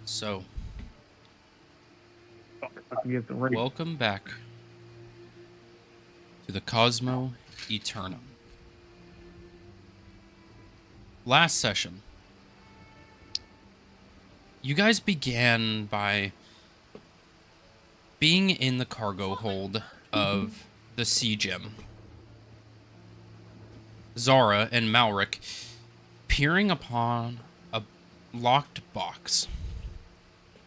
So, I can get the rate. welcome back to the Cosmo Eternum. Last session, you guys began by being in the cargo hold of the Sea Gem. Zara and Malric peering upon a locked box,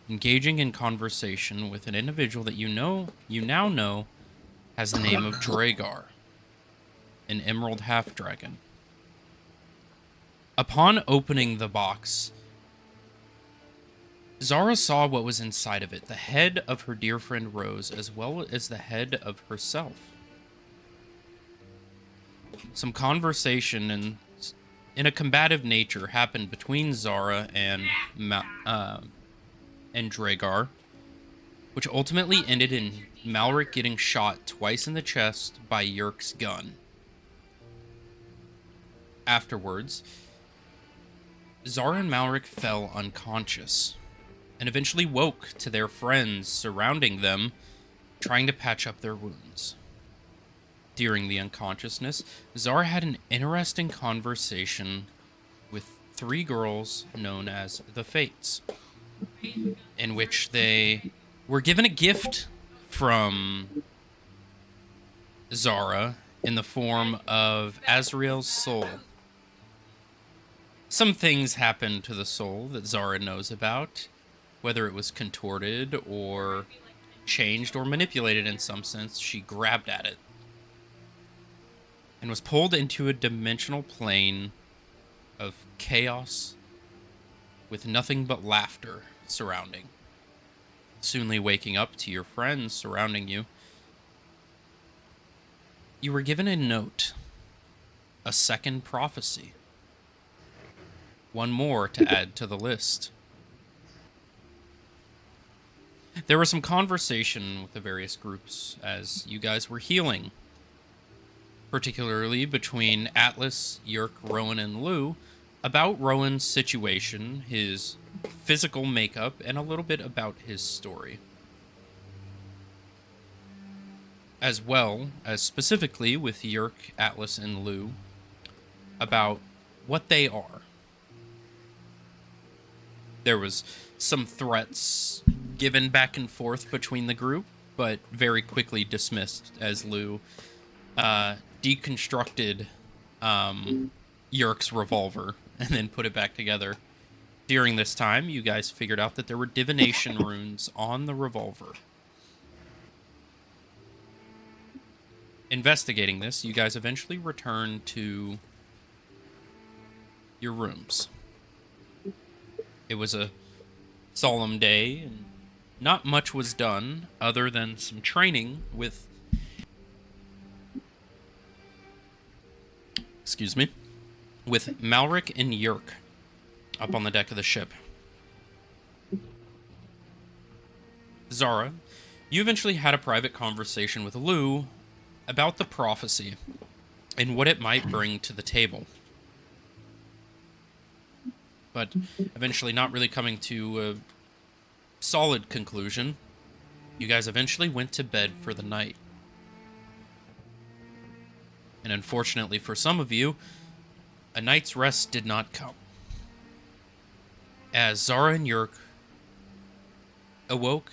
engaging in conversation with an individual that you now know has the name of Dragar, an emerald half-dragon. Upon opening the box, Zara saw what was inside of it, the head of her dear friend Rose, as well as the head of herself. Some conversation in a combative nature happened between Zara and Dragar, which ultimately ended in Malric getting shot twice in the chest by Yerk's gun. Afterwards, Zara and Malric fell unconscious and eventually woke to their friends surrounding them, trying to patch up their wounds. During the unconsciousness, Zara had an interesting conversation with three girls known as the Fates, in which they were given a gift from Zara in the form of Azrael's soul. Some things happened to the soul that Zara knows about, whether it was contorted or changed or manipulated in some sense. She grabbed at it and was pulled into a dimensional plane of chaos with nothing but laughter surrounding. Soonly waking up to your friends surrounding you, you were given a note, a second prophecy, one more to add to the list. There was some conversation with the various groups as you guys were healing, particularly between Atlas, Yerk, Rowan, and Lou, about Rowan's situation, his physical makeup, and a little bit about his story. As well as specifically with Yerk, Atlas, and Lou, about what they are. There was some threats given back and forth between the group, but very quickly dismissed as Lou deconstructed Yerk's revolver and then put it back together. During this time, you guys figured out that there were divination runes on the revolver. Investigating this, you guys eventually returned to your rooms. It was a solemn day, and not much was done other than some training with Malric and Yerk up on the deck of the ship. Zara, you eventually had a private conversation with Lou about the prophecy and what it might bring to the table. But eventually not really coming to a solid conclusion, you guys eventually went to bed for the night. And unfortunately for some of you, a night's rest did not come, as Zara and Yerk awoke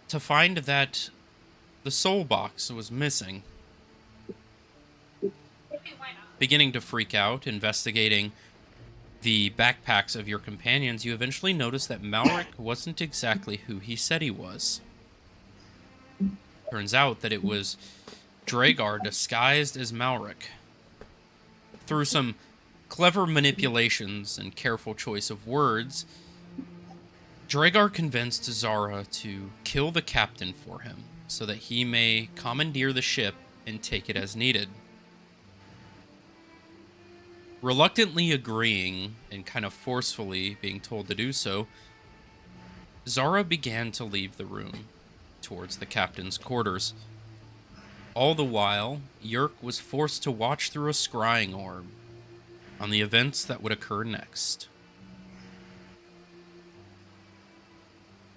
to find that the soul box was missing. Beginning to freak out, investigating the backpacks of your companions, you eventually noticed that Malric wasn't exactly who he said he was. Turns out that it was Dragar disguised as Malric. Through some clever manipulations and careful choice of words, Dragar convinced Zara to kill the captain for him so that he may commandeer the ship and take it as needed. Reluctantly agreeing and kind of forcefully being told to do so, Zara began to leave the room towards the captain's quarters. All the while, Yerk was forced to watch through a scrying orb on the events that would occur next.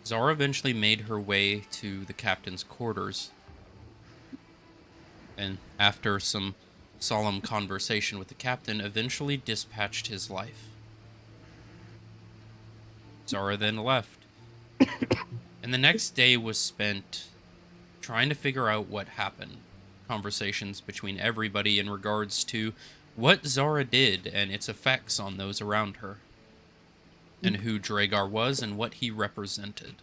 Zara eventually made her way to the captain's quarters, and after some solemn conversation with the captain, eventually dispatched his life. Zara then left, and the next day was spent trying to figure out what happened. Conversations between everybody in regards to what Zara did and its effects on those around her, and who Dragar was and what he represented.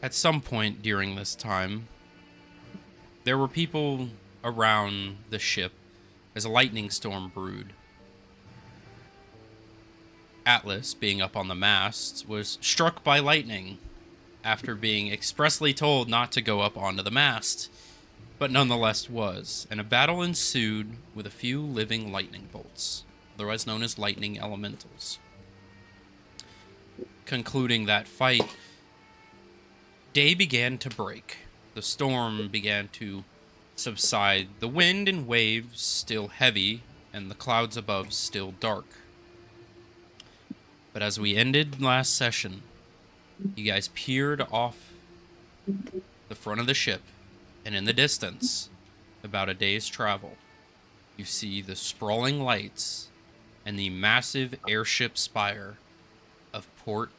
At some point during this time, there were people around the ship as a lightning storm brewed. Atlas, being up on the mast, was struck by lightning after being expressly told not to go up onto the mast, but nonetheless was, and a battle ensued with a few living lightning bolts, otherwise known as lightning elementals. Concluding that fight, day began to break. The storm began to subside, the wind and waves still heavy, and the clouds above still dark. But as we ended last session, you guys peered off the front of the ship, and in the distance, about a day's travel, you see the sprawling lights and the massive airship spire of Port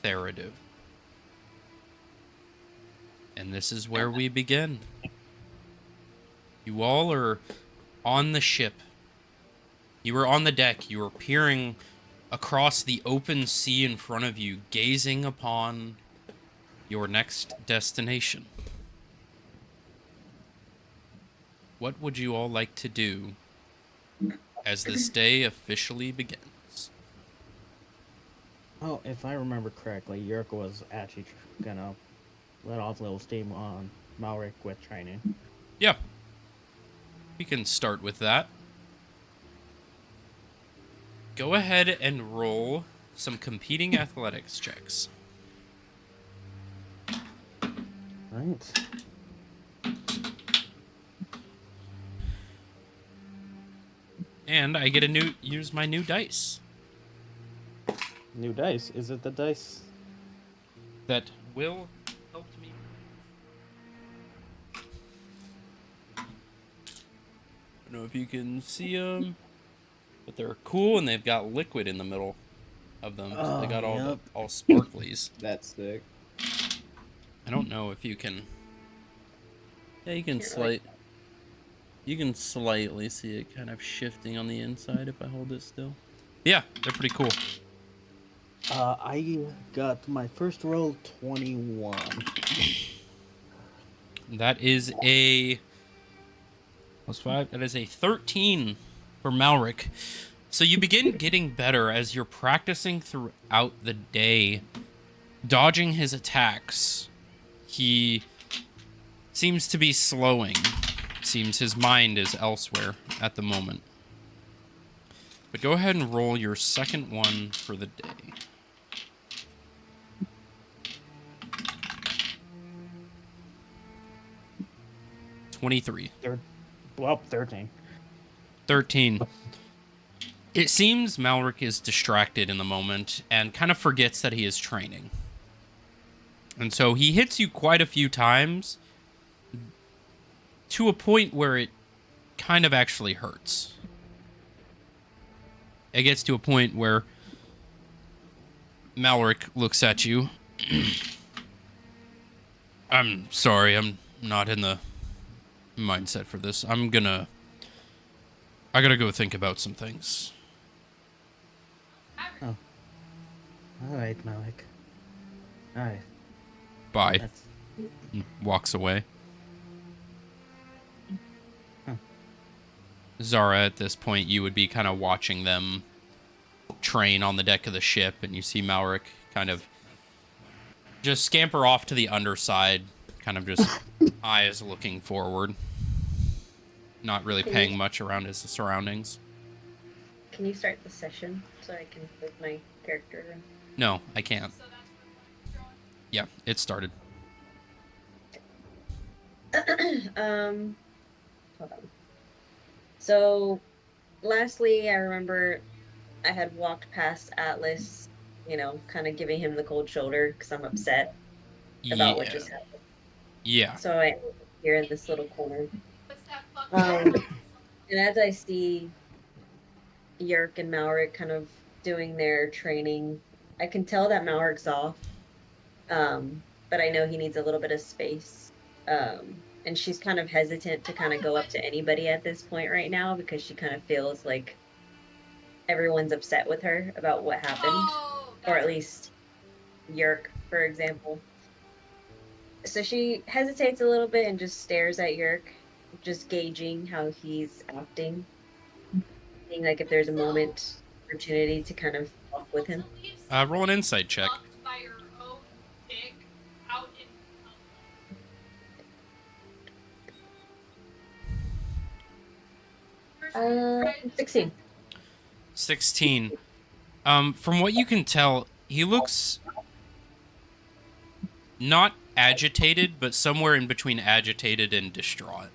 Theridu. And this is where we begin. You all are on the ship. You are on the deck. You are peering across the open sea in front of you, gazing upon your next destination. What would you all like to do as this day officially begins? Oh, if I remember correctly, Yurka was actually gonna let off a little steam on Malric with training. Yeah. We can start with that. Go ahead and roll some competing athletics checks. Right. And I get use my new dice. New dice. Is it the dice? That will help me. I don't know if you can see them, but they're cool and they've got liquid in the middle of them. So they got all sparklies. That's sick. I don't know if you can. Yeah, you can You can slightly see it kind of shifting on the inside if I hold it still. Yeah, they're pretty cool. I got my first roll 21. That is a +5. That is a 13 for Malric. So you begin getting better as you're practicing throughout the day, dodging his attacks. He seems to be slowing. It seems his mind is elsewhere at the moment. But go ahead and roll your second one for the day. $23. 13. 13. It seems Malric is distracted in the moment and kind of forgets that he is training. And so he hits you quite a few times to a point where it kind of actually hurts. It gets to a point where Malric looks at you. I'm sorry, I'm not in the mindset for this. I gotta go think about some things. Oh. Alright, Malik. Alright. Bye. Walks away. Huh. Zara, at this point, you would be kind of watching them train on the deck of the ship, and you see Malric kind of just scamper off to the underside, kind of just eyes looking forward, not really paying much around his surroundings. Can you start the session so I can put my character in? No, I can't. Yeah, it started. Hold on. So, lastly, I remember I had walked past Atlas, kind of giving him the cold shoulder because I'm upset about what Yeah. just happened. Yeah. So I here in this little corner. Um, and as I see Yerk and Malric kind of doing their training, I can tell that Malric's off. But I know he needs a little bit of space. And she's kind of hesitant to kind of go up to anybody at this point right now because she kind of feels like everyone's upset with her about what happened, or at least Yerk, for example. So she hesitates a little bit and just stares at Yerk, just gauging how he's acting, seeing like if there's a moment, opportunity to kind of talk with him. Roll an insight check. 16. 16. From what you can tell, he looks not agitated, but somewhere in between agitated and distraught.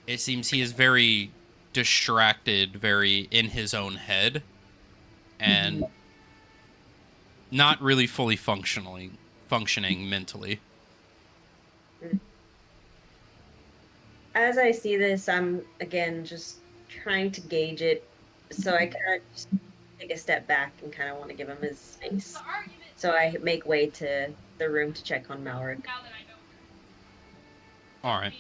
It seems he is very distracted, very in his own head, and not really fully functioning mentally. As I see this, I'm again just trying to gauge it. So I kind of just take a step back and kind of want to give him his space. So I make way to the room to check on Malric. All right.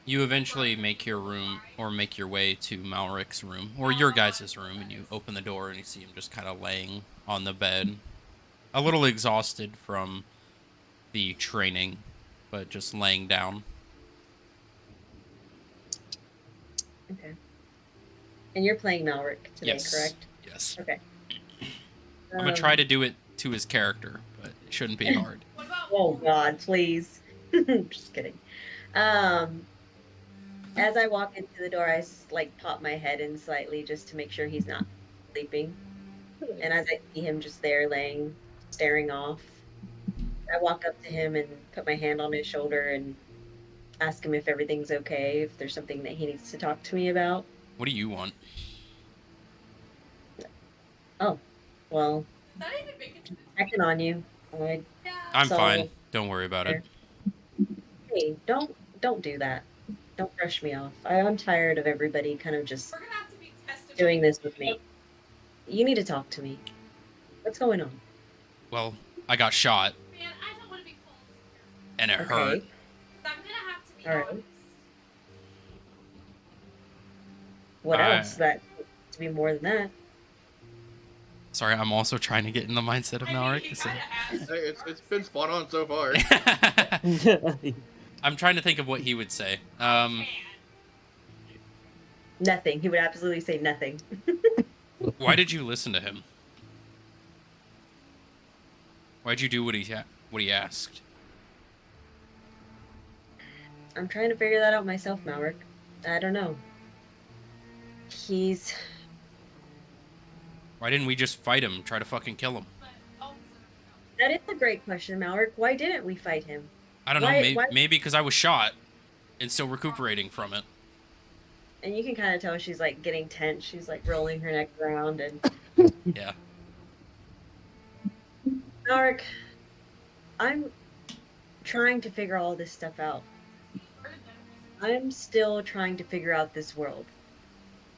You eventually make your way to Malric's room, or your guys' room, and you open the door and you see him just kind of laying on the bed, a little exhausted from the training, but just laying down. Okay. And you're playing Malric today, Yes. correct? Yes. Okay. I'm gonna try to do it to his character, but it shouldn't be hard. Oh God, please. Just kidding. As I walk into the door, I pop my head in slightly just to make sure he's not sleeping. And as I see him just there laying, staring off, I walk up to him and put my hand on his shoulder and ask him if everything's okay, if there's something that he needs to talk to me about. What do you want? Oh, well, checking on you. I'm So- fine. Don't worry about it. Hey, don't do that. Don't brush me off. I'm tired of everybody kind of just doing this with me. You need to talk to me. What's going on? Well, I got shot, and it hurt. All right. What I- else? That to be more than that. Sorry, I'm also trying to get in the mindset of Malric. Hey, it's been spot on so far. I'm trying to think of what he would say. Nothing. He would absolutely say nothing. Why did you listen to him? Why'd you do what he asked? I'm trying to figure that out myself, Malric. I don't know. Why didn't we just fight him? Try to fucking kill him? That is a great question, Malric. Why didn't we fight him? I don't know. Why- Maybe because I was shot and still recuperating from it. And you can kind of tell she's getting tense. She's rolling her neck around and Yeah. Malric, I'm trying to figure all this stuff out. I'm still trying to figure out this world.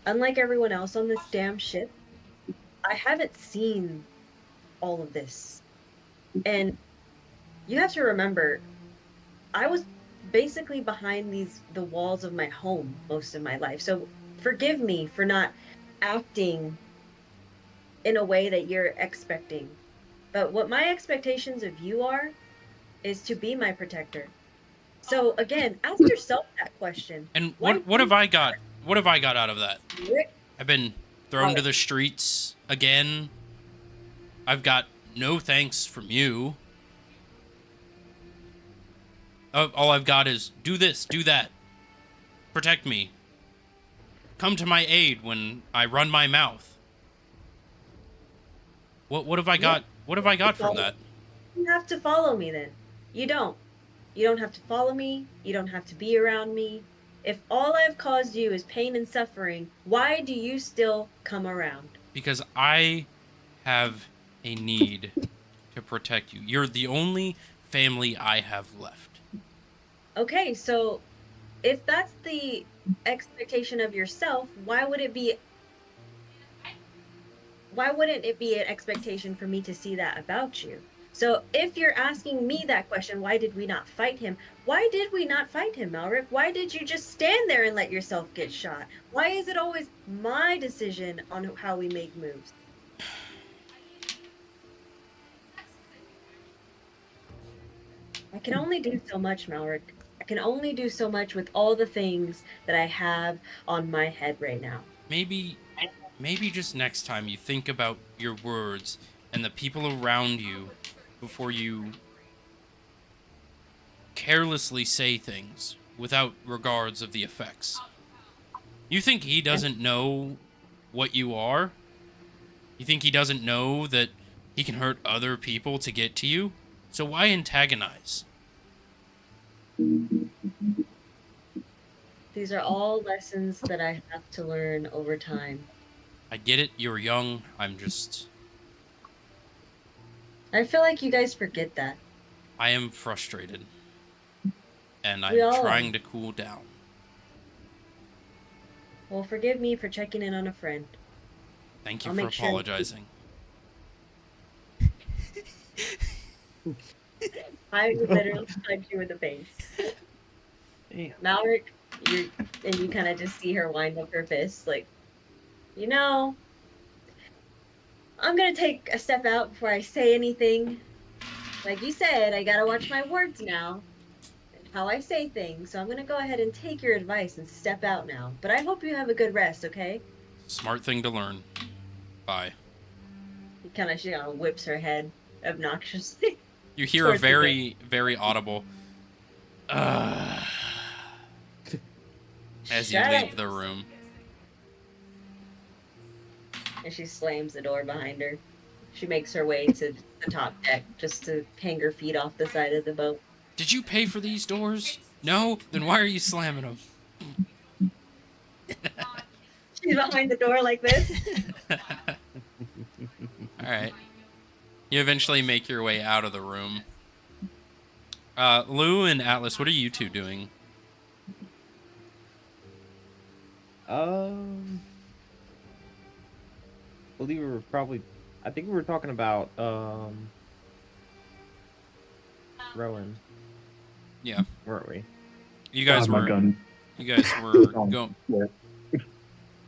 Unlike everyone else on this damn ship, I haven't seen all of this. And you have to remember, I was basically behind the walls of my home most of my life. So forgive me for not acting in a way that you're expecting. But what my expectations of you are is to be my protector. So again, ask yourself that question. And what have I got? What have I got out of that? Rick, I've been thrown to the streets again. I've got no thanks from you. All I've got is do this, do that. Protect me. Come to my aid when I run my mouth. What have I got? What have I got from that? you have to follow me then. You don't. You don't have to follow me. You don't have to be around me. If all I've caused you is pain and suffering, why do you still come around? Because I have a need to protect you. You're the only family I have left. Okay, so if that's the expectation of yourself, why wouldn't it be an expectation for me to see that about you? So if you're asking me that question, why did we not fight him? Why did we not fight him, Malric? Why did you just stand there and let yourself get shot? Why is it always my decision on how we make moves? I can only do so much, Malric. I can only do so much with all the things that I have on my head right now. Maybe just next time you think about your words and the people around you before you carelessly say things without regards of the effects. You think he doesn't know what you are? You think he doesn't know that he can hurt other people to get to you? So why antagonize? These are all lessons that I have to learn over time. I get it, you're young. I I feel like you guys forget that. am frustrated. And We I'm all trying are. to cool down. Well, forgive me for checking in on a friend. Thank you I'll for make sure. apologizing. I would literally punch you in the face. Damn. Malric, you kind of just see her wind up her fists, like, you know, I'm gonna take a step out before I say anything. Like you said, I gotta watch my words now and how I say things. So I'm gonna go ahead and take your advice and step out now. But I hope you have a good rest, okay? Smart thing to learn. Bye. She kind of whips her head obnoxiously You hear a towards the door. very, very audible as you Shut leave up. the room. And she slams the door behind her. She makes her way to the top deck just to hang her feet off the side of the boat. Did you pay for these doors? No? Then why are you slamming them? She's behind the door like this. Alright. You eventually make your way out of the room. Lou and Atlas, what are you two doing? Believe we were probably. I think we were talking about Rowan, Yeah. weren't we? You guys my were gun. you guys were going Yeah.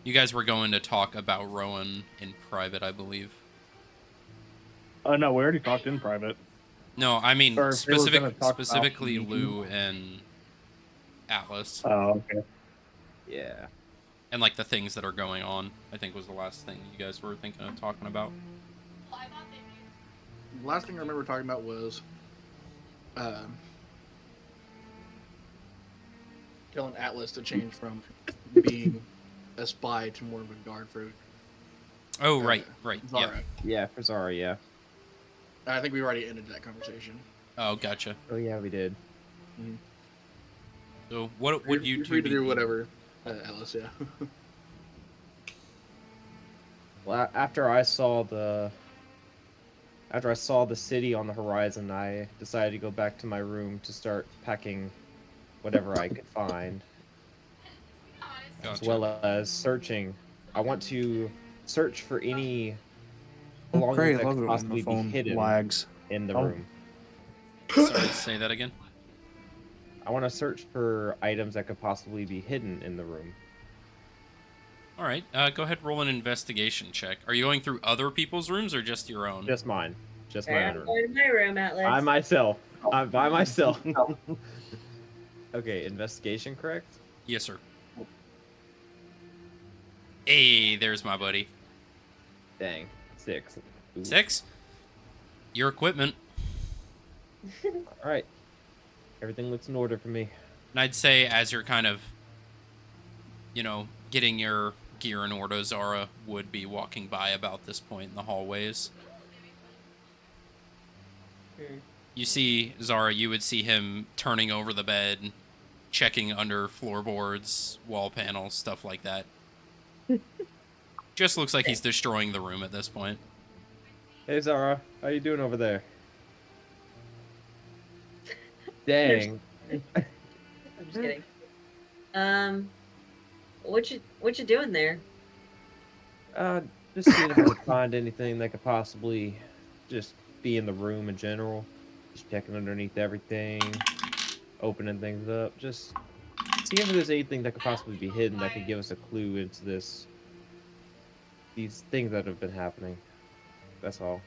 you guys were going to talk about Rowan in private, I believe. No, we already talked in private. No, I mean Or if they were gonna talk about specifically me. Lou and Atlas. Oh, okay. Yeah. And like the things that are going on, I think was the last thing you guys were thinking of talking about. The last thing I remember talking about was telling Atlas to change from being a spy to more of a guard for Oh, right. Yeah. Zara. Yeah, for Zara, yeah. I think we already ended that conversation. Oh, gotcha. Oh yeah, we did. So what would you You're two free to be do whatever, Atlas, yeah. Well, after I saw the city on the horizon, I decided to go back to my room to start packing whatever I could find, as Gotcha. well as searching. I want to search for any Great, belongings that love could it when the possibly be phone hidden lags. in the Oh. room. Sorry, say that again. I want to search for items that could possibly be hidden in the room. All right, go ahead, roll an investigation check. Are you going through other people's rooms or just your own? Just mine. Just Okay, my I'm own room. going to my room, Atlas. By myself. I'm by myself. Okay, investigation, correct? Yes, sir. Hey, there's my buddy. Dang. 6. Ooh. 6. Your equipment. Alright. Everything looks in order for me. And I'd say as you're kind of, getting your gear in order, Zara would be walking by about this point in the hallways. You see, Zara, you would see him turning over the bed, checking under floorboards, wall panels, stuff like that. Just looks like he's destroying the room at this point. Hey Zara, how you doing over there? Dang. I'm just kidding. What you doing there? Just seeing if I could find anything that could possibly just be in the room in general. Just checking underneath everything, opening things up. Just seeing if there's anything that could possibly be hidden that could give us a clue into these things that have been happening. That's all.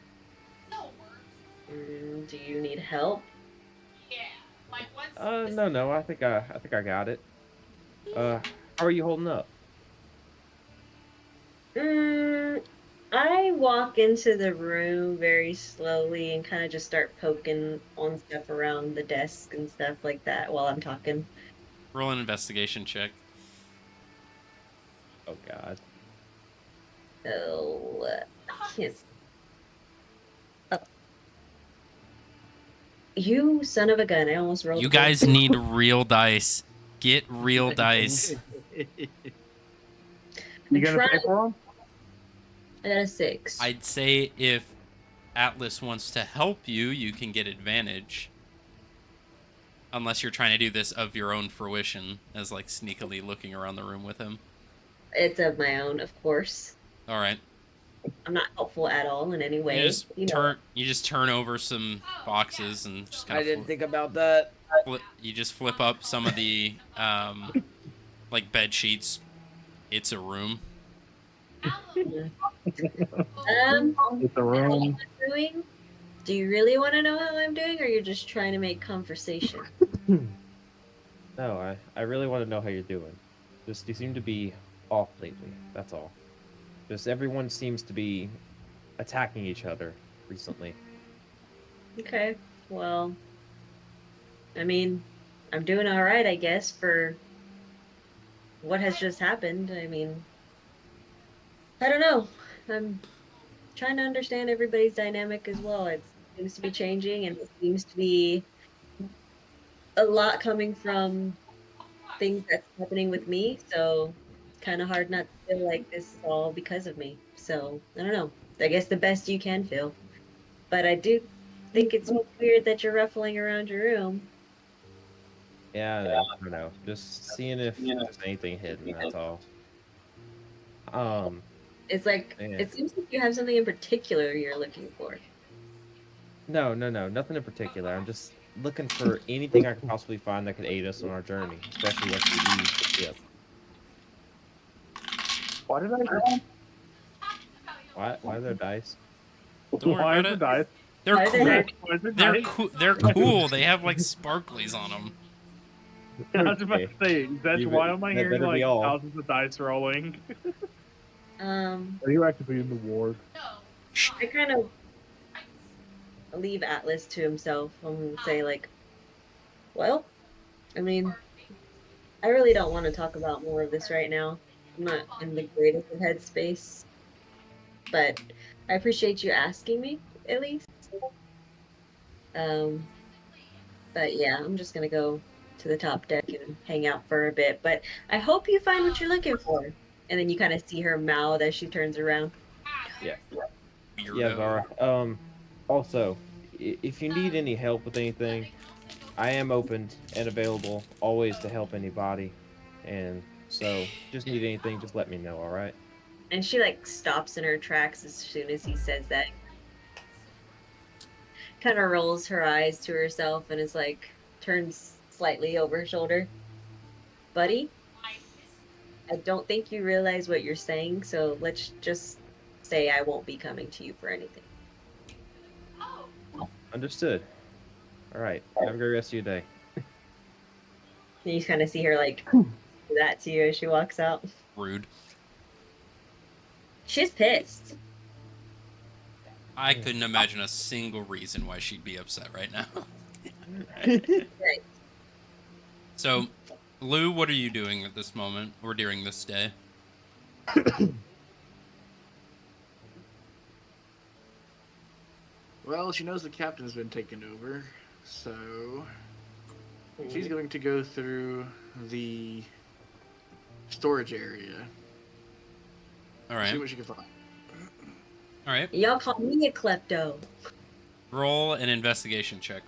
Do you need help? No. I think I got it. How are you holding up? I walk into the room very slowly and kind of just start poking on stuff around the desk and stuff like that while I'm talking. Roll an investigation check. Oh God. Oh, I can't. Oh. You son of a gun! I almost rolled. You a guys one. need real dice. Get real dice. You gonna pay for them? I got a 6. I'd say if Atlas wants to help you, you can get advantage. Unless you're trying to do this of your own fruition, as like sneakily looking around the room with him. It's of my own, of course. All right. I'm not helpful at all in any way. You just turn over some boxes and just kind of. I didn't think about that. You just flip up some of the like bed sheets. It's a room. It's a room. How I'm doing? Do you really want to know how I'm doing, or you're just trying to make conversation? No, I really want to know how you're doing. Just you seem to be off lately. That's all. Just everyone seems to be attacking each other recently. Okay, well, I mean, I'm doing all right, I guess, for what has just happened. I mean, I don't know. I'm trying to understand everybody's dynamic as well. It seems to be changing, and it seems to be a lot coming from things that's happening with me. So it's kind of hard not to feel like this is all because of me. So I don't know. I guess the best you can feel. But I do think it's weird that you're ruffling around your room. Yeah, I don't know. Just seeing if there's anything hidden. That's all. It's like Yeah. it seems like you have something in particular you're looking for. No, nothing in particular. I'm just looking for anything I could possibly find that could aid us on our journey, especially once we leave the ship. Why did I roll? Why are there dice? Don't worry Why about is it. the dice? They're Why are there cool. dice? Why is the They're dice? cool. They're cool. They have like sparklies on them. I was about to say, that's You why bet- am I that hearing better be like all. thousands of dice rolling? Are you actively in the ward? I kind of leave Atlas to himself and say like, well, I mean, I really don't want to talk about more of this right now. I'm not in the greatest of headspace, but I appreciate you asking me at least. Um, but yeah, I'm just gonna go to the top deck and hang out for a bit. But I hope you find what you're looking for. And then you kind of see her mouth as she turns around. Yeah, Weirdo. Zara. Also, if you need any help with anything, I am open and available always to help anybody. And so, just need anything, just let me know. All right. And she like stops in her tracks as soon as he says that. Kind of rolls her eyes to herself and is like turns slightly over her shoulder. Buddy, I don't think you realize what you're saying, so let's just say I won't be coming to you for anything. Understood. All right. Have a great rest of your day. And you kind of see her like do that to you as she walks out. Rude. She's pissed. I couldn't imagine a single reason why she'd be upset right now. Right. So, Lou, what are you doing at this moment or during this day? Well, she knows the captain's been taken over, so She's going to go through the storage area. All right. See what she can find. All right. Y'all call me a klepto. Roll an investigation check.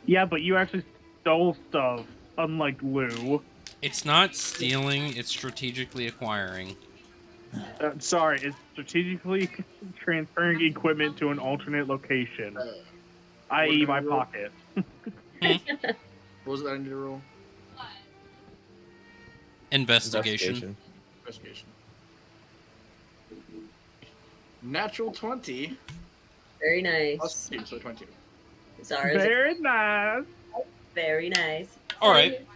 Yeah, but you actually stole stuff, unlike Lou. It's not stealing, it's strategically acquiring. Sorry, it's strategically transferring equipment to an alternate location, i.e. my pocket. What was that I need to roll? Investigation. Investigation. Natural 20. Very nice. Plus 2, so 22. Sorry. Very nice. Very nice. All right.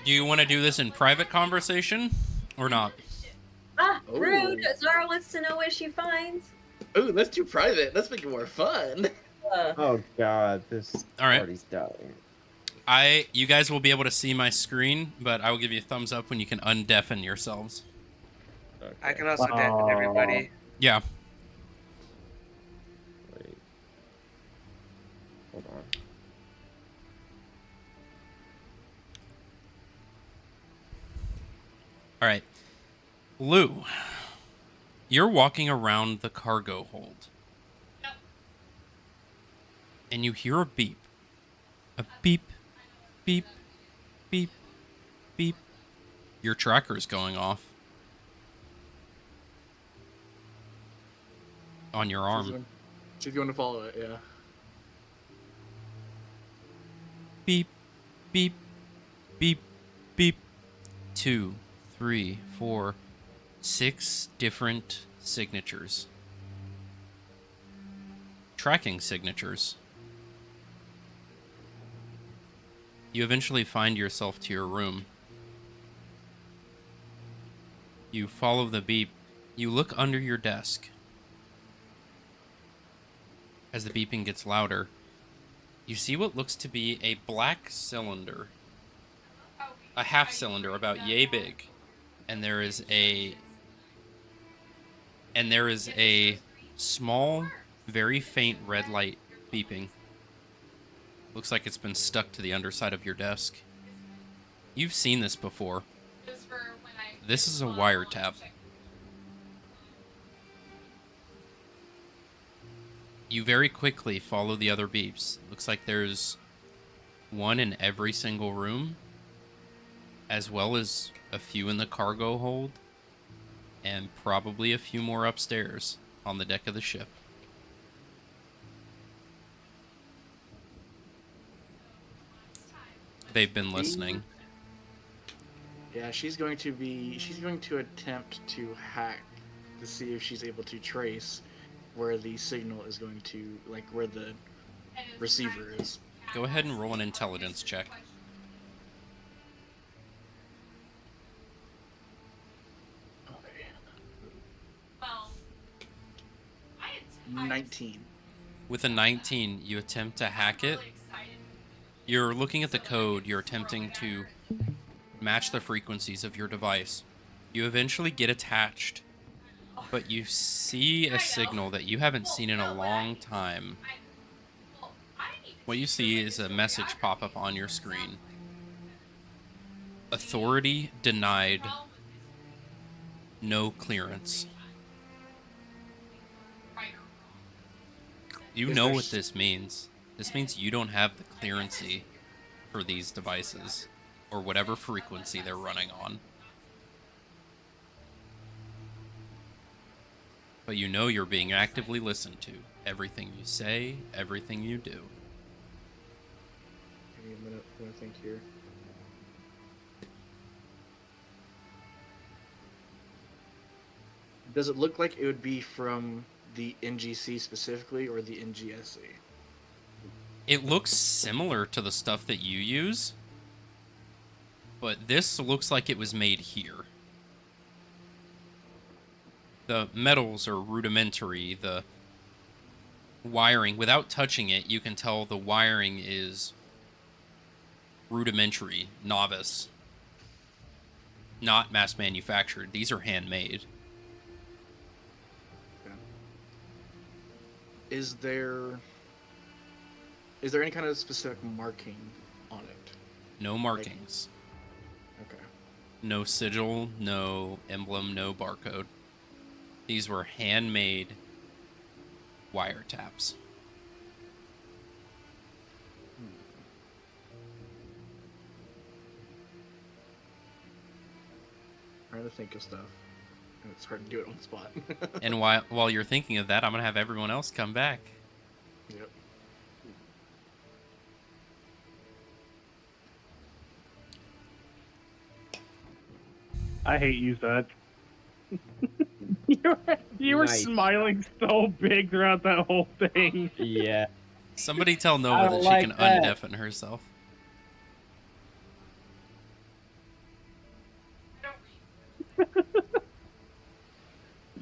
Do you want to do this in private conversation or not? Ah, Oh. rude. Zara wants to know what she finds. Ooh, that's too private. Let's make it more fun. Oh god, this All right. party's dying. You guys will be able to see my screen, but I will give you a thumbs up when you can undeafen yourselves. Okay. I can also deafen everybody. Yeah. Wait. Hold on. All right. Lou, you're walking around the cargo hold. And you hear a beep. A beep, beep, beep, beep. Your tracker's going off. On your arm. She's going to follow it, yeah. Beep, beep, beep, beep. 2, 3, 4, 6 different signatures. Tracking signatures. You eventually find yourself to your room. You follow the beep. You look under your desk. As the beeping gets louder, you see what looks to be a black cylinder. A half cylinder about yay big. And there is a small, very faint red light beeping. Looks like it's been stuck to the underside of your desk. You've seen this before. This is a wiretap. You very quickly follow the other beeps. Looks like there's one in every single room, as well as a few in the cargo hold, and probably a few more upstairs on the deck of the ship. They've been listening. Yeah, she's going to attempt to hack to see if she's able to trace where the signal is going to, like, where the receiver is. Go ahead and roll an intelligence check. Okay. 19. With a 19, you attempt to hack it. You're looking at the code, you're attempting to match the frequencies of your device. You eventually get attached, but you see a signal that you haven't seen in a long time. What you see is a message pop up on your screen. Authority denied. No clearance. You know what this means. This means you don't have the clearancy for these devices, or whatever frequency they're running on. But you know you're being actively listened to. Everything you say, everything you do. Give me a minute. I'm gonna think here. Does it look like it would be from the NGC specifically, or the NGSC? It looks similar to the stuff that you use, but this looks like it was made here. The metals are rudimentary. The wiring, without touching it, you can tell the wiring is rudimentary, novice, not mass manufactured. These are handmade. Is there Is there any kind of specific marking on it? No markings. Okay. No sigil, no emblem, no barcode. These were handmade wiretaps. Trying to think of stuff. And it's hard to do it on the spot. And while you're thinking of that, I'm gonna have everyone else come back. Yep. I hate you, Zach. you were Nice. smiling so big throughout that whole thing. Yeah. Somebody tell I Nova that don't she like can that. undeafen herself.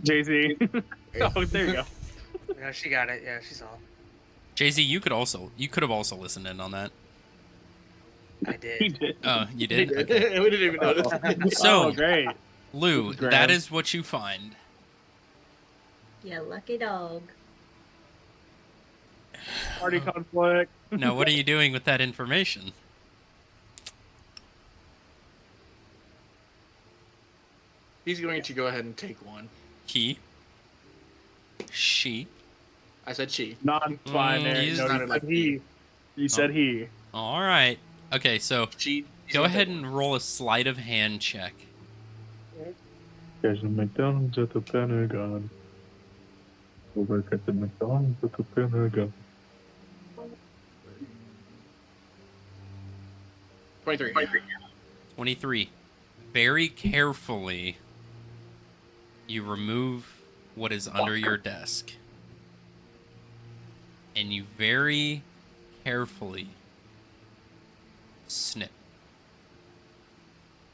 Jay-Z. Oh, there you go. Yeah, she got it. Yeah, she's all. Jay-Z, you could have also listened in on that. I He did. did. Oh, you did? Okay. We didn't even notice. So, Oh, great. Lou, This is grand. that is what you find. Yeah, lucky dog. Party conflict. Now, what are you doing with that information? He's going to go ahead and take one. He? She? I said she. Non-binary. he's No, not you like said he. You said he. All right. Okay, so She. go ahead and roll a sleight of hand check. There's a McDonald's at the Pentagon. We'll work at the McDonald's at the Pentagon. 23. 23. Very carefully, you remove what is under your desk. And you very carefully snip.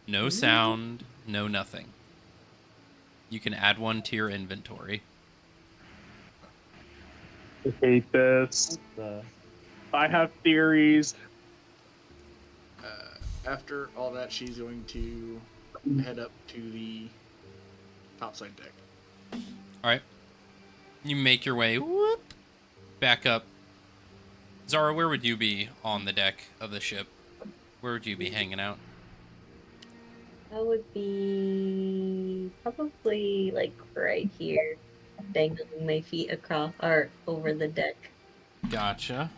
No sound, no nothing. You can add one to your inventory. I hate this. The I have theories. After all that, she's going to head up to the topside deck. All right. You make your way whoop, back up. Zara, where would you be on the deck of the ship? Where would you be hanging out? That would be probably like right here, dangling my feet across or over the deck. Gotcha.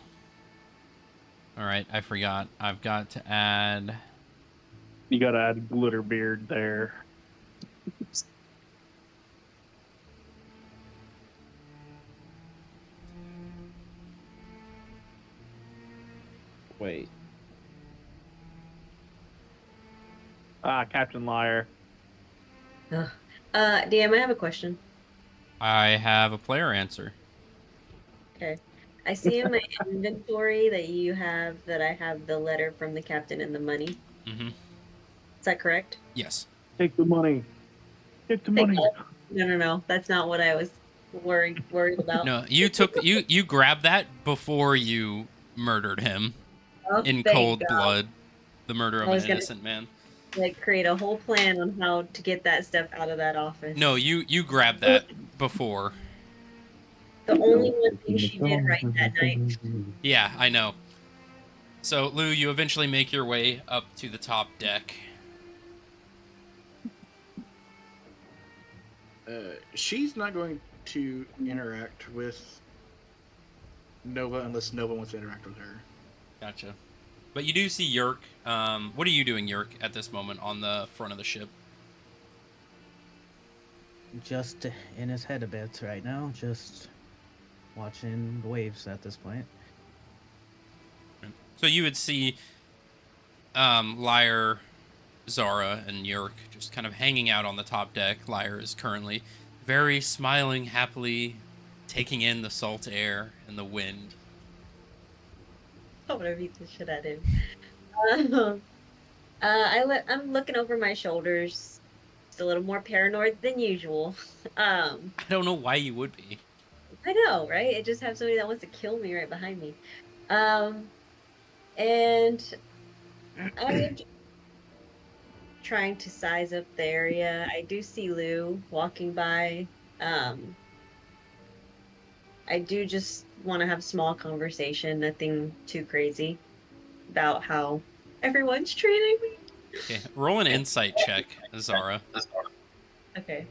All right, I forgot. I've got to add... You gotta add glitter beard there. wait. Captain Liar. DM, I have a question. I have a player answer. Okay. I see in my inventory that you have that I have the letter from the captain and the money. Mm-hmm. Is that correct? Yes. Take the money. Take the Thank money. God. No. That's not what I was worried about. No, you took you grabbed that before you murdered him Oh, in thank cold God. blood. The murder of I an was gonna- innocent man. Like create a whole plan on how to get that stuff out of that office. No, you grabbed that before. The only one thing she did right that night. Yeah, I know. So, Lou, you eventually make your way up to the top deck. She's not going to interact with Nova unless Nova wants to interact with her. Gotcha. But you do see Yerk. What are you doing, Yerk, at this moment on the front of the ship? Just in his head a bit right now, just watching the waves at this point. So you would see Lyre, Zara, and Yerk just kind of hanging out on the top deck. Lyre is currently very smiling, happily taking in the salt air and the wind. I'm gonna beat the shit out of him. I'm looking over my shoulders, just a little more paranoid than usual. I don't know why you would be. I know, right? I just have somebody that wants to kill me right behind me. And I'm just trying to size up the area. I do see Lou walking by. I do just want to have small conversation, nothing too crazy, about how everyone's treating me. Okay, roll an insight check, Zara, Okay,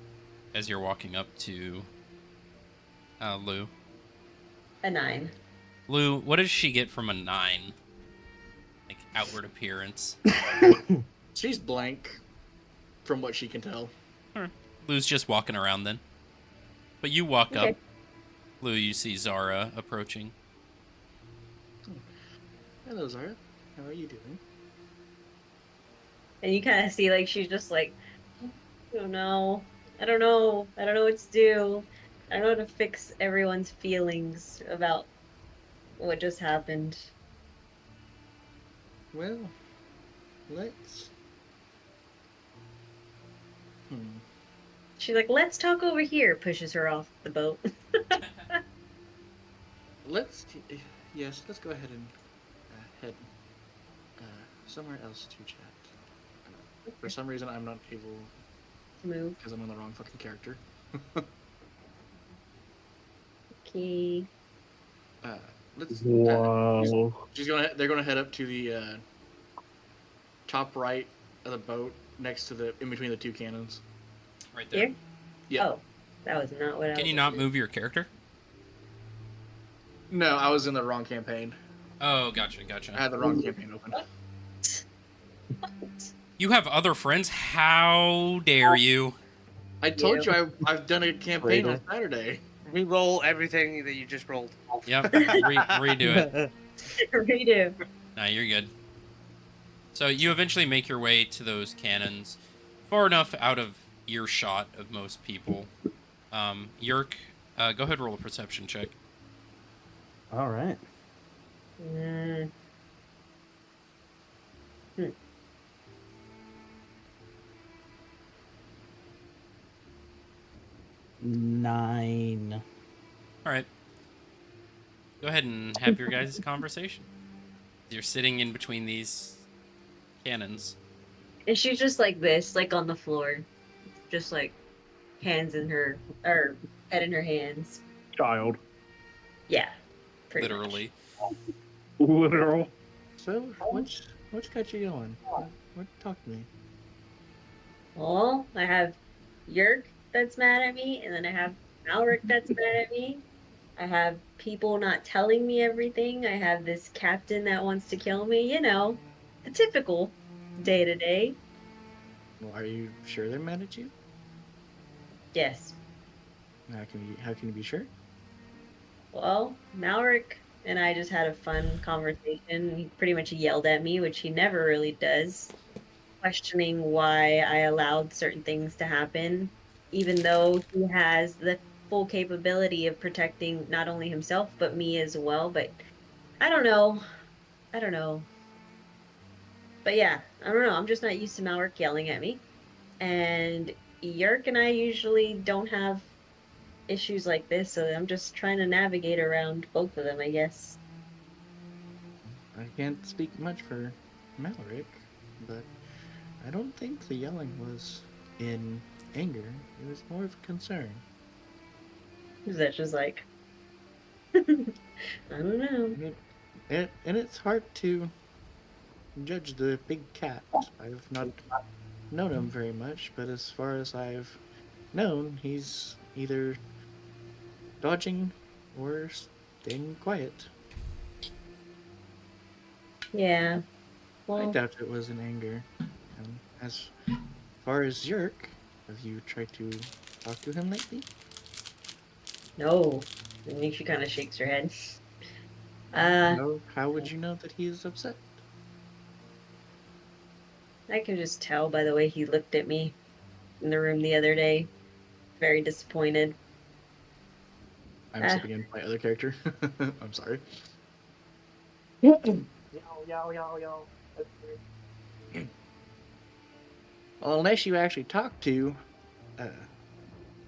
as you're walking up to Lou. a 9. Lou, what does she get from a 9? Like outward appearance. She's blank, from what she can tell. All right. Lou's just walking around then. But you walk Okay. up. Lou, you see Zara approaching. Hello, Zara. How are you doing? And you kind of see like she's just like, I don't know. I don't know. I don't know what to do. I don't know how to fix everyone's feelings about what just happened. Well, let's. She's like, let's talk over here, pushes her off the boat. Let's. Yes, let's go ahead and head somewhere else to chat. For some reason, I'm not able Move. because I'm on the wrong fucking character. Okay. Let's. Wow. They're gonna head up to the top right of the boat, next to the in between the two cannons. Right there. Here? Yeah. Oh, that was not what I Can was you not looking move your character? No, I was in the wrong campaign. Oh, gotcha. I had the wrong campaign open. at. You have other friends? How dare you? I told you I've done a campaign on Traitor. Saturday. Re-roll everything that you just rolled. Yep, redo it. Redo. Nah, you're good. So you eventually make your way to those cannons, far enough out of earshot of most people. Yerk, go ahead and roll a perception check. All right. Mm. 9. All right. Go ahead and have your guys' conversation. You're sitting in between these cannons. And she's just like this, like on the floor. Just like hands in her, or head in her hands. Child. Yeah. pretty much. Literally. Literal. So what's got you going? What talk to me? Well, I have Yerk that's mad at me, and then I have Malric that's mad at me. I have people not telling me everything. I have this captain that wants to kill me. You know, the typical day to day. Well, are you sure they're mad at you? Yes. How can you be sure? Well, Malric and I just had a fun conversation. He pretty much yelled at me, which he never really does, questioning why I allowed certain things to happen, even though he has the full capability of protecting not only himself but me as well. But I don't know. I don't know. But yeah, I don't know. I'm just not used to Malric yelling at me. And Yerk and I usually don't have issues like this, so I'm just trying to navigate around both of them, I guess. I can't speak much for Malric, but I don't think the yelling was in anger. It was more of a concern. Is that just like I don't know. And it's hard to judge the big cat. I've not known him very much, but as far as I've known, he's either dodging or staying quiet. Yeah. I Well, doubt it was in anger. As far as Yerk, have you tried to talk to him lately? no. I think she kind of shakes her head. Uh, No. How would you know that he is upset? I can just tell by the way he looked at me in the room the other day. Very disappointed. I'm sitting in my other character. I'm sorry. Yo. Well, unless you actually talk to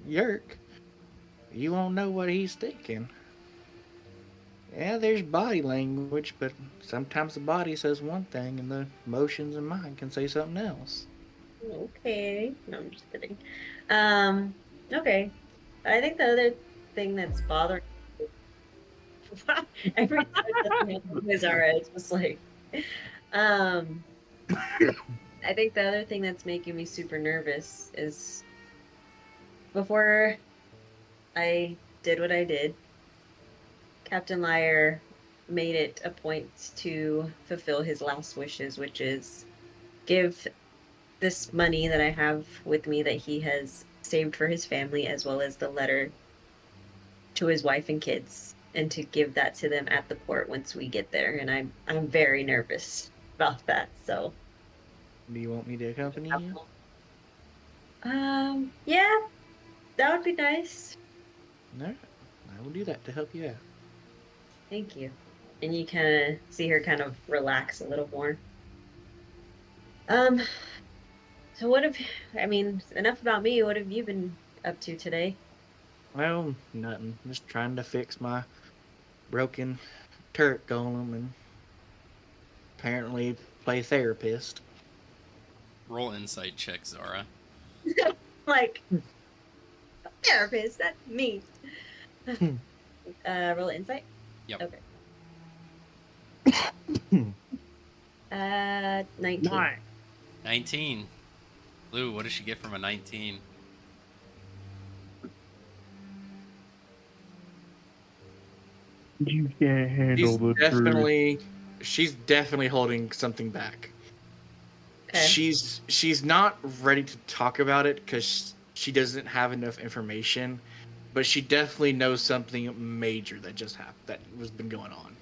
Yerk, you won't know what he's thinking. Yeah, there's body language, but sometimes the body says one thing and the emotions and mind can say something else. Okay. No, I'm just kidding. Okay. I think the other thing that's bothering me is Every time that Zara, it's just like, um, I think the other thing that's making me super nervous is before I did what I did, Captain Liar made it a point to fulfill his last wishes, which is give this money that I have with me that he has saved for his family, as well as the letter to his wife and kids, and to give that to them at the port once we get there. And I'm very nervous about that. So, Do you want me to accompany you? yeah, that would be nice. No, I will do that to help you out. Thank you. And you kind of see her kind of relax a little more. Um, so what have, I mean, enough about me. What have you been up to today? Well, nothing. Just trying to fix my broken turret golem and apparently play therapist. Roll insight check, Zara. Like, therapist, that's me. Roll insight? Yep. Okay. 19. 9. 19. Lou, what does she get from a 19? You can't handle the truth. She's definitely holding something back. Okay. She's not ready to talk about it because she doesn't have enough information, but she definitely knows something major that just happened, that was been going on.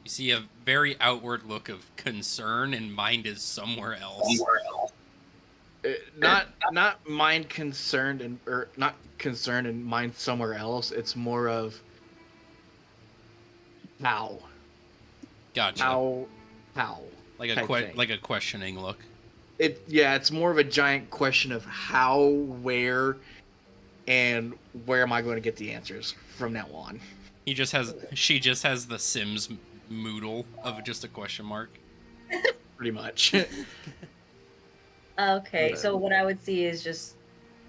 You see a very outward look of concern, and mind is somewhere else. Not mind concerned and or not concerned and mind somewhere else. It's more of how. Gotcha. How. Like a type thing. like a questioning look. It's more of a giant question of how, where, and where am I going to get the answers from now on. She just has the Sims moodle of just a question mark. Pretty much. Okay, so what I would see is just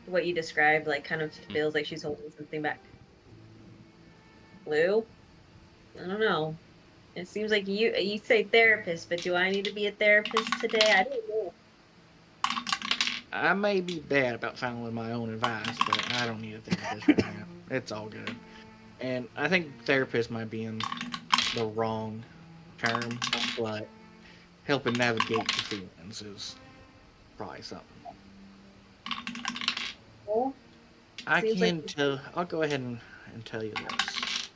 what you described, like kind of feels like she's holding something back. Lou? I don't know. It seems like you say therapist, but do I need to be a therapist today? I don't know. I may be bad about following my own advice, but I don't need a therapist right now. It's all good. And I think therapist might be in the wrong term, but helping navigate the feelings is probably something. Well, I seems can like- tell. I'll go ahead and tell you this.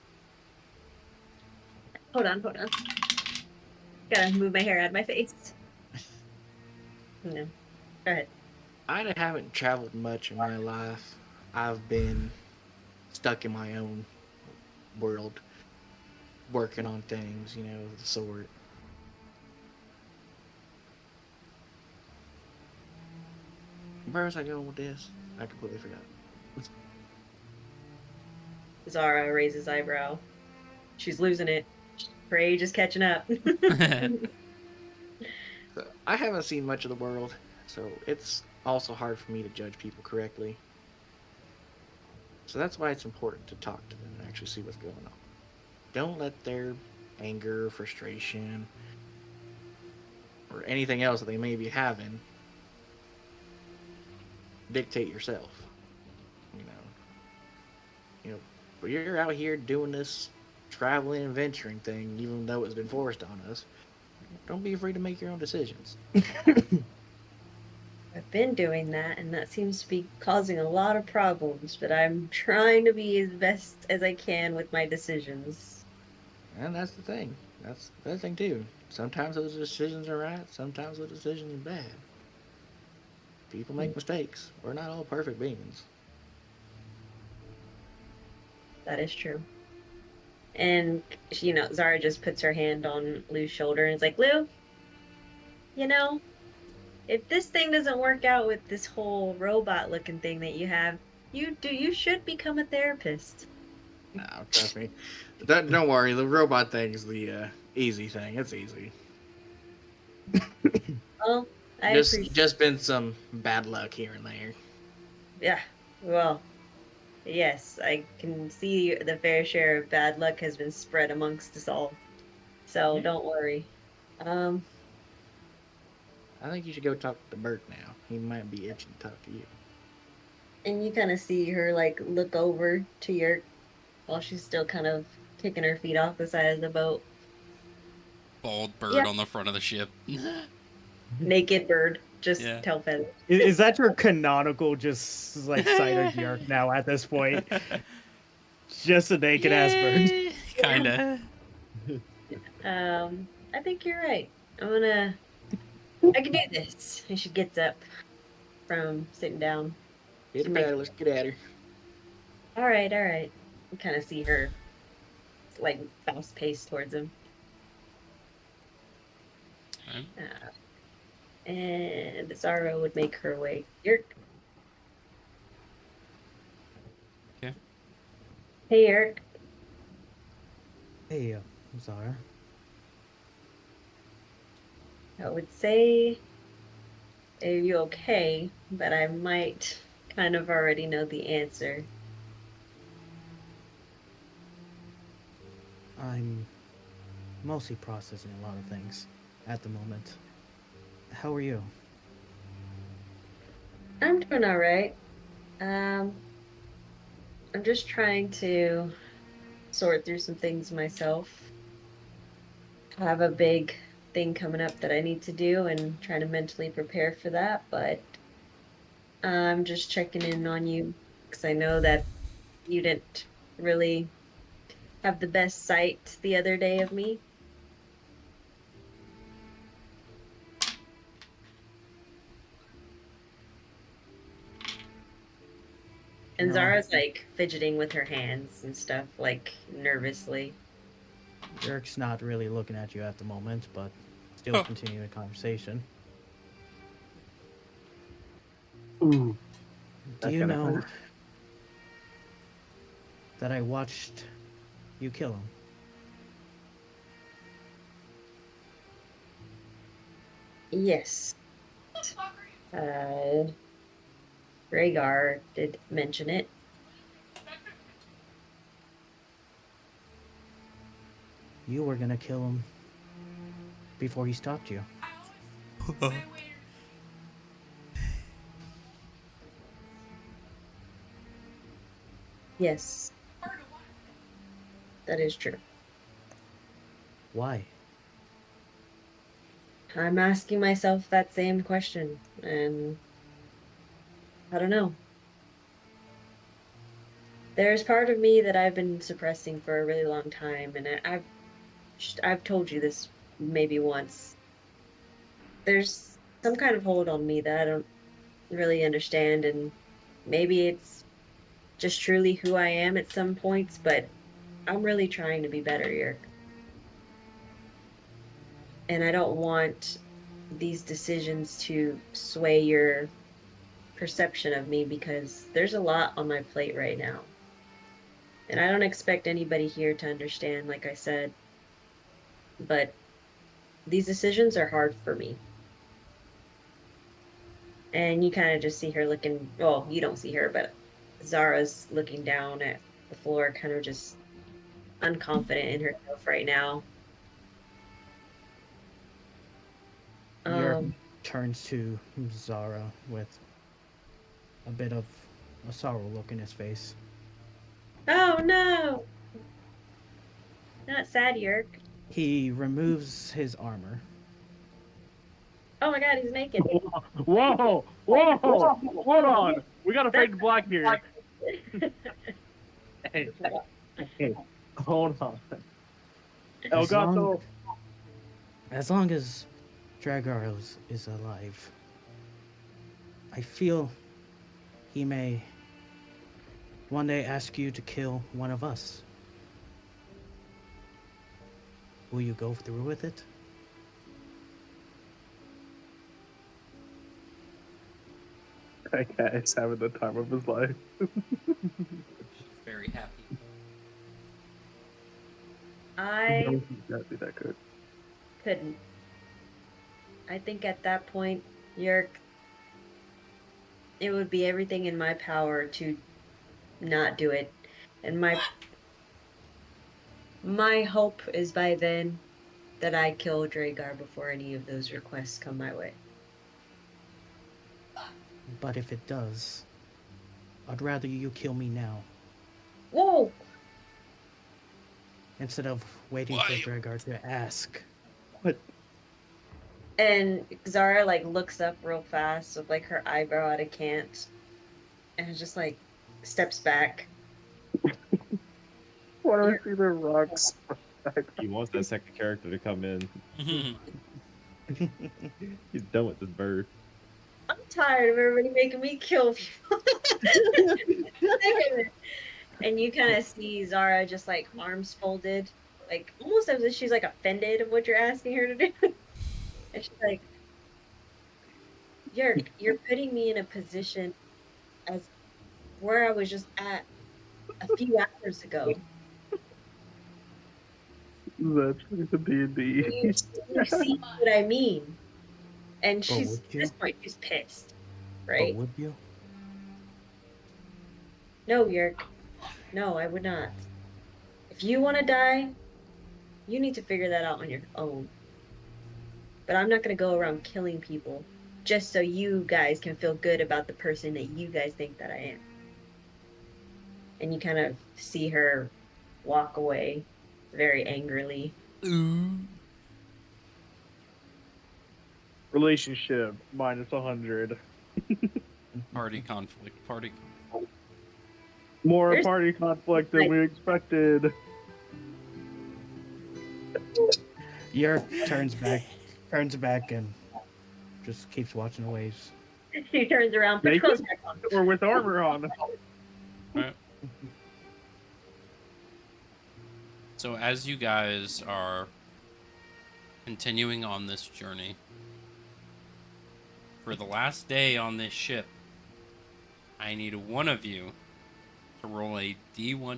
Hold on. Gotta move my hair out of my face. No. Go ahead. I haven't traveled much in my life. I've been stuck in my own world, working on things, of the sort. Where was I going with this? I completely forgot. Zara raises eyebrow. She's losing it. Her age is catching up. So, I haven't seen much of the world, so it's also hard for me to judge people correctly. So that's why it's important to talk to them and actually see what's going on. Don't let their anger, frustration, or anything else that they may be having dictate yourself. But you're out here doing this traveling and venturing thing, even though it's been forced on us. Don't be afraid to make your own decisions. I've been doing that, and that seems to be causing a lot of problems, but I'm trying to be as best as I can with my decisions. And that's the thing. That's the other thing, too. Sometimes those decisions are right, sometimes those decisions are bad. People make mistakes. We're not all perfect beings. That is true. And, Zara just puts her hand on Lou's shoulder and is like, Lou, if this thing doesn't work out with this whole robot-looking thing that you have, you should become a therapist. No, trust me. Don't worry, the robot thing is the easy thing. It's easy. Well, I appreciate Just been some bad luck here and there. Yeah, well, Yes, I can see the fair share of bad luck has been spread amongst us all. So don't worry. Um, I think you should go talk to Bert now. He might be itching to talk to you. and you kind of see her like look over to Yerk while she's still kind of kicking her feet off the side of the boat. Bald Yeah, bird on the front of the ship. naked bird, just Yeah. tail feathers. Is that your canonical just like sight of Yerk now at this point? Just a naked ass bird. Kinda. I think you're right. I can do this. And she gets up from sitting down. Get She her makes, paddle. Let's get at her. all right, all right. You kind of see her like fast paced towards him. Alright. And Zara would make her way. Yerk. Okay. Hey, Yerk. Hey, Zara. I would say, are you okay? But I might kind of already know the answer. I'm mostly processing a lot of things at the moment. How are you? I'm doing all right. Um, I'm just trying to sort through some things myself. I have a big thing coming up that I need to do and trying to mentally prepare for that, but I'm just checking in on you because I know that you didn't really have the best sight the other day of me. And No, Zara's like fidgeting with her hands and stuff, like nervously. Yerk's not really looking at you at the moment, but still Oh. continuing the conversation. Ooh, Do that you kinda know hurt. that I watched you kill him? Yes. Uh, Rhaegar did mention it. You were gonna kill him before he stopped you. Yes, that is true. Why? I'm asking myself that same question, and I don't know. There's part of me that I've been suppressing for a really long time, and I've told you this maybe once. There's some kind of hold on me that I don't really understand, and maybe it's just truly who I am at some points, but I'm really trying to be better here. And I don't want these decisions to sway your perception of me because there's a lot on my plate right now. And I don't expect anybody here to understand, like I said, but these decisions are hard for me. And you kind of just see her looking, well, you don't see her, but Zara's looking down at the floor, kind of just unconfident in herself right now. Yerk Um, turns to Zara with a bit of a sorrow look in his face. oh no! Not sad, Yerk. He removes his armor. Oh my god, he's naked. Whoa! Hold on. We gotta fade to black here. Hey, hey, hold on. Elgato. As long as Dragaros is alive, I feel he may one day ask you to kill one of us. Will you go through with it? That cat is having the time of his life. She's very happy. I That'd be that good. couldn't. I think at that point, Yerk, it would be everything in my power to not do it. And my hope is by then that I kill Dragar before any of those requests come my way. But if it does, I'd rather you kill me now Whoa! instead of waiting for Dragar to ask. And Zara like looks up real fast with like her eyebrow at a cant and just like steps back. Why do I see the rocks? He wants that second character to come in. Mhm. He's done with this bird. I'm tired of everybody making me kill people. And you kind of see Zara just like arms folded, like almost as if she's like offended of what you're asking her to do. And she's like, you're putting me in a position as where I was just at a few hours ago. That's the D&D. You see what I mean? And But she's would at you? this point she's pissed, But right? would you? No, Yerk. No, I would not. If you want to die, you need to figure that out on your own. But I'm not going to go around killing people just so you guys can feel good about the person that you guys think that I am. And you kind of see her walk away very angrily. Ooh. Relationship minus 100. Party conflict. Party. More There's- party conflict than we expected. Yerk turns back and just keeps watching the waves. She turns around, puts Naked? clothes back on. Or with armor on. Alright. So as you guys are continuing on this journey, for the last day on this ship, I need one of you to roll a D100.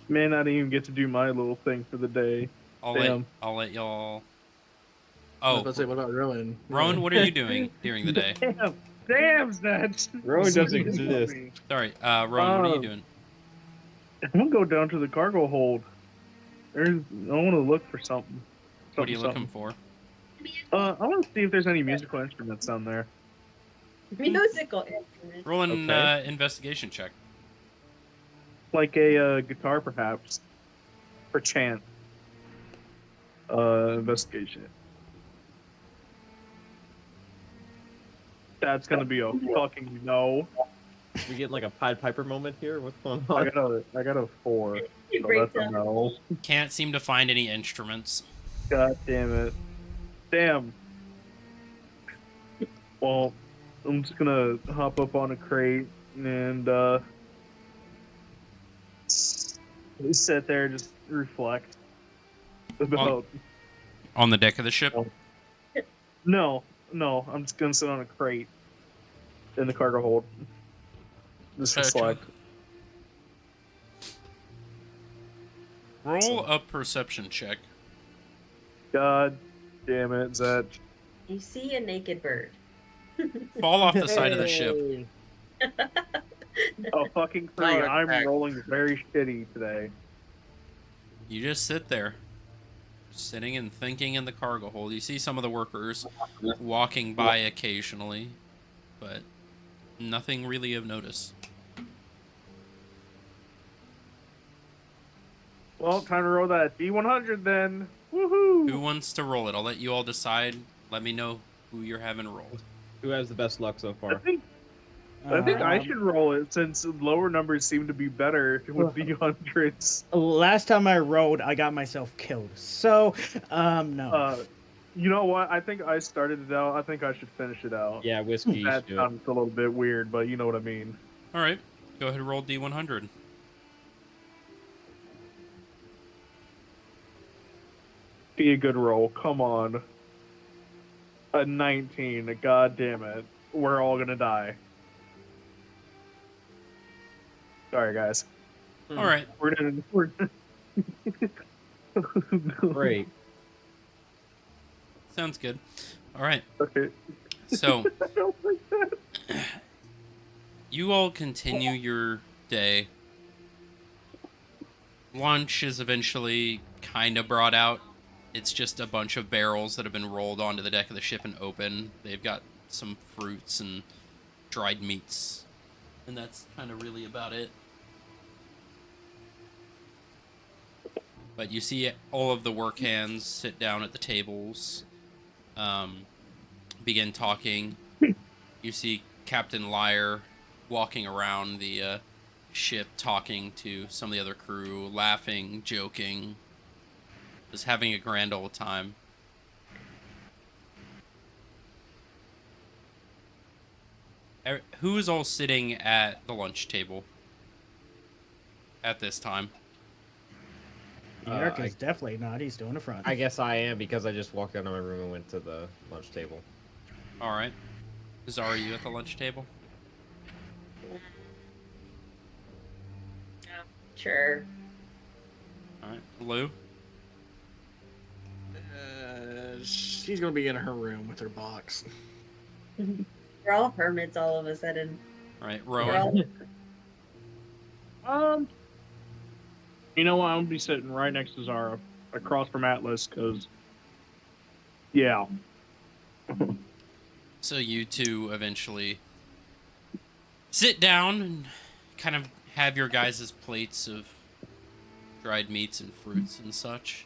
May not even get to do my little thing for the day. I'll Damn. let y'all. I was Oh, about to say, what about Rowan? Rowan, what are you doing during the day? Damn, Zed. Rowan doesn't exist. Sorry, Rowan, what are you doing? I'm gonna go down to the cargo hold. I want to look for something. What are you looking for? I want to see if there's any musical instruments down there. Musical instruments. Roll an Okay. investigation check. Like a guitar, perhaps. For chant. Investigation. That's gonna be a fucking no. We get like a Pied Piper moment here. What's going I on? got a 4. He So breaks that's a down. no. Can't seem to find any instruments. God damn it. Damn. Well, I'm just gonna hop up on a crate and sit there, just reflect about. On the deck of the ship? No, I'm just gonna sit on a crate in the cargo hold. Just Gotcha. reflect. Roll a perception check. God damn it, Zed. You see a naked bird. Fall off the side of the ship. Oh, fucking 3. Oh, I'm heck. rolling very shitty today. You just sit there, sitting and thinking in the cargo hold. You see some of the workers walking by occasionally, but nothing really of notice. Well, time to roll that D100 then. Woohoo! Who wants to roll it? I'll let you all decide. Let me know who you're having roll. Who has the best luck so I far? think I Um, should roll it since lower numbers seem to be better with D100s. Last time I rode, I got myself killed. So, no. You know what? I think I started it out. I think I should finish it out. Yeah, whiskey. You That should do it. sounds a little bit weird, but you know what I mean. All right, go ahead and roll D100. Be a good roll. Come on. A 19. God damn it. We're all gonna die. Sorry, guys. All right, We're Great. sounds good. All right, Okay. so I don't like that. You all continue your day. Lunch is eventually kind of brought out. It's just a bunch of barrels that have been rolled onto the deck of the ship and open. They've got some fruits and dried meats. And that's kind of really about it. But you see all of the work hands sit down at the tables, begin talking. You see Captain Liar walking around the ship talking to some of the other crew, laughing, joking, just having a grand old time. Who is all sitting at the lunch table at this time? Yerk is definitely not. He's doing the front. I guess I am because I just walked out of my room and went to the lunch table. All right. Zara, are you at the lunch table? Sure. All right. Lou? She's gonna be in her room with her box. We're all hermits all of a sudden. All right. We're Rowan? all... You know what? I'm gonna be sitting right next to Zara, across from Atlas, because, yeah. So you two eventually sit down and kind of have your guys' plates of dried meats and fruits and such.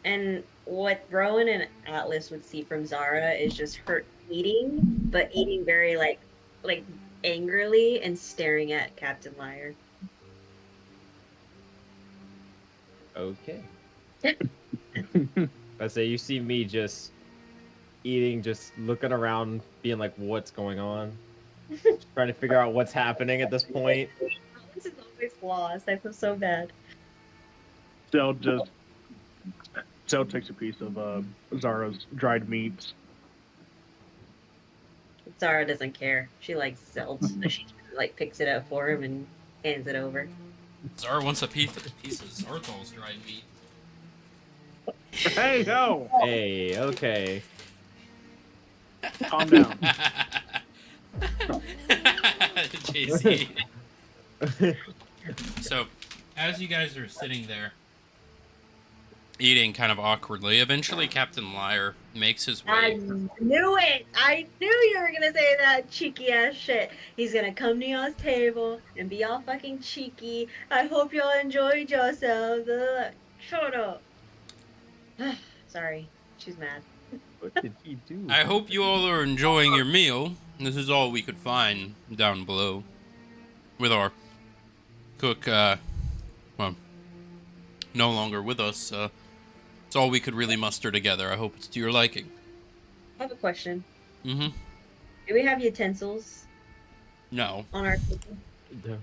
And what Rowan and Atlas would see from Zara is just her eating, but eating very like angrily and staring at Captain Liar. Okay. I say you see me just eating, just looking around, being like, "What's going on?" Just trying to figure out what's happening at this point. This is always lost. I feel so bad. Cell takes a piece of Zara's dried meats. Zara doesn't care. She likes Zelt. So she like picks it up for him and hands it over. Zara wants a piece of Zarthal's dried meat. Hey, no! Hey, okay. Calm down. JC. So, as you guys are sitting there, eating kind of awkwardly, eventually Captain Liar makes his I way. knew it! I knew you were gonna say that cheeky ass shit. He's gonna come to y'all's table and be all fucking cheeky. I hope y'all enjoyed yourselves. Shut up. Sorry, she's mad. What did he do? I hope you all are enjoying your meal. This is all we could find down below. With our cook, well, no longer with us. It's all we could really muster together. I hope it's to your liking. I have a question. Mm-hmm. Do we have utensils No. on our table? No.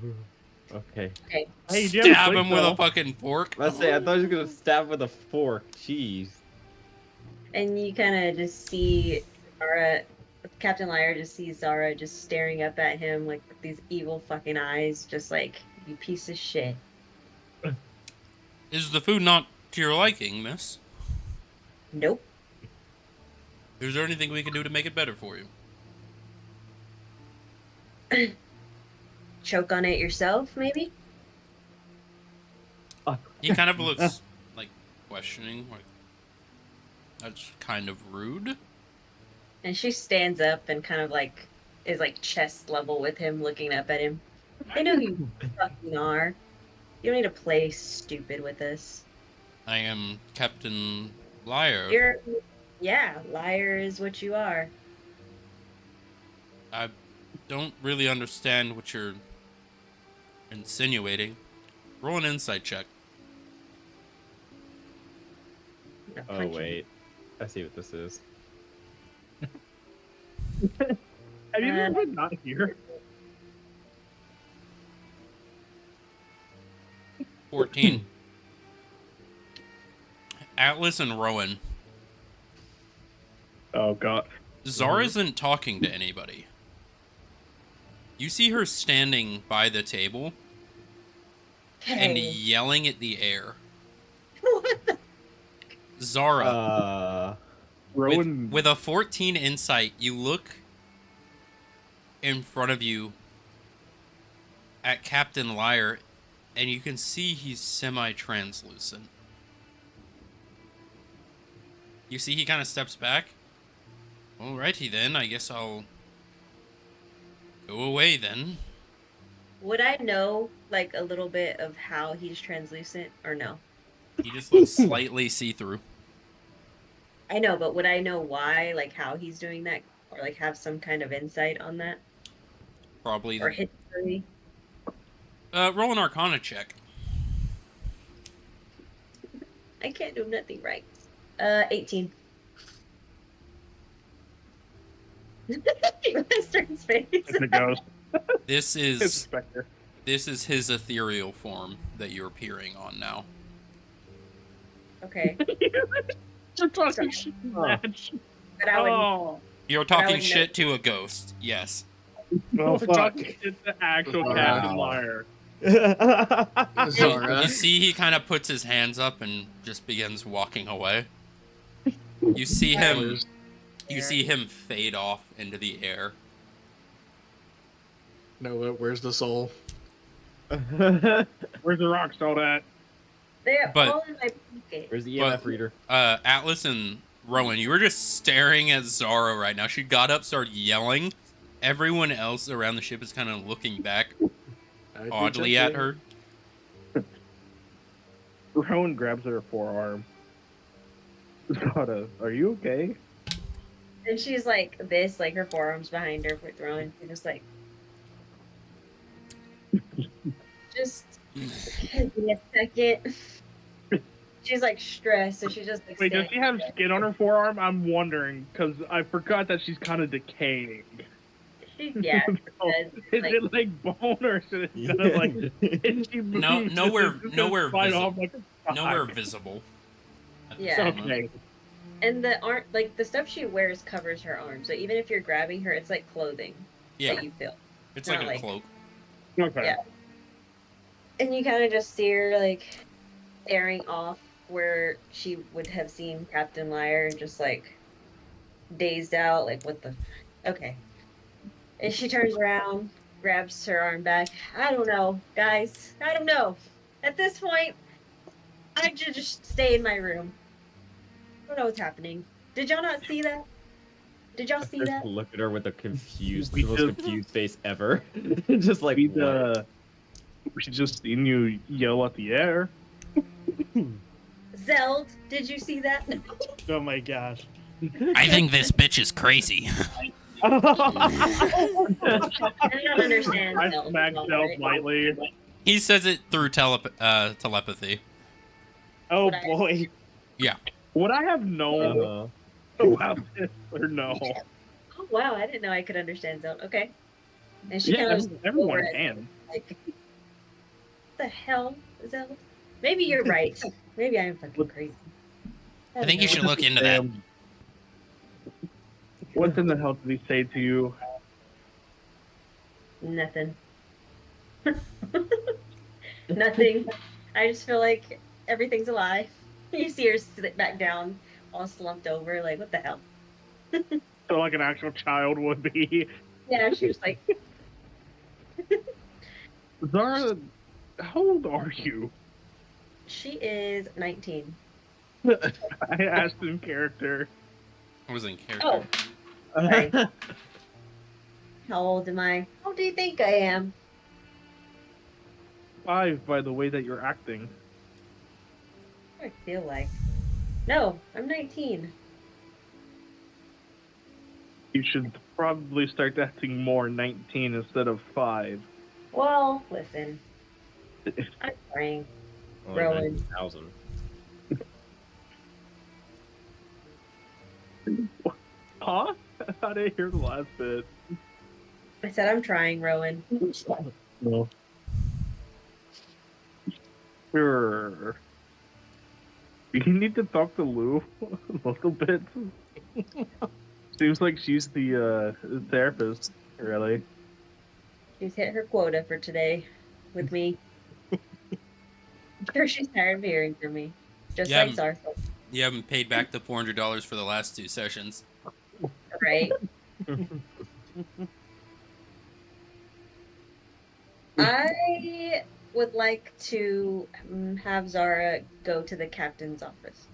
Okay. Okay. Hey, do you have a Stab plate, him with though? a fucking fork. Let's say I thought he was gonna stab with a fork. Jeez. And you kind of just see Zara, Captain Liar just sees Zara just staring up at him like with these evil fucking eyes, just like, you piece of shit. Is the food not to your liking, miss? Nope. Is there anything we can do to make it better for you? Choke on it yourself, maybe? He kind of looks like questioning, like that's kind of rude. And she stands up and kind of like is like chest level with him, looking up at him. I know who you fucking are. You don't need to play stupid with us. I am Captain Liar. Yeah, liar is what you are. I don't really understand what you're insinuating. Roll an insight check. I'm gonna Oh punch you. wait, I see what this is. Have you ever been not here? 14. Atlas and Rowan. Oh, God. Zara isn't talking to anybody. You see her standing by the table and Hey. yelling at the air. What the- Zara, Rowan. with a 14 insight, you look in front of you at Captain Liar, and you can see he's semi-translucent. You see he kind of steps back. Alrighty then, I guess I'll go away then. Would I know like a little bit of how he's translucent or no? He just looks slightly see-through. I know, but would I know why, like how he's doing that, or like have some kind of insight on that, Probably. or history? Roll an Arcana check. I can't do nothing right. 18. Western's face. It's a ghost. This It's a is specter. his ethereal form that you're appearing on now. Okay, You're talking shit Oh. match. but I would. Oh. You're I talking would shit to a ghost. Yes. Oh, We're fuck. talking shit to actual Wow. Captain Liar. Zara. You see he kind of puts his hands up and just begins walking away. You see him fade off into the air. No, where's the soul? Where's the rock salt at? They're But- all in my pocket. Where's the But- EMF reader? Atlas and Rowan, you were just staring at Zara right now. She got up, started yelling. Everyone else around the ship is kind of looking back I'd be oddly at tempted. her. Rowan grabs her forearm. Are you okay? And she's like this, like her forearms behind her for throwing. She's just like, just give me a second. She's like stressed, so she just like. Wait, does stands she have there. skin on her forearm? I'm wondering, because I forgot that she's kind of decaying. Yeah. Oh, does. is Like- it like bone or is it kind of like itchy No- moves? nowhere- It's just nowhere bite visible. off like a Nowhere fly. visible. at this Yeah. moment. Okay. And the arm, like the stuff she wears, covers her arm. So even if you're grabbing her, it's like clothing Yeah, that you feel. it's not like a like- cloak. Okay. Yeah. And you kind of just see her like staring off where she would have seen Captain Liar, and just like dazed out, like what the. Okay. And she turns around, grabs her arm back. I don't know, guys. I don't know. At this point, I should just stay in my room. I don't know what's happening. Did y'all not see that? Did y'all see Just that? look at her with a confused, We the most just- confused face ever. Just like, We what? just seen you yell at the air. Zeld, did you see that? Oh my gosh. I think this bitch is crazy. I don't understand. I Zeld, smacked all Zelf right? lightly. He says it through telepathy. Oh Would I- boy. Would I have known Uh, about this or no? Oh wow, I didn't know I could understand Zeld. Okay. And she Yeah, kind of everyone over it, can. like, what the hell, Zeld? Maybe you're right. Maybe I am fucking crazy. I think you don't should know. look into that. What in the hell did he say to you? Nothing. Nothing. I just feel like everything's a lie. You see her sit back down, all slumped over, like, what the hell? So like an actual child would be. Yeah, she was like, Zara, how old are you? she is 19. I asked in character. I was in character. Oh, sorry. How old am I? How do you think I am? 5 by the way that you're acting. What do I feel like? No, I'm 19. You should probably start acting more 19 instead of 5. Well, listen. I'm praying. only Rowan. 90,000. Huh? I didn't hear the last bit. I said I'm trying, Rowan. No. Sure. You need to talk to Lou a little bit. Seems like she's the therapist, really. She's hit her quota for today with me. I'm sure she's tired of hearing from me. Just Yeah, like Zarth, You haven't paid back the $400 for the last 2 sessions. right? I would like to have Zara go to the captain's office.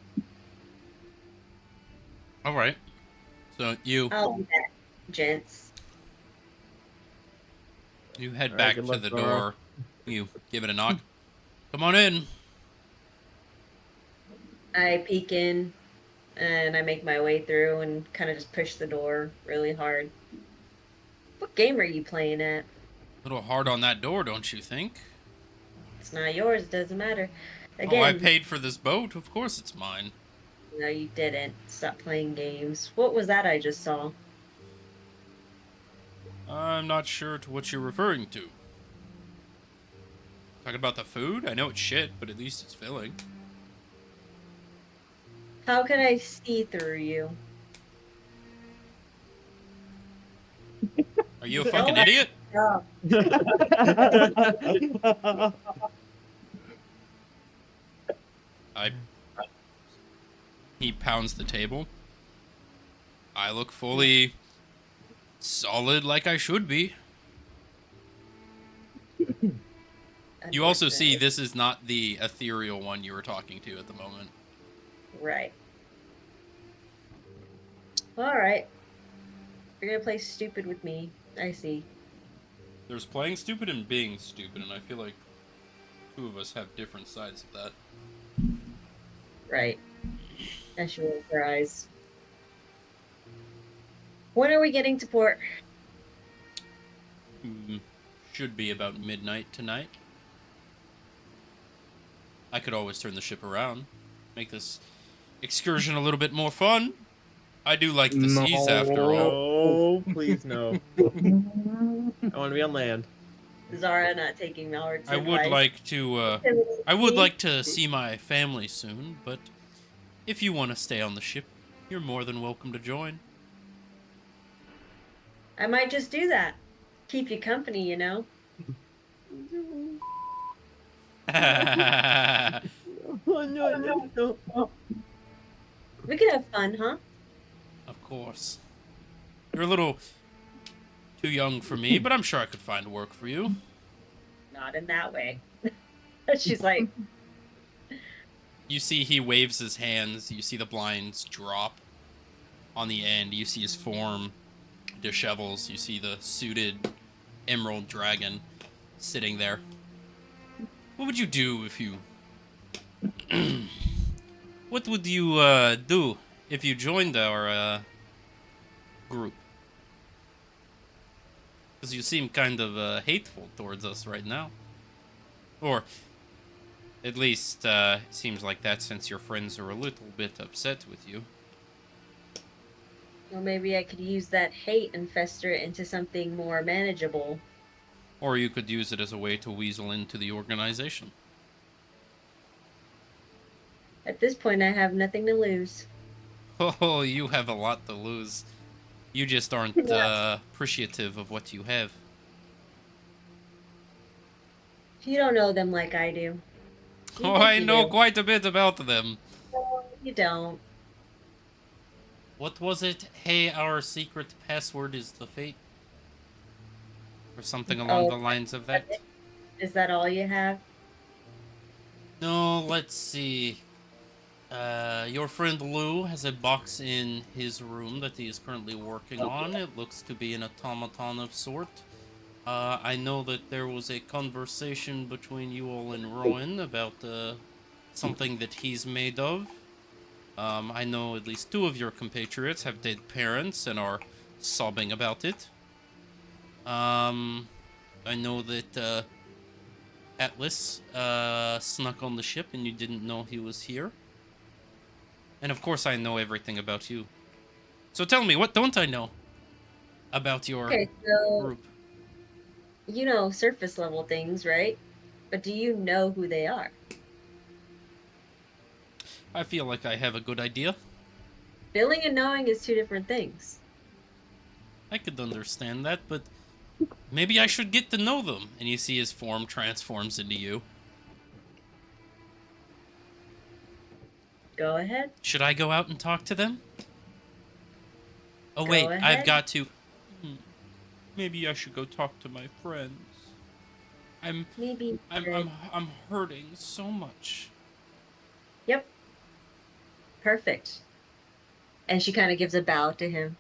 All right. So you I'll be back, gents. head All right, back good to luck, the Zara. door. You give it a knock. Come on in. I peek in and I make my way through and kind of just push the door really hard. What game are you playing at? A little hard on that door, don't you think? It's not yours, it doesn't matter. Oh, I Again, paid for this boat. Of course it's mine. no, you didn't. Stop playing games. What was that I just saw? I'm not sure to what you're referring to. Talking about the food? I know it's shit, but at least it's filling. How can I see through you? Are you a fucking idiot? Oh, He pounds the table. I look fully solid like I should be. You also see this is not the ethereal one you were talking to at the moment. Right. Alright. You're gonna play stupid with me. I see. There's playing stupid and being stupid, and I feel like two of us have different sides of that. Right. I should roll her eyes. When are we getting to port? Should be about midnight tonight. I could always turn the ship around, make this excursion a little bit more fun. I do like the seas after all. No, please no. I want to be on land. Zara not taking Malrick's I would like to see my family soon, but if you want to stay on the ship, you're more than welcome to join. I might just do that. Keep you company, you know? No. We could have fun, huh? Of course. You're a little too young for me, but I'm sure I could find work for you. Not in that way. She's like, You see he waves his hands. You see the blinds drop on the end. You see his form dishevels. You see the suited emerald dragon sitting there. What would you do if you... What would you do if you joined our group? Because you seem kind of hateful towards us right now. Or, at least, it seems like that since your friends are a little bit upset with you. well, maybe I could use that hate and fester it into something more manageable. Or you could use it as a way to weasel into the organization. At this point, I have nothing to lose. Oh, you have a lot to lose. You just aren't appreciative of what you have. You don't know them like I do. You Oh, think I you know do. quite a bit about them. No, you don't. What was it? Hey, our secret password is the fate? Or something along the lines of that? Is that all you have? No, let's see. Your friend Lou has a box in his room that he is currently working on. It looks to be an automaton of sort. I know that there was a conversation between you all and Rowan about something that he's made of. I know at least two of your compatriots have dead parents and are sobbing about it. I know that Atlas snuck on the ship and you didn't know he was here. And of course I know everything about you. So tell me, what don't I know about your Okay, so group? you know surface level things, right? But do you know who they are? I feel like I have a good idea. Feeling and knowing is two different things. I could understand that, but maybe I should get to know them. And you see his form transforms into you. Go ahead. Should I go out and talk to them? Oh Go wait, I've ahead. got to... Maybe I should go talk to my friends. I'm Maybe. I'm hurting so much. Yep. Perfect. And she kind of gives a bow to him.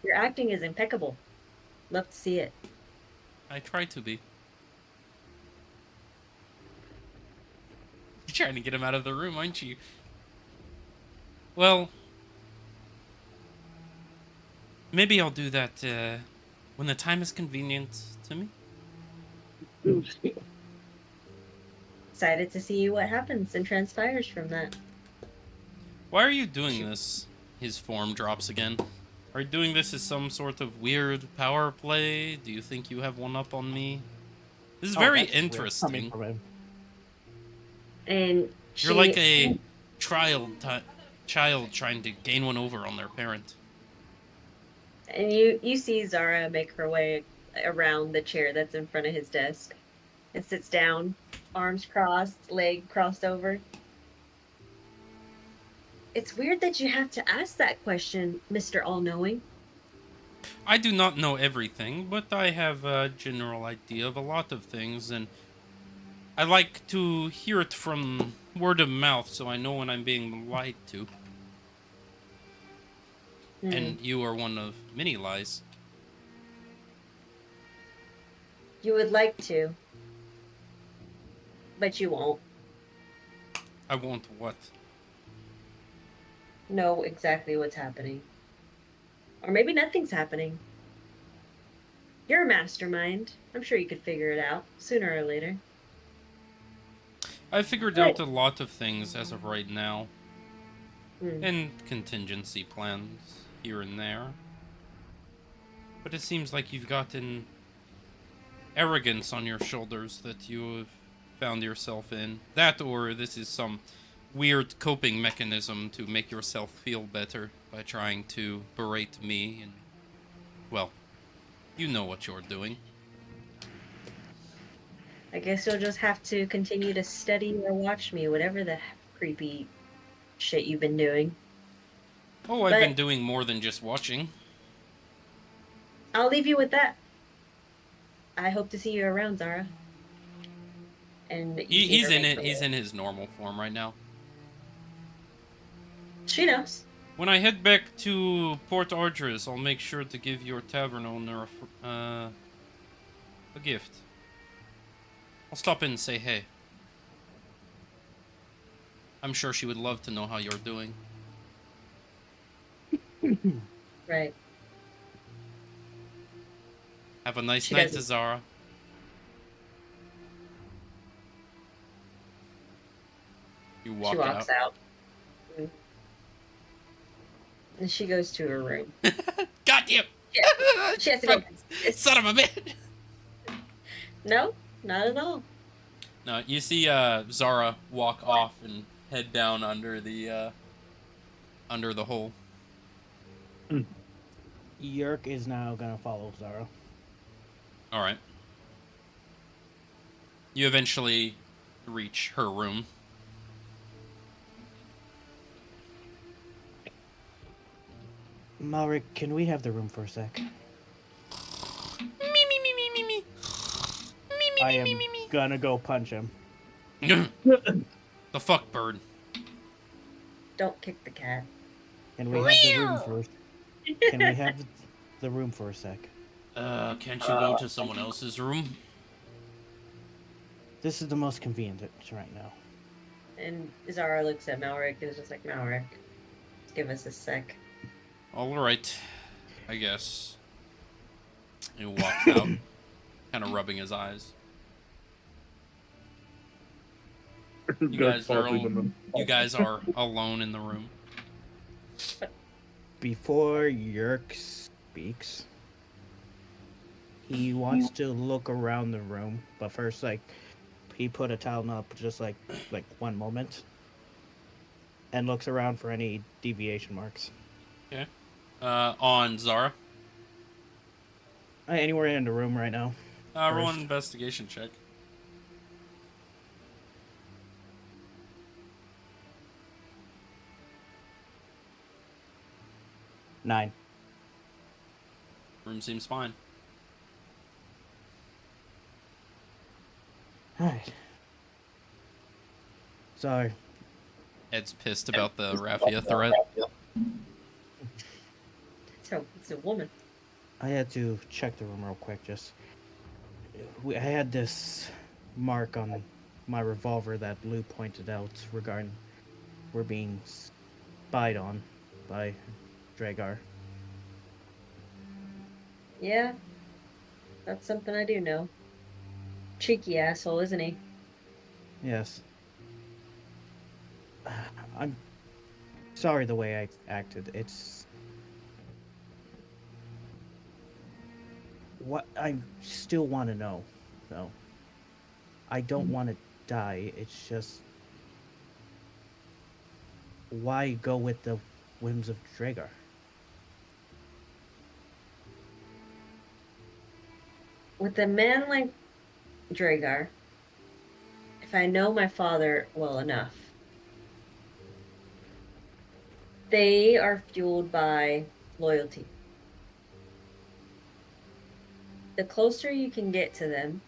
Your acting is impeccable. Love to see it. I try to be. You're trying to get him out of the room, aren't you? Well, maybe I'll do that when the time is convenient to me. Excited to see what happens and transpires from that. Why are you doing this? His form drops again. Are you doing this as some sort of weird power play? Do you think you have one up on me? This is Oh, very that's weird coming interesting. from him. And You're like she a child trying to gain one over on their parent. and you see Zara make her way around the chair that's in front of his desk and sits down, arms crossed, leg crossed over. It's weird that you have to ask that question, Mr. All-Knowing. I do not know everything, but I have a general idea of a lot of things, and I like to hear it from word of mouth so I know when I'm being lied to. And you are one of many lies. You would like to, but you won't I won't what? know exactly what's happening. Or maybe nothing's happening. You're a mastermind. I'm sure you could figure it out sooner or later. I've figured But- out a lot of things as of right now. Hmm. And contingency plans here and there. But it seems like you've gotten arrogance on your shoulders that you have found yourself in. That, or this is some weird coping mechanism to make yourself feel better by trying to berate me and, well, you know what you're doing. I guess you'll just have to continue to study or watch me, whatever the creepy shit you've been doing. Oh, I've But- been doing more than just watching. I'll leave you with that. I hope to see you around, Zara. And you see He's her in make it. her He's way. in his normal form right now. She knows. When I head back to Port Artres, I'll make sure to give your tavern owner a gift. I'll stop in and say hey. I'm sure she would love to know how you're doing. Right. Have a nice She night, doesn't- Zara. You walk She walks out. out. And she goes to her room. Got you! She has to go. Son of a bitch! No, not at all. No, you see Zara walk off and head down under the hole. Yerk is now gonna follow Zara. All right. You eventually reach her room. Malric, can we have the room for a sec? Me, me, me, me, me, me. I am gonna go punch him. The fuck, bird. Don't kick the cat. Can we have the room first? Can we have the room for a sec? Can't you go to someone else's room? This is the most convenient right now. And Zara looks at Malric and is just like, Malric, give us a sec. All right, I guess. He walks out, kind of rubbing his eyes. You guys are alone in the room. Before Yerk speaks, he wants to look around the room, but first, he put a towel up just like 1 moment, and looks around for any deviation marks. Okay. On Zara. Anywhere in the room right now. Roll an First. investigation check. Nine. Room seems fine. Alright. Sorry. Ed's pissed about the raffia threat. It's a woman. I had to check the room real quick. I had this mark on my revolver that Lou pointed out regarding we're being spied on by Dragar. Yeah, that's something I do know. Cheeky asshole, isn't he? Yes. I'm sorry the way I acted. It's what I still want to know, though. I don't want to die. It's just why go with the whims of Dragar? With a man like Dragar, if I know my father well enough, they are fueled by loyalty. The closer you can get to them,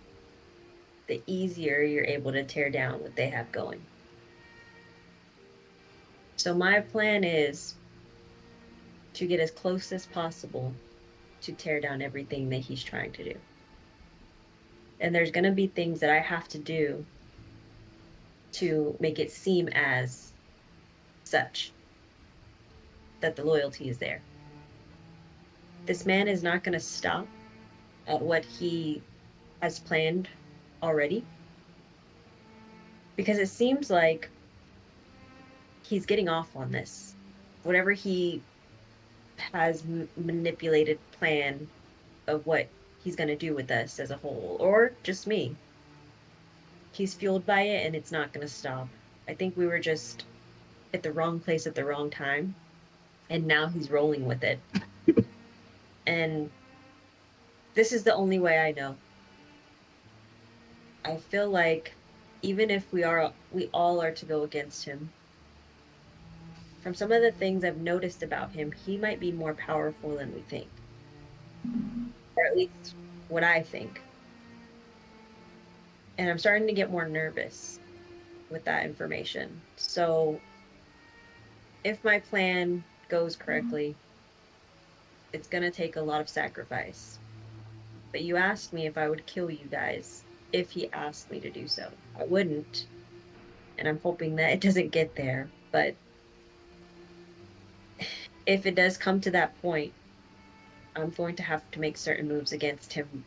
the easier you're able to tear down what they have going. So my plan is to get as close as possible to tear down everything that he's trying to do. And there's going to be things that I have to do to make it seem as such that the loyalty is there. This man is not going to stop at what he has planned already, because it seems like he's getting off on this. Whatever he has manipulated plan of what he's going to do with us as a whole, or just me, he's fueled by it and it's not going to stop. I think we were just at the wrong place at the wrong time, and now he's rolling with it. And this is the only way I know. I feel like even if we all are to go against him, from some of the things I've noticed about him, he might be more powerful than we think. Or at least what I think. And I'm starting to get more nervous with that information. So if my plan goes correctly, it's going to take a lot of sacrifice. But you asked me if I would kill you guys if he asked me to do so. I wouldn't. And I'm hoping that it doesn't get there. But if it does come to that point, I'm going to have to make certain moves against him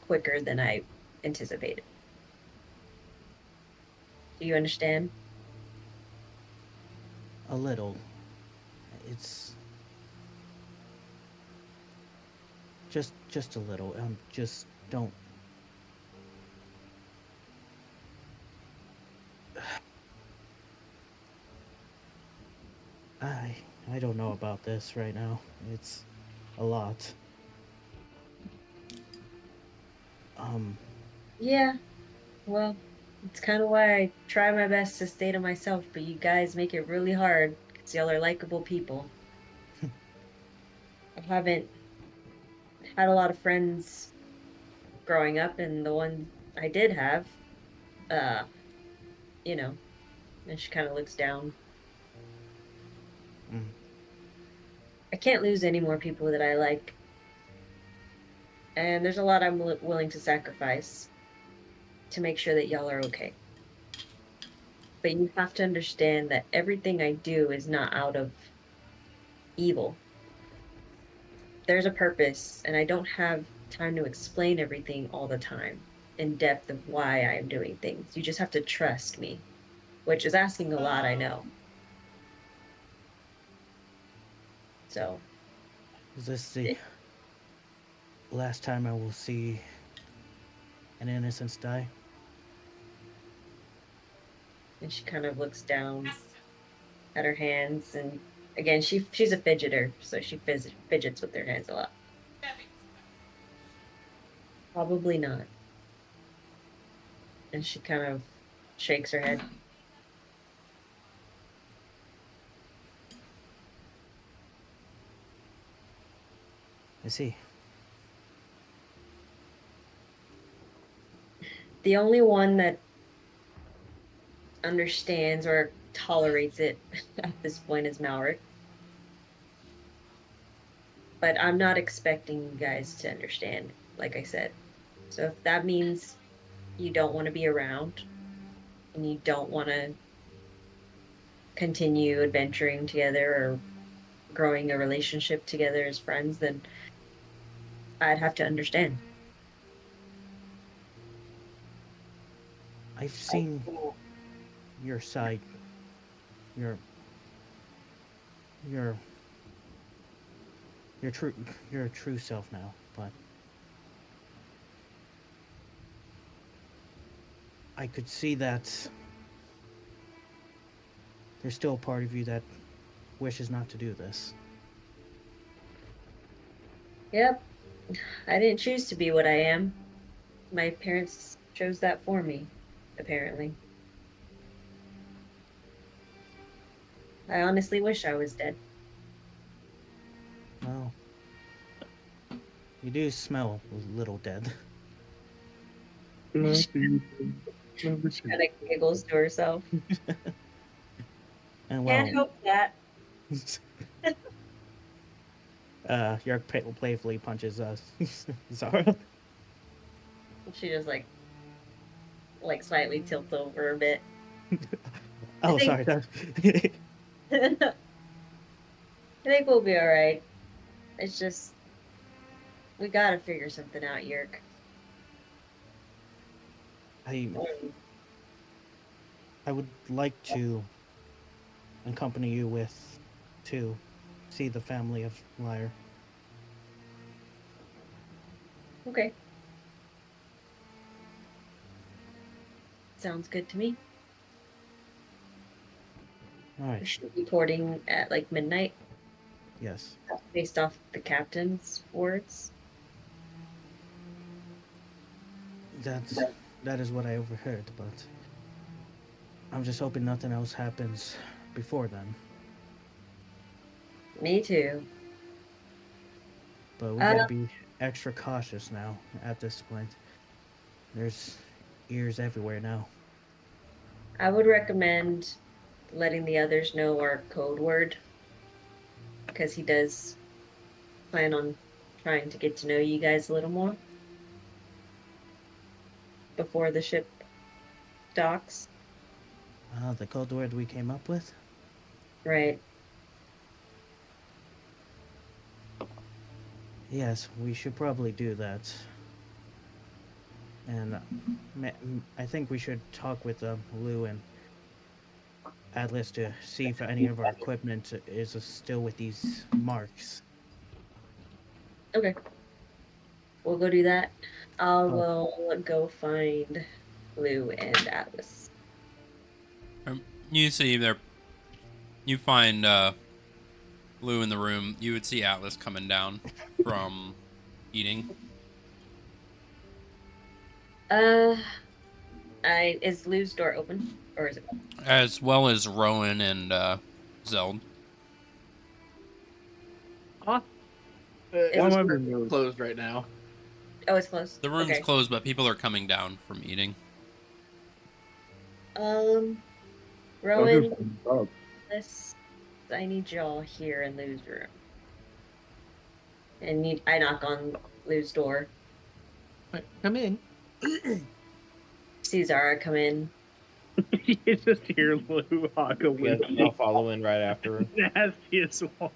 quicker than I anticipated. Do you understand? A little. It's just a little. Just don't. I don't know about this right now. It's a lot. Yeah. Well, it's kind of why I try my best to stay to myself, but you guys make it really hard because y'all are likable people. I haven't had a lot of friends growing up, and the one I did have, uh, you know, and she kind of looks down. Mm. I can't lose any more people that I like. And there's a lot I'm willing to sacrifice to make sure that y'all are okay. But you have to understand that everything I do is not out of evil. There's a purpose, and I don't have time to explain everything all the time in depth of why I am doing things. You just have to trust me, which is asking a lot, I know. So, Is this the last time I will see an innocent die? and she kind of looks down at her hands, and again, she's a fidgeter, so she fidgets with her hands a lot. Probably not. And she kind of shakes her head. I see. The only one that understands or tolerates it at this point is Malric. But I'm not expecting you guys to understand, like I said. So if that means you don't want to be around and you don't want to continue adventuring together or growing a relationship together as friends, then I'd have to understand. I've seen your side, your your your true self now, but I could see that there's still a part of you that wishes not to do this. Yep. I didn't choose to be what I am. My parents chose that for me, apparently. I honestly wish I was dead. Well, you do smell a little dead. Not you. She kind of giggles to herself. And well, Can't help that. Yerk playfully punches Zara. She just like slightly tilts over a bit. Oh, think- sorry. I think we'll be all right. It's just we gotta figure something out, Yerk. I would like to accompany you with to see the family of Lyre. Okay. Sounds good to me. All We right. should be porting at like midnight, Yes. based off the captain's words. That is what I overheard, but I'm just hoping nothing else happens before then. Me too. But we gotta be extra cautious now at this point. There's ears everywhere now. I would recommend letting the others know our code word because he does plan on trying to get to know you guys a little more before the ship docks. The code word we came up with? Right. Yes, we should probably do that. And I think we should talk with Lou and Atlas to see if any of our equipment is still with these marks. Okay. We'll go do that. I will go find Lou and Atlas. You see there. You find Lou in the room. You would see Atlas coming down from eating. Is Lou's door open or is it? As well as Rowan and Zeld. Why It's am I closed right now? Oh, it's closed. The room's Okay. closed, but people are coming down from eating. Rowan, I need y'all here in Lou's room. And I knock on Lou's door. Come in. See Zara come in. You just hear Lou hog a Yes, wee. I'll follow in right after her. Nastiest one.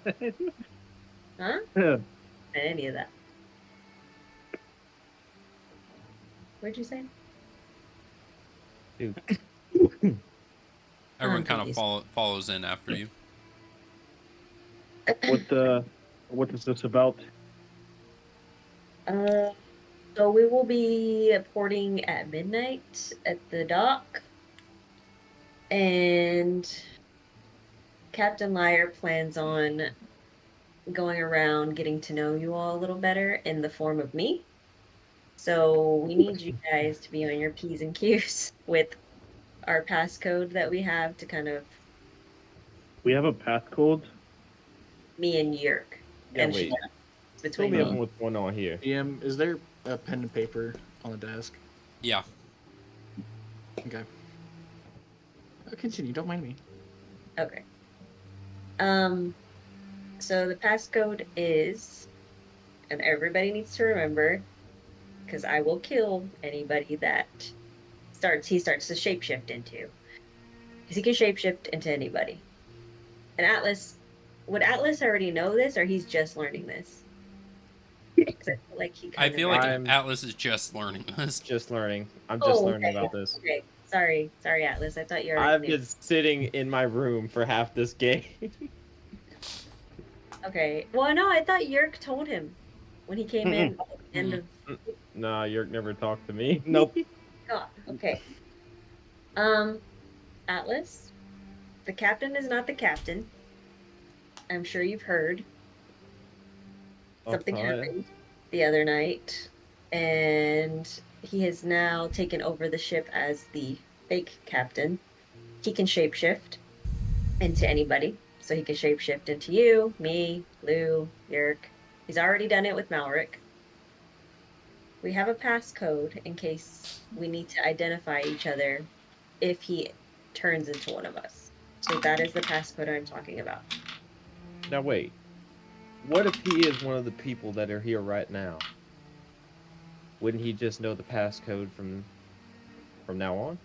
Huh? Yeah. Any of that. What'd you say? Dude, Everyone kind of confused. follows in after you. What is this about? So we will be porting at midnight at the dock. And Captain Lyre plans on going around getting to know you all a little better in the form of me. So we need you guys to be on your P's and Q's with our passcode that we have to kind of We have a passcode. me and Yerk. yeah, and wait. she Fill between me up on me. what's going on here. DM, is there a pen and paper on the desk? Yeah. Okay. Continue. Don't mind me. Okay. So the passcode is, and everybody needs to remember, because I will kill anybody that he starts to shapeshift into. Because he can shapeshift into anybody. And Atlas, would Atlas already know this, or he's just learning this? 'Cause I feel like he I kind feel of. like I'm- Atlas is just learning this. Just learning. I'm just learning okay. about this. Okay. Sorry, Atlas. I thought you already I've knew. been sitting in my room for half this game. Okay. Well, no, I thought Yerk told him when he came in at the end of. Nah, Yerk never talked to me. Nope. God. Okay. Atlas, the captain is not the captain. I'm sure you've heard. Something Uh-huh. happened the other night, and he has now taken over the ship as the fake captain. He can shapeshift into anybody. So he can shapeshift into you, me, Lou, Yerk. He's already done it with Malric. We have a passcode in case we need to identify each other if he turns into one of us. So that is the passcode I'm talking about. Now wait. What if he is one of the people that are here right now? Wouldn't he just know the passcode from now on?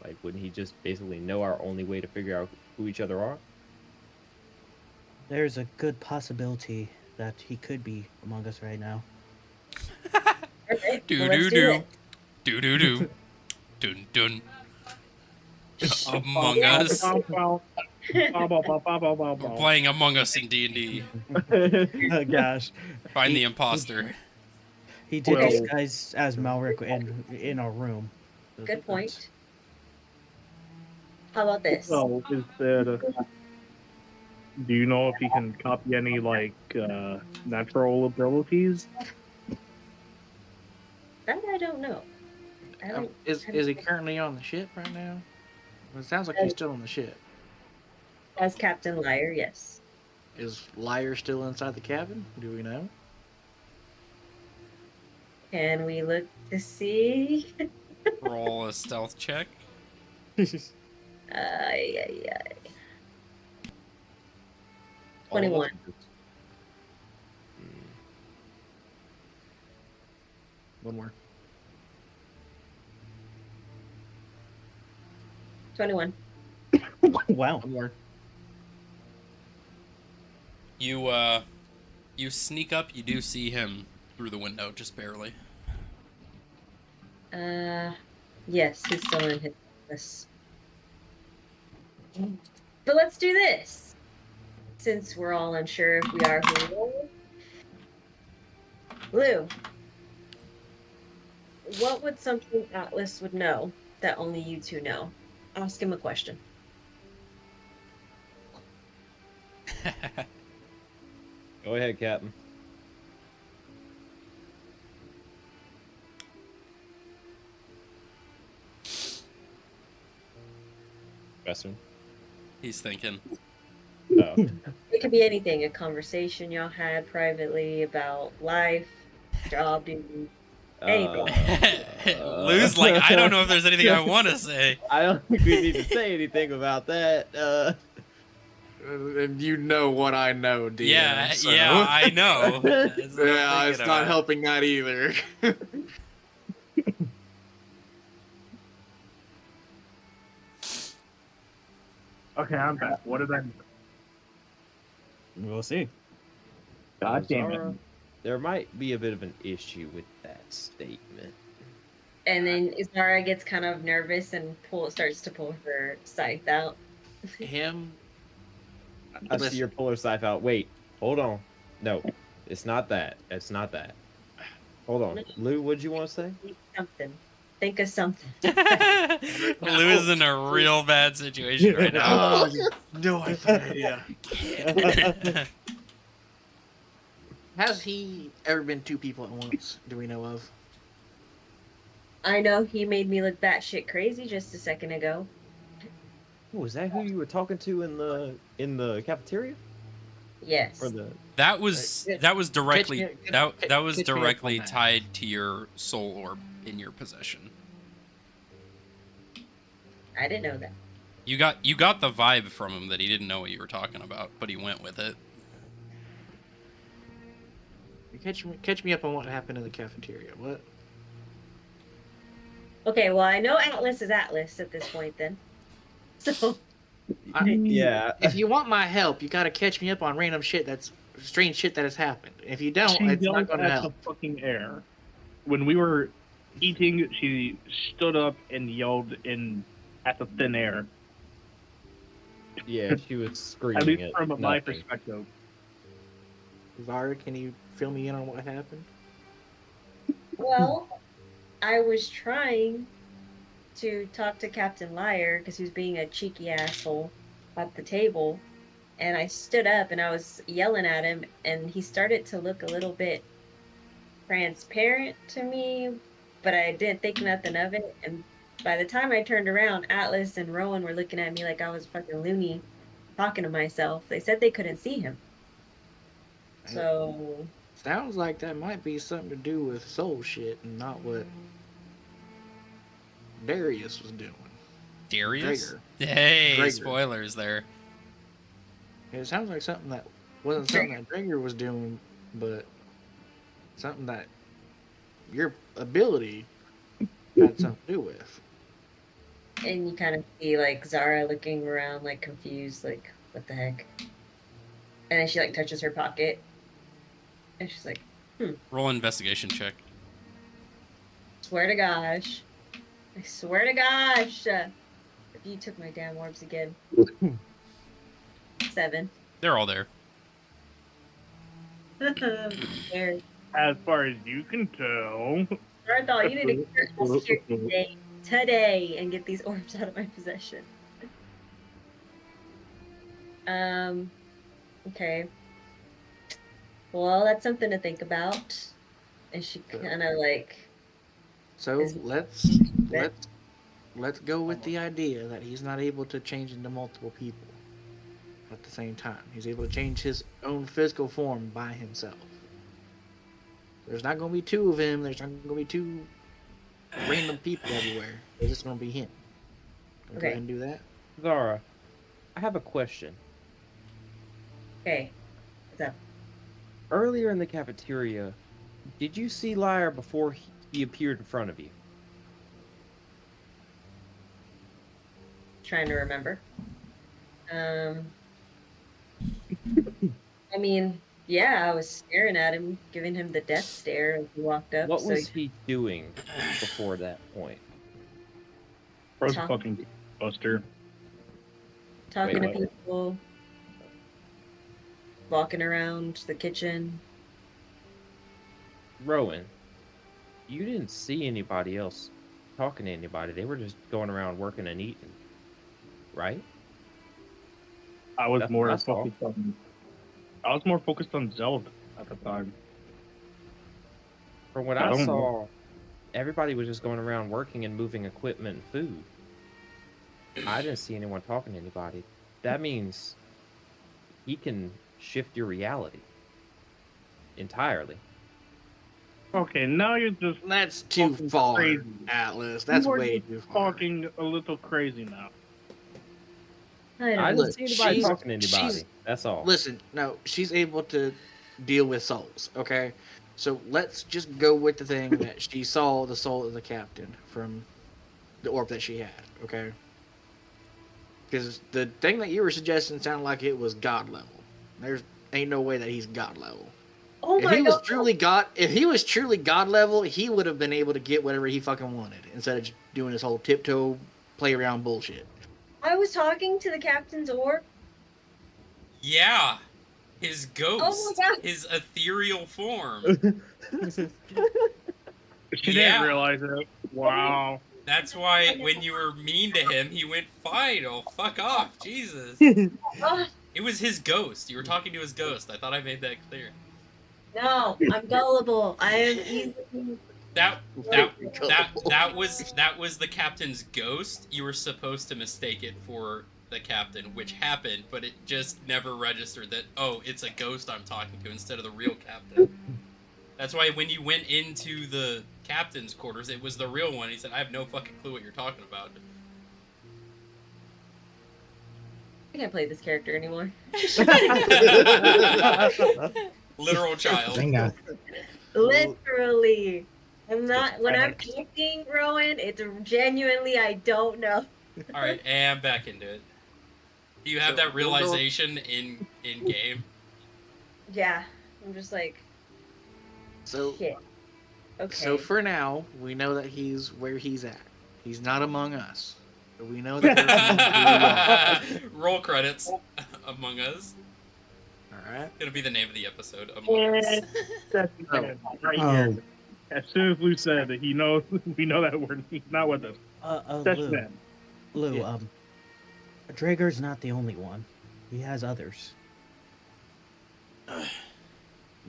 Like, wouldn't he just basically know our only way to figure out who each other are? There's a good possibility that he could be among us right now. Okay, Do well, do let's do. it. Do do do. Dun dun. Among Us. We're playing Among Us in D&D. Oh gosh. Find the imposter. He did Well- disguise as Malric in our room. Good point. How about this? So, is there? Do you know if he can copy any like natural abilities? That I don't know. I don't. Is he currently on the ship right now? Well, it sounds like he's still on the ship. As Captain Liar, yes. Is Liar still inside the cabin? Do we know? Can we look to see? Roll a stealth check. Yeah. All of us 21. are just- One more. 21. Wow. One more. You sneak up, you do see him through the window, just barely. Yes, he's still in his office. But let's do this. Since we're all unsure if we are who we are. Lou, what would something Atlas would know that only you two know? Ask him a question. Go ahead, Captain. Question. He's thinking. Oh. It could be anything, a conversation y'all had privately about life, job duty. Anything. Lou's like, I don't know if there's anything I want to say. I don't think we need to say anything about that. And you know what I know, DM. Yeah, so- yeah, I know. That's what I'm Yeah, thinking it's not about. helping that either. Okay, I'm back. What did I? We'll see. God damn it! Zara, there might be a bit of an issue with that statement. And then Zara gets kind of nervous and starts to pull her scythe out. Him. I Listen, see your puller scythe out. Wait, hold on. No, it's not that. It's not that. Hold on. Lou, what'd you want to say? Something. Think of something. Lou is in a real bad situation right now. Oh, no idea. Has he ever been two people at once? Do we know of? I know he made me look batshit crazy just a second ago. Oh, is that who you were talking to in the cafeteria? Yes. Or the That was directly that was catch me up directly on that. tied to your soul orb in your possession. I didn't know that. You got the vibe from him that he didn't know what you were talking about, but he went with it. Catch me up on what happened in the cafeteria. What? Okay, well, I know Atlas is Atlas at this point then. So, Yeah. If you want my help, you gotta catch me up on random shit that's strange shit that has happened. If you don't, She it's not yelled gonna at help. the fucking air. When we were eating, she stood up and yelled at the thin air. Yeah, she was At screaming least at from my nothing. perspective. Vara, can you fill me in on what happened? well, I was trying to talk to Captain Liar because he was being a cheeky asshole at the table. And I stood up and I was yelling at him, and he started to look a little bit transparent to me, but I didn't think nothing of it. And by the time I turned around, Atlas and Rowan were looking at me like I was a fucking loony talking to myself. They said they couldn't see him. So, Sounds like that might be something to do with soul shit and not what Darius was doing. Darius? Gregor. Hey, Gregor. spoilers there. It sounds like something that wasn't something that Gregor was doing, but something that your ability had something to do with. and you kind of see like Zara looking around like confused, like, what the heck? And then she like touches her pocket. And she's like, Roll investigation check. swear to gosh. I swear to gosh. If you took my damn orbs again. 7. They're all there. There. As far as you can tell. Darthal, you need to clear us here today and get these orbs out of my possession. Okay. Well, that's something to think about. And she kind of like, So Is- let's go with the idea that he's not able to change into multiple people at the same time. He's able to change his own physical form by himself. There's not going to be 2 of him. There's not going to be 2 random people everywhere. There's just going to be him. Go Okay. ahead and do that. Zara, I have a question. okay, what's up? Earlier in the cafeteria, did you see Liar before he appeared in front of you? Trying to remember. I mean, yeah, I was staring at him, giving him the death stare as he walked up. What so was he doing before that point? Bro's Talk- fucking buster. talking Wait, to what? people, walking around the kitchen. Rowan, you didn't see anybody else talking to anybody. They were just going around working and eating, right? I was That's more what I saw. focused on Zelda at the time. From what I I don't saw, everybody was just going around working and moving equipment and food. I didn't see anyone talking to anybody. That means he can shift your reality entirely. Okay, now you're just That's too Fucking far, crazy. Atlas. That's you are way just too far. talking a little crazy now. I don't I know. didn't Look, see anybody she's- talking to anybody. she's- That's all. Listen, no, she's able to deal with souls, okay? So let's just go with the thing that she saw the soul of the captain from the orb that she had, okay? Because the thing that you were suggesting sounded like it was God level. There's ain't no way that he's God level. Oh If my he was god! truly God level, he would have been able to get whatever he fucking wanted instead of just doing this whole tiptoe play around bullshit. I was talking to the captain's orb. Yeah. His ghost. God. His ethereal form. She Yeah. didn't realize it. Wow. That's why when you were mean to him, he went, fine, oh, fuck off, Jesus. Ah, It was his ghost. You were talking to his ghost. I thought I made that clear. no, I'm gullible. I am easily. That was the captain's ghost. You were supposed to mistake it for the captain, which happened, but it just never registered that, oh, it's a ghost I'm talking to instead of the real captain. That's why when you went into the captain's quarters, it was the real one. He said, I have no fucking clue what you're talking about. I can't play this character anymore. Literal child. Ringa. Literally. I'm not when I'm panicked. acting, Rowan, it's genuinely I don't know. All right, and back into it. Do you have So, that we'll go- realization in game? Yeah. I'm just like, So, shit. Okay. so for now, we know that he's where he's at. He's not among us. But we know that we're Roll credits. Among Us. Alright. Gonna be the name of the episode. Among Us. That's Oh. right Oh. here. As soon as Lou said that he knows, we know that he's not with us. That's Lou, that. Lou, Yeah. Draeger's not the only one. He has others.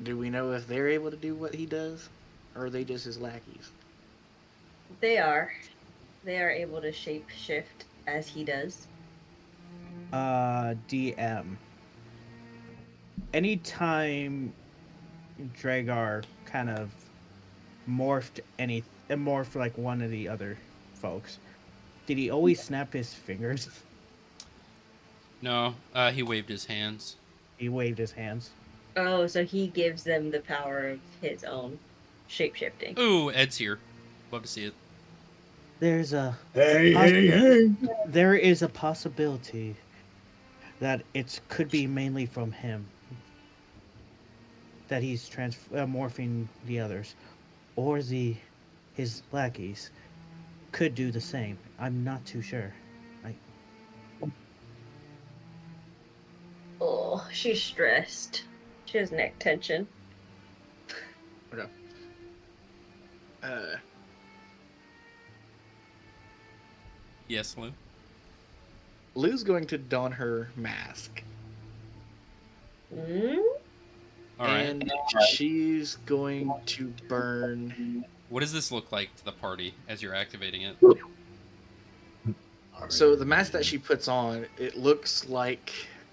Do we know if they're able to do what he does? Or are they just his lackeys? They are. They are able to shape shift as he does. DM. Anytime Dragar kind of morphed like one of the other folks, did he always snap his fingers? No, he waved his hands. He waved his hands. Oh, so he gives them the power of his own shape shifting. Ooh, Ed's here. Love to see it. There's a Hey. there is a possibility that it could be mainly from him that he's morphing the others, or his lackeys could do the same. I'm not too sure. Oh, she's stressed. She has neck tension. Yes, Lou. Lou's going to don her mask. Hmm? All right. And she's going to burn. What does this look like to the party as you're activating it? So the mask that she puts on, it looks like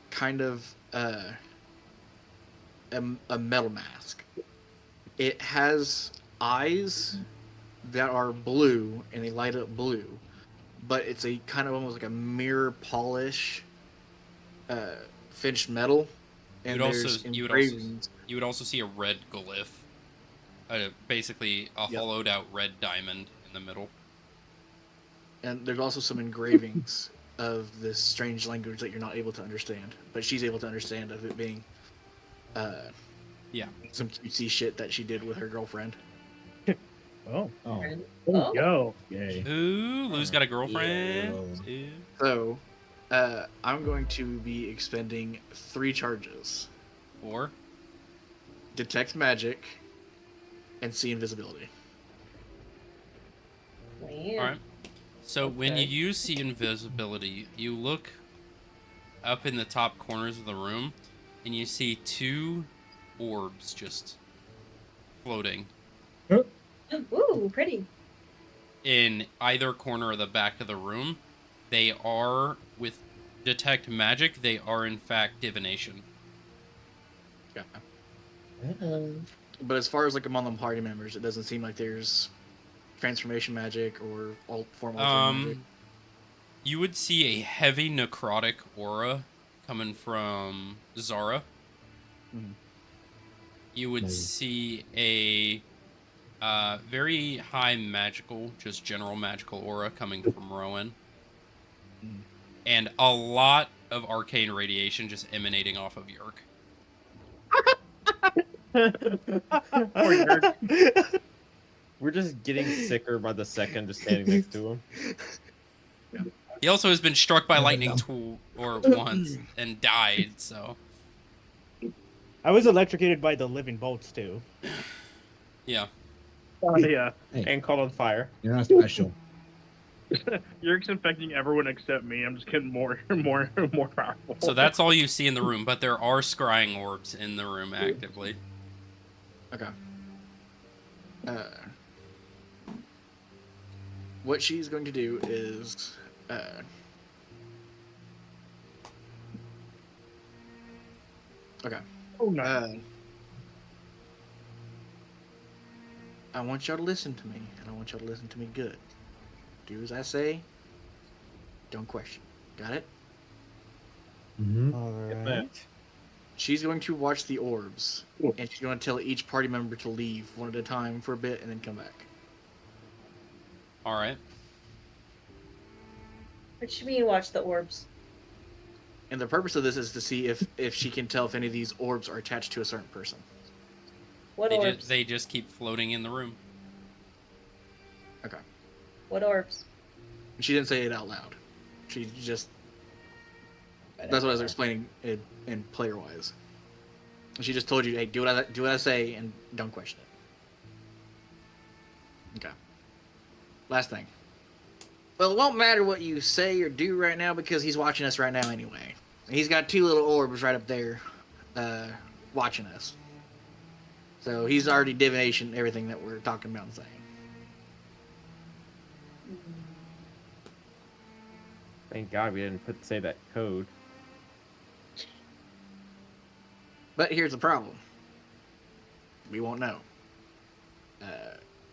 kind of a metal mask. It has eyes that are blue and they light up blue, but it's a kind of almost like a mirror polish finished metal. And there's You engravings. would also see a red glyph, basically a Yep. hollowed out red diamond in the middle. And there's also some engravings of this strange language that you're not able to understand, but she's able to understand of it being Yeah. some cutesy shit that she did with her girlfriend. Oh, Oh. Oh. yo. Yay. Ooh, Lou's got a girlfriend. Yeah. Ooh. So, I'm going to be expending 3 charges. Or Detect magic and see invisibility. Man. all right. So when you Okay. use see invisibility, you look up in the top corners of the room, and you see 2 orbs just floating Ooh, pretty. in either corner of the back of the room. They are, with detect magic, they are in fact divination. Yeah. Uh-oh. But as far as like among the party members, it doesn't seem like there's transformation magic or form altering magic. You would see a heavy necrotic aura coming from Zara. Mhm. You would Nice. see a very high magical, just general magical aura coming from Rowan. Mhm. And a lot of arcane radiation just emanating off of Yerk. Poor Yerk. We're just getting sicker by the second just standing next to him. He also has been struck by Yeah, lightning dumb. once and died, so I was electrocuted by the living bolts too. yeah. Yeah. And caught on fire. You're not special. You're infecting everyone except me. I'm just getting more powerful. So that's all you see in the room, but there are scrying orbs in the room actively. Okay. What she's going to do is okay. Oh, no. I want y'all to listen to me, and I want y'all to listen to me good. Do as I say. Don't question. Got it? Mm-hmm. All man. right. She's going to watch the orbs, and she's going to tell each party member to leave one at a time for a bit and then come back. All right. What you mean, watch the orbs? And the purpose of this is to see if she can tell if any of these orbs are attached to a certain person. What orbs? They just keep floating in the room. Okay. What orbs? She didn't say it out loud. She just. That's what I was explaining in player wise. She just told you, hey, do what I say and don't question it. Okay. Last thing. Well, it won't matter what you say or do right now because he's watching us right now anyway. He's got two little orbs right up there, watching us. So he's already divination everything that we're talking about and saying. Thank God we didn't say that code. But here's the problem. We won't know.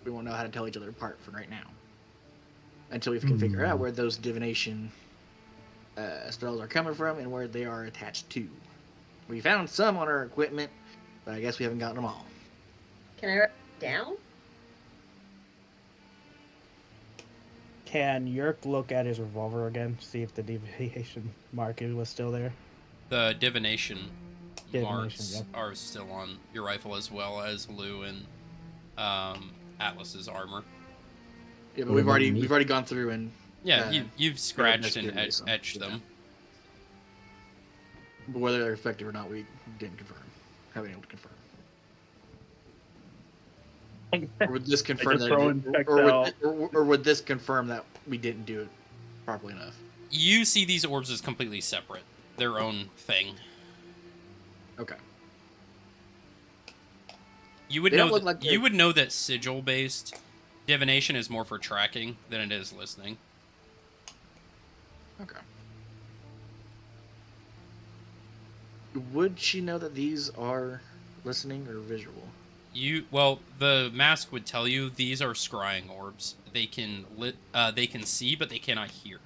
We won't know how to tell each other apart for right now. Until we can figure out where those divination spells are coming from and where they are attached to. We found some on our equipment, but I guess we haven't gotten them all. Can I write it down? Can Yerk look at his revolver again, see if the deviation mark was still there? The divination Divination, marks yep. are still on your rifle as well as Lou and Atlas's armor. Yeah, but What about me? we've already gone through and Yeah, you've scratched and investigated some. etched Yeah. them. but whether they're effective or not, we didn't confirm. Haven't been able to confirm. Or would this confirm just that? throw in text out. Or would this confirm that we didn't do it properly enough? You see these orbs as completely separate, their own thing. Okay. You would They don't know look like you they're- would know that sigil-based divination is more for tracking than it is listening. Okay. Would she know that these are listening or visual? The mask would tell you these are scrying orbs. They can see, but they cannot hear.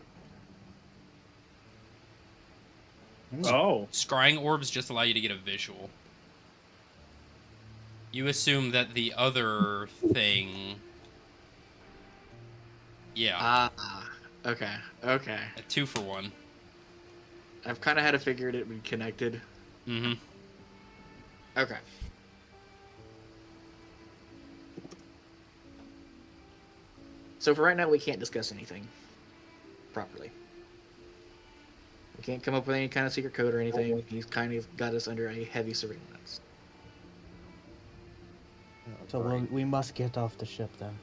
Oh, Scrying orbs just allow you to get a visual. You assume that the other thing... Yeah, Ah, okay, okay. a 2-for-1. I've kind of had to figure it be connected. Mm-hmm. Okay. So for right now, we can't discuss anything properly. We can't come up with any kind of secret code or anything. He's kind of got us under a heavy surveillance. So we must get off the ship then.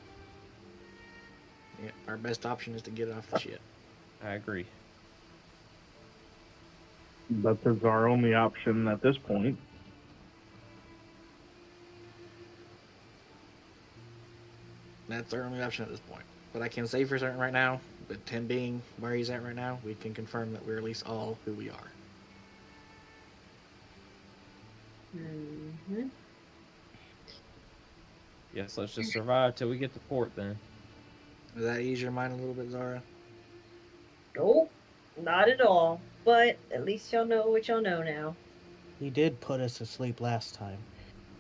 Yeah, our best option is to get off the ship. I agree. that is our only option at this point. That's our only option at this point. But I can say for certain right now, with him being where he's at right now, we can confirm that we're at least all who we are. Mm-hmm. Yes, let's just survive till we get to port then. Does that ease your mind a little bit, Zara? Nope, not at all. But at least y'all know what y'all know now. He did put us to sleep last time.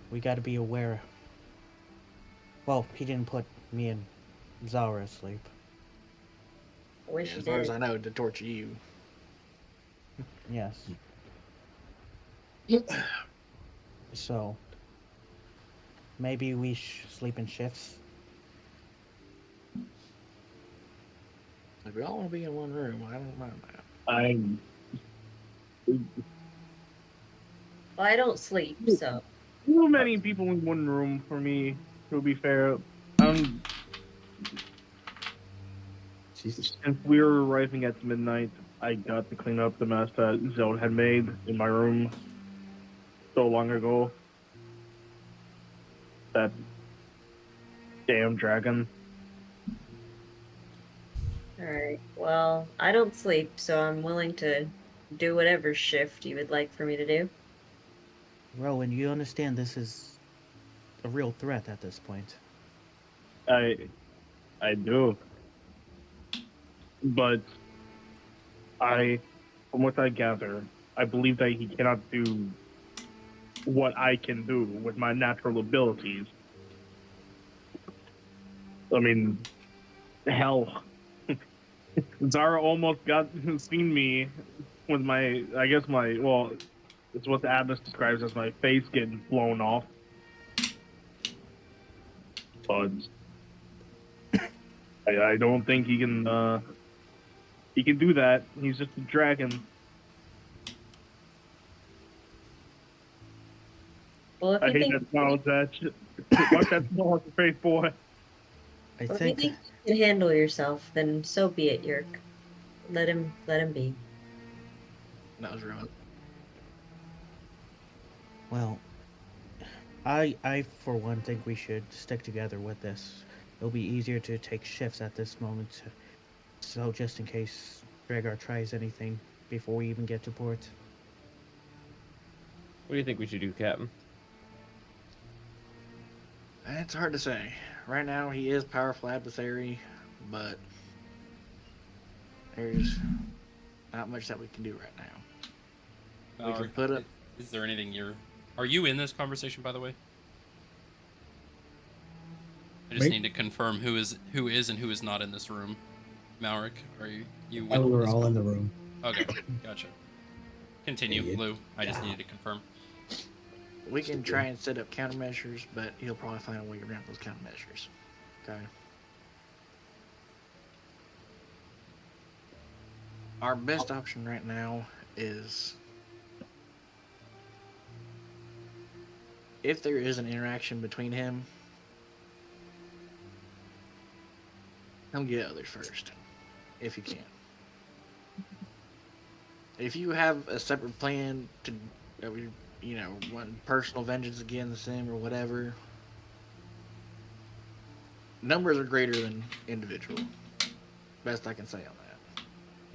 We got to be aware. Well, he didn't put me and Zara asleep. I wish Yeah, you as far did. as I know, to torture you. Yes. So, maybe we sleep in shifts. If we all want to be in one room, I don't mind that. Well, I don't sleep, so. Too many people in one room for me, to be fair. Jesus. Since we were arriving at midnight, I got to clean up the mess that Zeld had made in my room so long ago. That damn dragon. Alright, well, I don't sleep, so I'm willing to do whatever shift you would like for me to do. Rowan, you understand this is a real threat at this point. I do. But from what I gather, I believe that he cannot do what I can do with my natural abilities. I mean, hell, Zara almost got seen me with my, I guess my, well, it's what the Atlas describes as my face getting blown off. But I don't think he can do that. He's just a dragon. Well, if I you hate think that smile, that shit. Watch that smile on your face, boy. I well, if you think, think you can handle yourself, then so be it, Yerk. Let him be. That was ruined. well, I for one think we should stick together with this. It'll be easier to take shifts at this moment, so just in case Dragar tries anything before we even get to port. What do you think we should do, Captain? It's hard to say. Right now, he is powerful adversary, but there's not much that we can do right now. We can Mallory, put up. is there anything you're... Are you in this conversation, by the way? I just Me? need to confirm who is and who is not in this room. Malric, are you with Oh, we're this all in con- the room. Okay, gotcha. Continue, Idiot. Lou. I just needed to confirm. We can try and set up countermeasures, but he'll probably find a way around those countermeasures. Okay. Our best option right now is if there is an interaction between him, come get others first, if you can. If you have a separate plan to, want personal vengeance against him or whatever, numbers are greater than individual. Best I can say on that.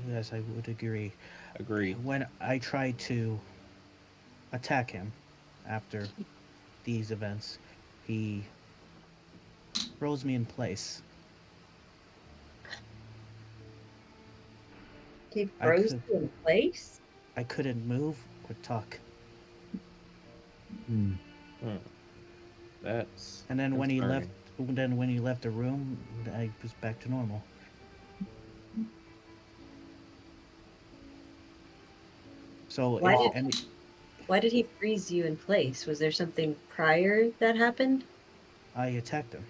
Yes, I would agree. Agree. When I tried to attack him after these events, he froze me in place. He I froze could- you in place? I couldn't move or talk. Hmm. That's And then when he left, concerning. the room, I was back to normal. So Why did he freeze you in place? Was there something prior that happened? I attacked him.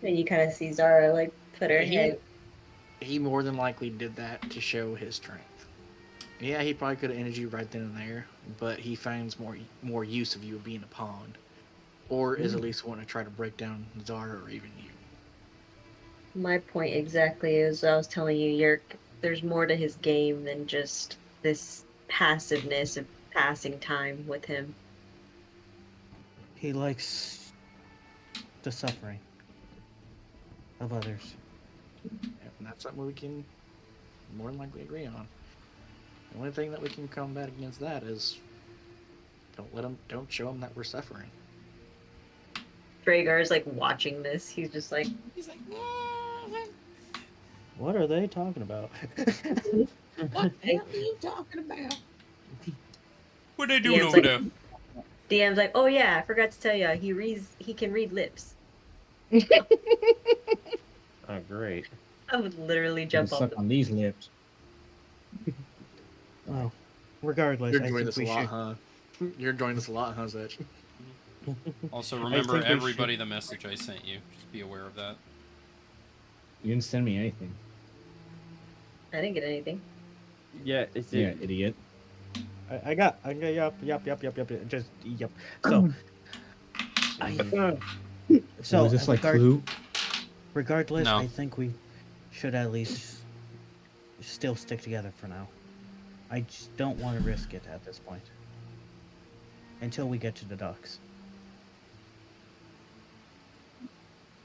And you kind of see Zara like put her He- head. He more than likely did that to show his strength. Yeah, he probably could have ended you right then and there, but he finds more use of you being a pawn, or is at least wanting to try to break down Zara or even you. My point exactly is I was telling you, Yerk, there's more to his game than just this passiveness of passing time with him. He likes the suffering of others. And that's something we can more than likely agree on. The only thing that we can combat against that is don't show him that we're suffering. Dragar's like watching this. He's just like, What are they talking about? what the hell are you talking about? What are they doing DM's over like, there? DM's like, oh yeah, I forgot to tell you, he can read lips. Oh, great. I would literally Gonna jump off suck the on these lips. Well, regardless, You're I enjoying think this a we lot, should. huh? You're enjoying this a lot, huh, Zech? Also, I remember think we everybody the message I sent you. Just be aware of that. You didn't send me anything. I didn't get anything. Yeah, it's Yeah, idiot. I got, yup, just, yup. So, So is this like Clue? regardless, No. I think we should at least still stick together for now. I just don't want to risk it at this point. Until we get to the docks.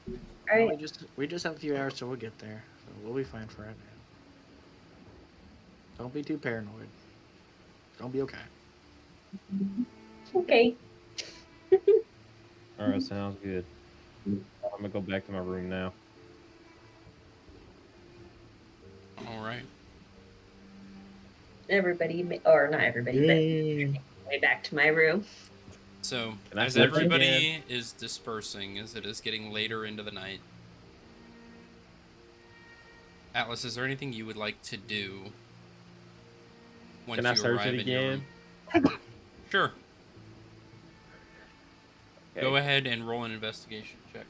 All Well, right. we just have a few hours till we'll get there, so we'll be fine for right now. Don't be too paranoid. Don't be okay. Okay. all right. Sounds good. I'm gonna go back to my room now. All right. everybody, or not everybody, but Yay. way back to my room. So, Can I as search everybody is dispersing, as it is getting later into the night, Atlas, is there anything you would like to do once Can I you search arrive it in your again? room? Sure. Okay. Go ahead and roll an investigation check.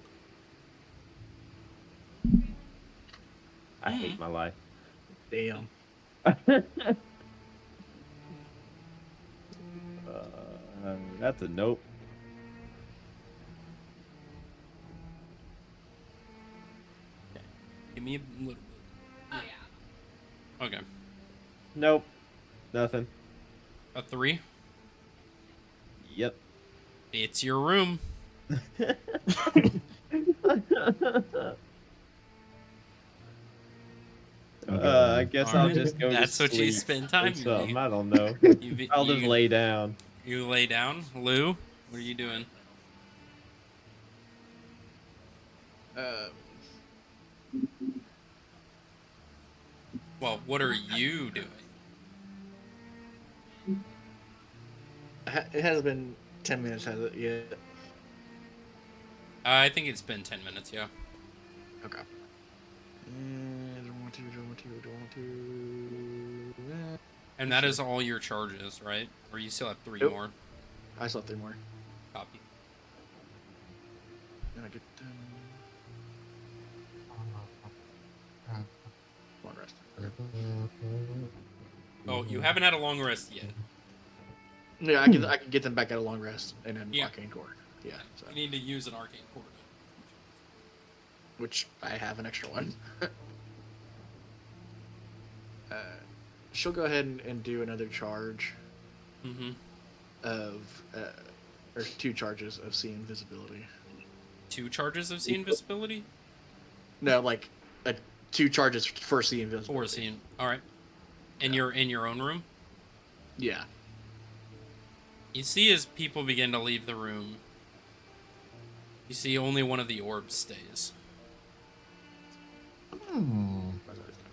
I hate my life. Damn. That's a nope. Give me a little bit. Oh, yeah. Okay. Nope. Nothing. A 3? Yep. It's your room. I guess I'll Alright. just go That's to what you sleep spend or time something. doing. I don't know. I'll just lay down. You lay down? Lou, what are you doing? Well, what are you doing? It has been 10 minutes, has it? Yeah. I think it's been 10 minutes, yeah. Okay. Don't want to. And that is all your charges, right? Or you still have 3 Nope. more? I still have 3 more. Copy. Then I get long rest. Oh, you haven't had a long rest yet. Yeah, I can get them back at a long rest and then Yeah. arcane core. Yeah. So. You need to use an arcane core. Which I have an extra one. She'll go ahead and do another charge Mm-hmm. of, or 2 charges of see invisibility. 2 charges of see invisibility? No, like 2 charges for see invisibility. Or seeing. All right. And you're in your own room. Yeah. You see, as people begin to leave the room, you see only one of the orbs stays.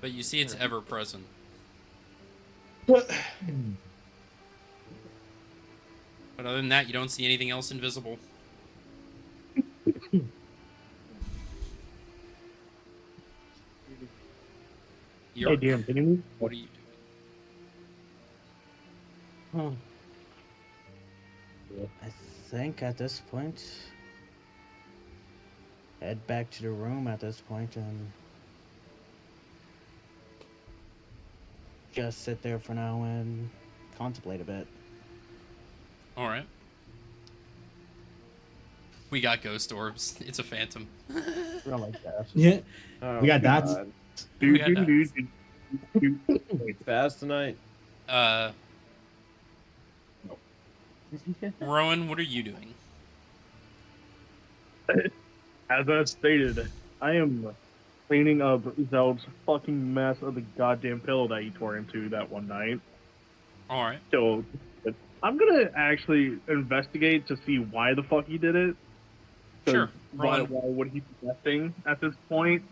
But you see it's ever present. What? But other than that, you don't see anything else invisible. Hey, DM, can you move? What are you doing? I think at this point, head back to the room at this point and just sit there for now and contemplate a bit. All right. We got ghost orbs. It's a phantom. Real like that. Yeah. Oh, We got dots. God. We got dots. Fast tonight. Rowan, what are you doing? As I stated, I am cleaning up Zeld's fucking mess of the goddamn pillow that he tore into that one night. All right. So I'm gonna actually investigate to see why the fuck he did it. 'Cause Sure. Why Rowan, would he be guessing at this point?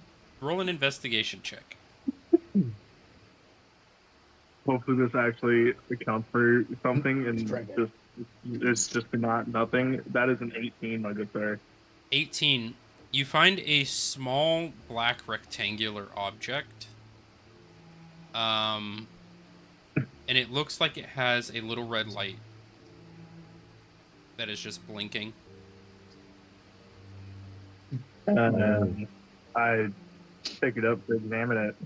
roll an investigation check. Hopefully this actually accounts for something and it's just not nothing. That is an 18, my good sir. 18. You find a small black rectangular object. And it looks like it has a little red light that is just blinking. I pick it up to examine it.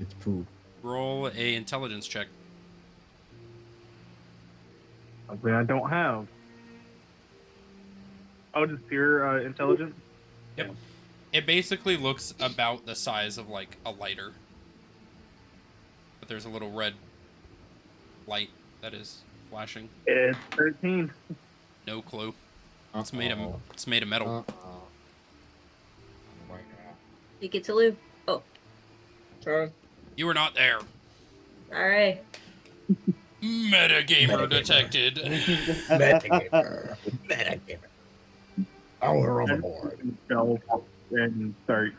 It's poop. Roll a intelligence check. Something I don't have. Oh, just pure intelligence? Yep. It basically looks about the size of like a lighter. But there's a little red light that is flashing. It's 13. No clue. It's made of metal. You get to Lou. Oh. Sorry. You were not there. Alright. Metagamer detected. Metagamer. We're on the board. And start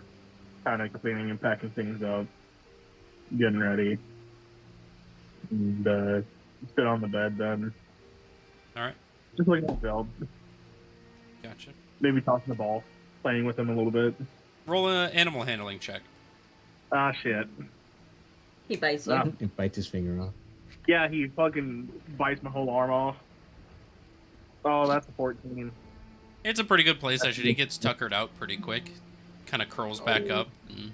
kind of cleaning and packing things up, getting ready. and sit on the bed then. All right, Just looking at the field. gotcha. Maybe tossing the ball, playing with him a little bit. Roll a animal handling check. Ah, shit. He bites you. Ah, And bites his finger off. yeah, he fucking bites my whole arm off. Oh, that's a 14. It's a pretty good play session. He gets tuckered out pretty quick. Kind of curls back up and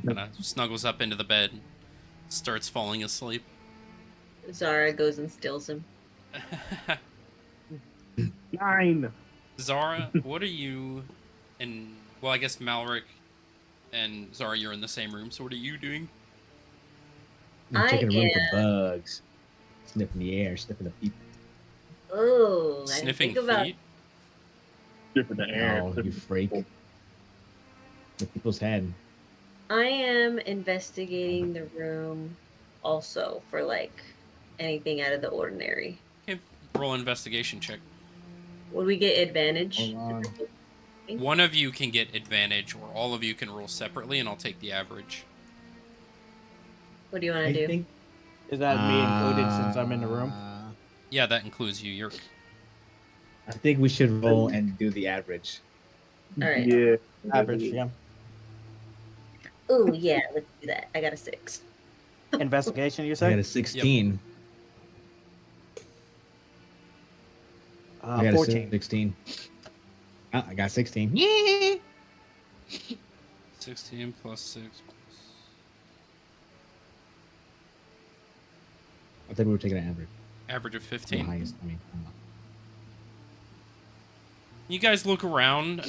kind of snuggles up into the bed. Starts falling asleep. Zara goes and steals him. 9. Zara, what are you and well, I guess Malric and Zara, you're in the same room. So what are you doing? I'm I checking the room am- for bugs. Sniffing the air, sniffing the people. Oh, I didn't Sniffing think about feet. Different the air. Oh, you freak. The people's head. I am investigating the room also for like anything out of the ordinary. Okay, roll an investigation check. Would we get advantage? Hold on. One of you can get advantage, or all of you can roll separately, and I'll take the average. What do you want I to do? think. Is that me included since I'm in the room? Yeah, that includes you. You're I think we should roll and do the average. All right. Yeah. Average, yeah. Oh yeah, let's do that. I got a 6. Investigation, you I got say? a 16. I got 14. a 16. Oh, I got 16. Yeah. 16 plus 6. I think we were taking an average. Average of The 15. highest. I mean, You guys look around.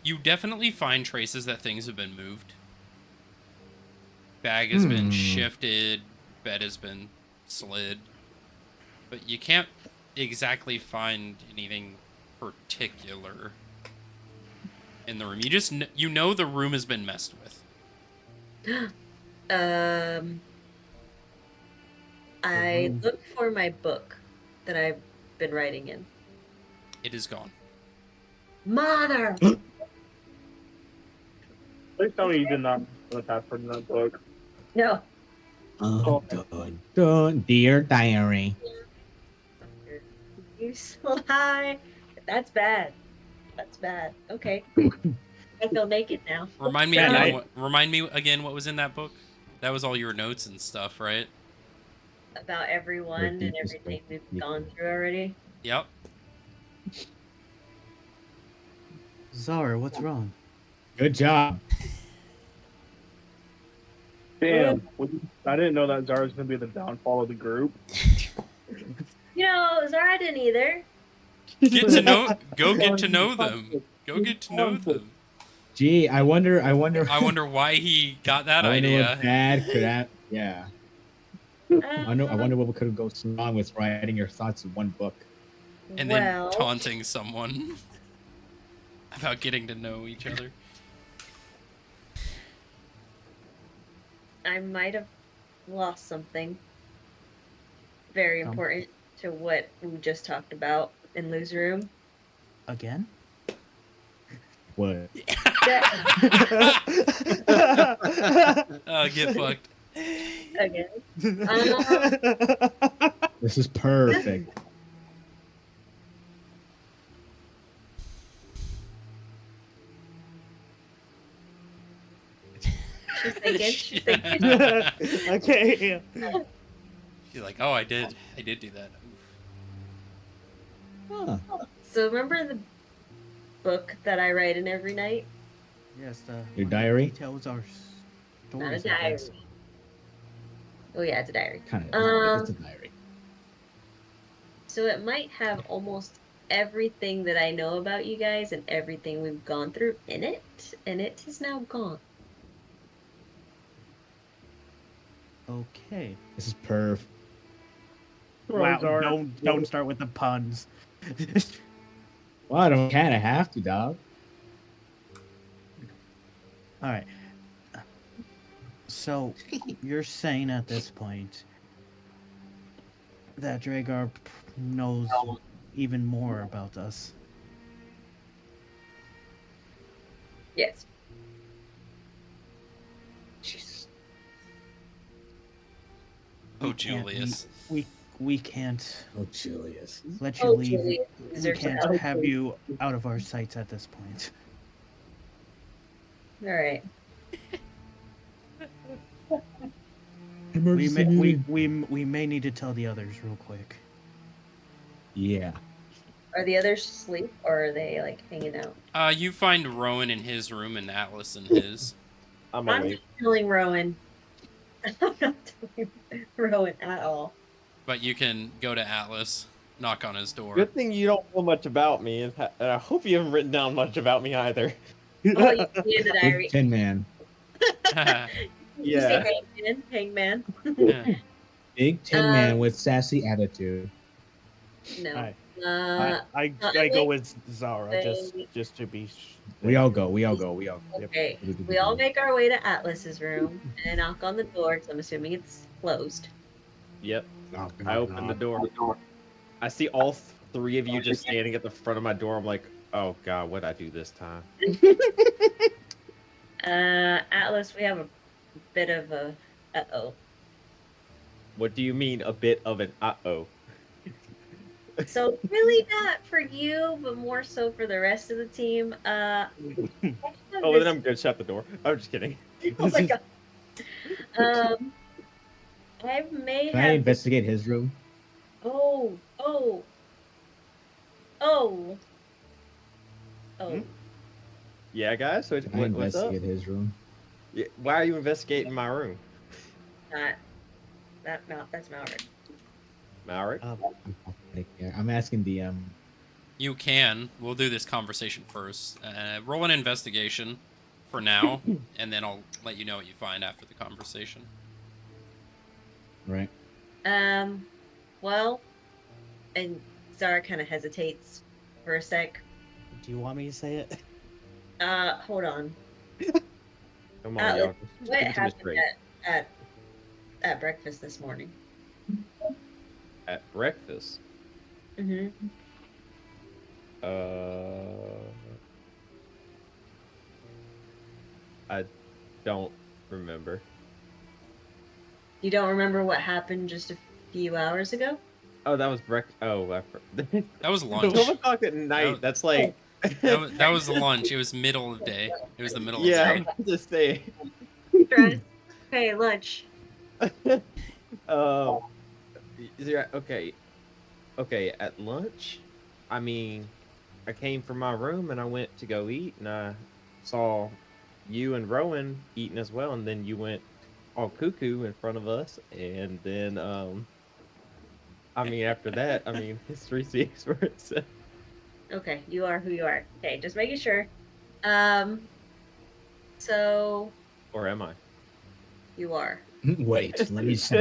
You definitely find traces that things have been moved. Bag has been shifted. Bed has been slid. But you can't exactly find anything particular in the room. You just you know the room has been messed with. I look for my book that I've been writing in. It is gone. Mother! Please tell me you did not put a password in that book. No. dun, dun, dear diary. You lie. That's bad. That's bad. Okay. I feel naked now. Remind me Yeah, again. Remind me again what was in that book. That was all your notes and stuff, right? About everyone and deepest everything book. we've gone through already. Yep. Zara, what's wrong? Good job. Damn. I didn't know that Zara's going to be the downfall of the group. You know, Zara didn't either. Get to know. Go get to know them. Go get to know them. Gee, I wonder. I wonder why he got that I wonder idea. what bad could have. Yeah. I wonder what could go wrong with writing your thoughts in one book. And then taunting someone about getting to know each other. I might have lost something very important to what we just talked about in Lou's room. Again? What? Get fucked. Again. This is perfect. She's thinking. She's thinking. Okay. She's like, oh, I did do that. Huh. So remember the book that I write in every night? Yes, Your diary? Details are Not a stories, I diary. guess. Oh yeah, it's a diary. Kind of. It's a diary. So it might have almost everything that I know about you guys and everything we've gone through in it, and it is now gone. Okay. This is perfect. Wow, Zara. don't start with the puns. Well, I don't kind of have to, dog. All right. So, you're saying at this point that Dragar knows even more about us. Yes. Jesus. Oh, we can't- Julius. We can't Oh, Julius. let you Oh, leave. Julius We deserves to can't have have you out of our sights at this point. All right. We Emergency may meeting. we may need to tell the others real quick. Yeah. Are the others asleep or are they like hanging out? You find Rowan in his room and Atlas in his. I'm I'm awake. not telling Rowan. I'm not telling Rowan at all. But you can go to Atlas, knock on his door. Good thing you don't know much about me, and I hope you haven't written down much about me either. Oh, you see in the diary. Big Tin Man. You say Yeah. hangman. Big Tin Man with sassy attitude. No. Alright. Uh, I go with Zara they- just to be. We all go. We all go. We all go. okay. We all make our way to Atlas's room and knock on the door because I'm assuming it's closed. Yep. Knock, I knock, open the knock. door. I see all three of you just standing at the front of my door. I'm like, oh god, what'd I do this time? Atlas, we have a bit of a uh-oh. What do you mean a bit of an uh-oh? So really not for you, but more so for the rest of the team. Oh, then I'm good. Shut the door. I'm just kidding. Oh my god. I may Can I have. investigate his room? Oh. Yeah, guys. So Can I what's up? investigate his room? Yeah, why are you investigating my room, That's Maverick. Malrick? I'm asking DM. You can. We'll do this conversation first. Roll an investigation for now, and then I'll let you know what you find after the conversation. Right. Well, and Zara kind of hesitates for a sec. Do you want me to say it? Hold on. Come on, y'all. What Give it to me happened straight. at breakfast this morning? At breakfast. Mm-hmm. I don't remember. You don't remember what happened just a few hours ago? Oh, that was breakfast. Oh, That was lunch. 12 o'clock at night. was- That's like. That was the lunch. It was middle of the day. It was the middle Yeah, of the day. I'm just saying. Okay, lunch. Okay. Okay, at lunch, I mean, I came from my room and I went to go eat, and I saw you and Rowan eating as well, and then you went all cuckoo in front of us, and then I mean, after that, I mean, history speaks for itself. Okay, you are who you are. Okay, just making sure. So Or am I? you are. Wait, let me see.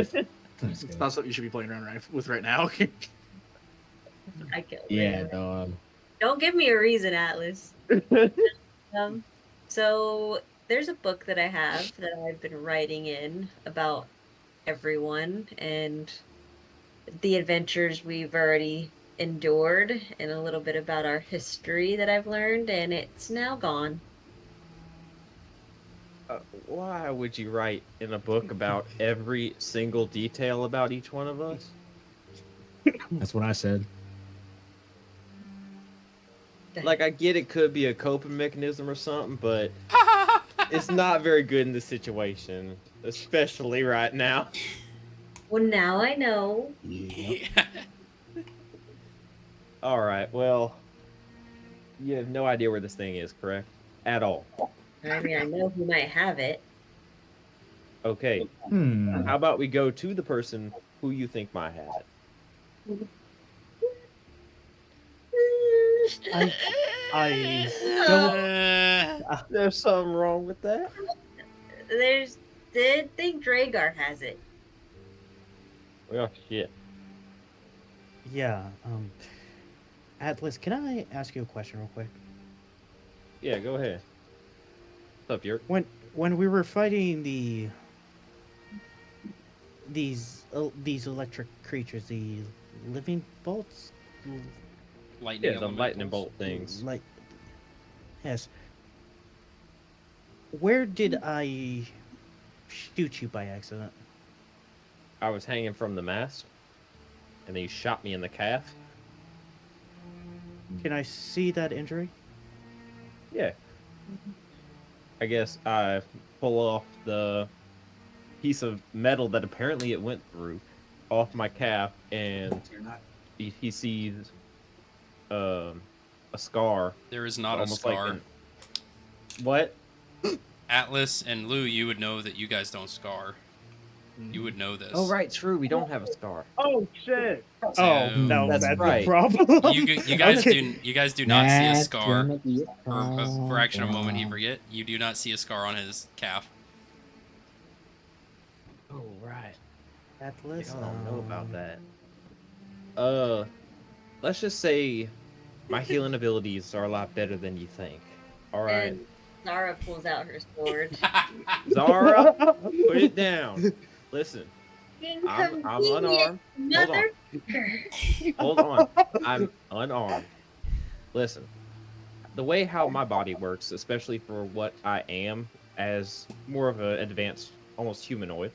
It's not something you should be playing around with right now. I killed Yeah, it. dog. Don't give me a reason, Atlas. So there's a book that I have that I've been writing in about everyone and the adventures we've already endured and a little bit about our history that I've learned, and it's now gone. Why would you write in a book about every single detail about each one of us? That's what I said. Like, I get it could be a coping mechanism or something, but it's not very good in this situation, especially right now. Well, now I know. Yep. All right, well, you have no idea where this thing is, correct? At all. I mean, I know who might have it. Okay, how about we go to the person who you think might have it? I don't. There's something wrong with that? Did think Dragar has it. Well, shit. Yeah. Atlas, can I ask you a question real quick? Yeah, go ahead. What's up, Yerk? When we were fighting these electric creatures, the living bolts, Lightning Yeah, the lightning elementals. bolt things. like yes. Where did I shoot you by accident? I was hanging from the mast, and then he shot me in the calf. Can I see that injury? Yeah. I guess I pull off the piece of metal that apparently it went through off my calf, and he sees a scar. There is not a almost scar. Like what? Atlas and Lou, you would know that you guys don't scar. You would know this. Oh, right, true. We don't have a scar. Oh shit! So, Oh no, That's that's right. the problem. You guys do not see a That's scar. gonna be a For a fraction of a moment, he problem. forget. You do not see a scar on his calf. Oh, right. Atlas, I don't know about that. Let's just say my healing abilities are a lot better than you think. All right, And Zara pulls out her sword. Zara, put it down. Listen, I'm unarmed. Motherfucker. Hold on. I'm unarmed. Listen, the way how my body works, especially for what I am as more of an advanced, almost humanoid.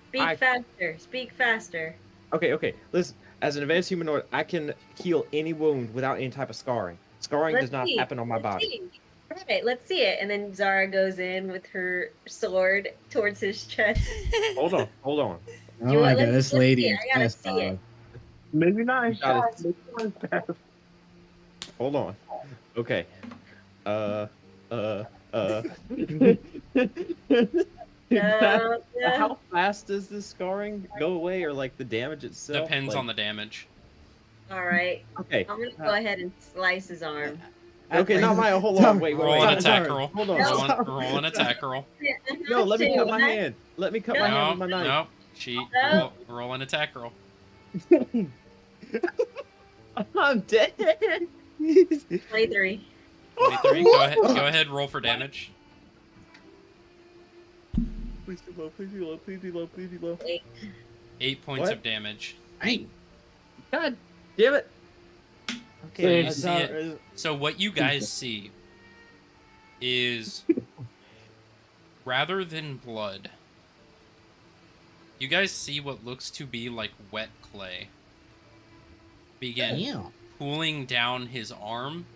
Speak faster. Speak faster. Okay. Listen, as an advanced humanoid, I can heal any wound without any type of scarring. Scarring does not happen on my body. See. All right, let's see it. And then Zara goes in with her sword towards his chest. Hold on. Oh my god, this lady is I gotta pissed see it. off. Maybe not a Got shot. Maybe not a pass. Hold on. Okay. How fast does this scarring go away, or like the damage itself? Depends Like- on the damage. All right. Okay. I'm gonna go ahead and slice his arm. Okay, not my. Hold on. Wait. Roll an attack Sorry. roll. Hold on. Roll an attack roll. No, let me cut my Two. hand. Let me cut my hand with my knife. No, cheat. No. Roll an attack roll. I'm dead. 23. 23. Go ahead. Roll for damage. Please be low. Please be low. Please be low. Please be low. 8 points What? of damage. Hey, God damn it. So you see it. So what you guys see is, rather than blood, you guys see what looks to be like wet clay begin damn. cooling down his arm.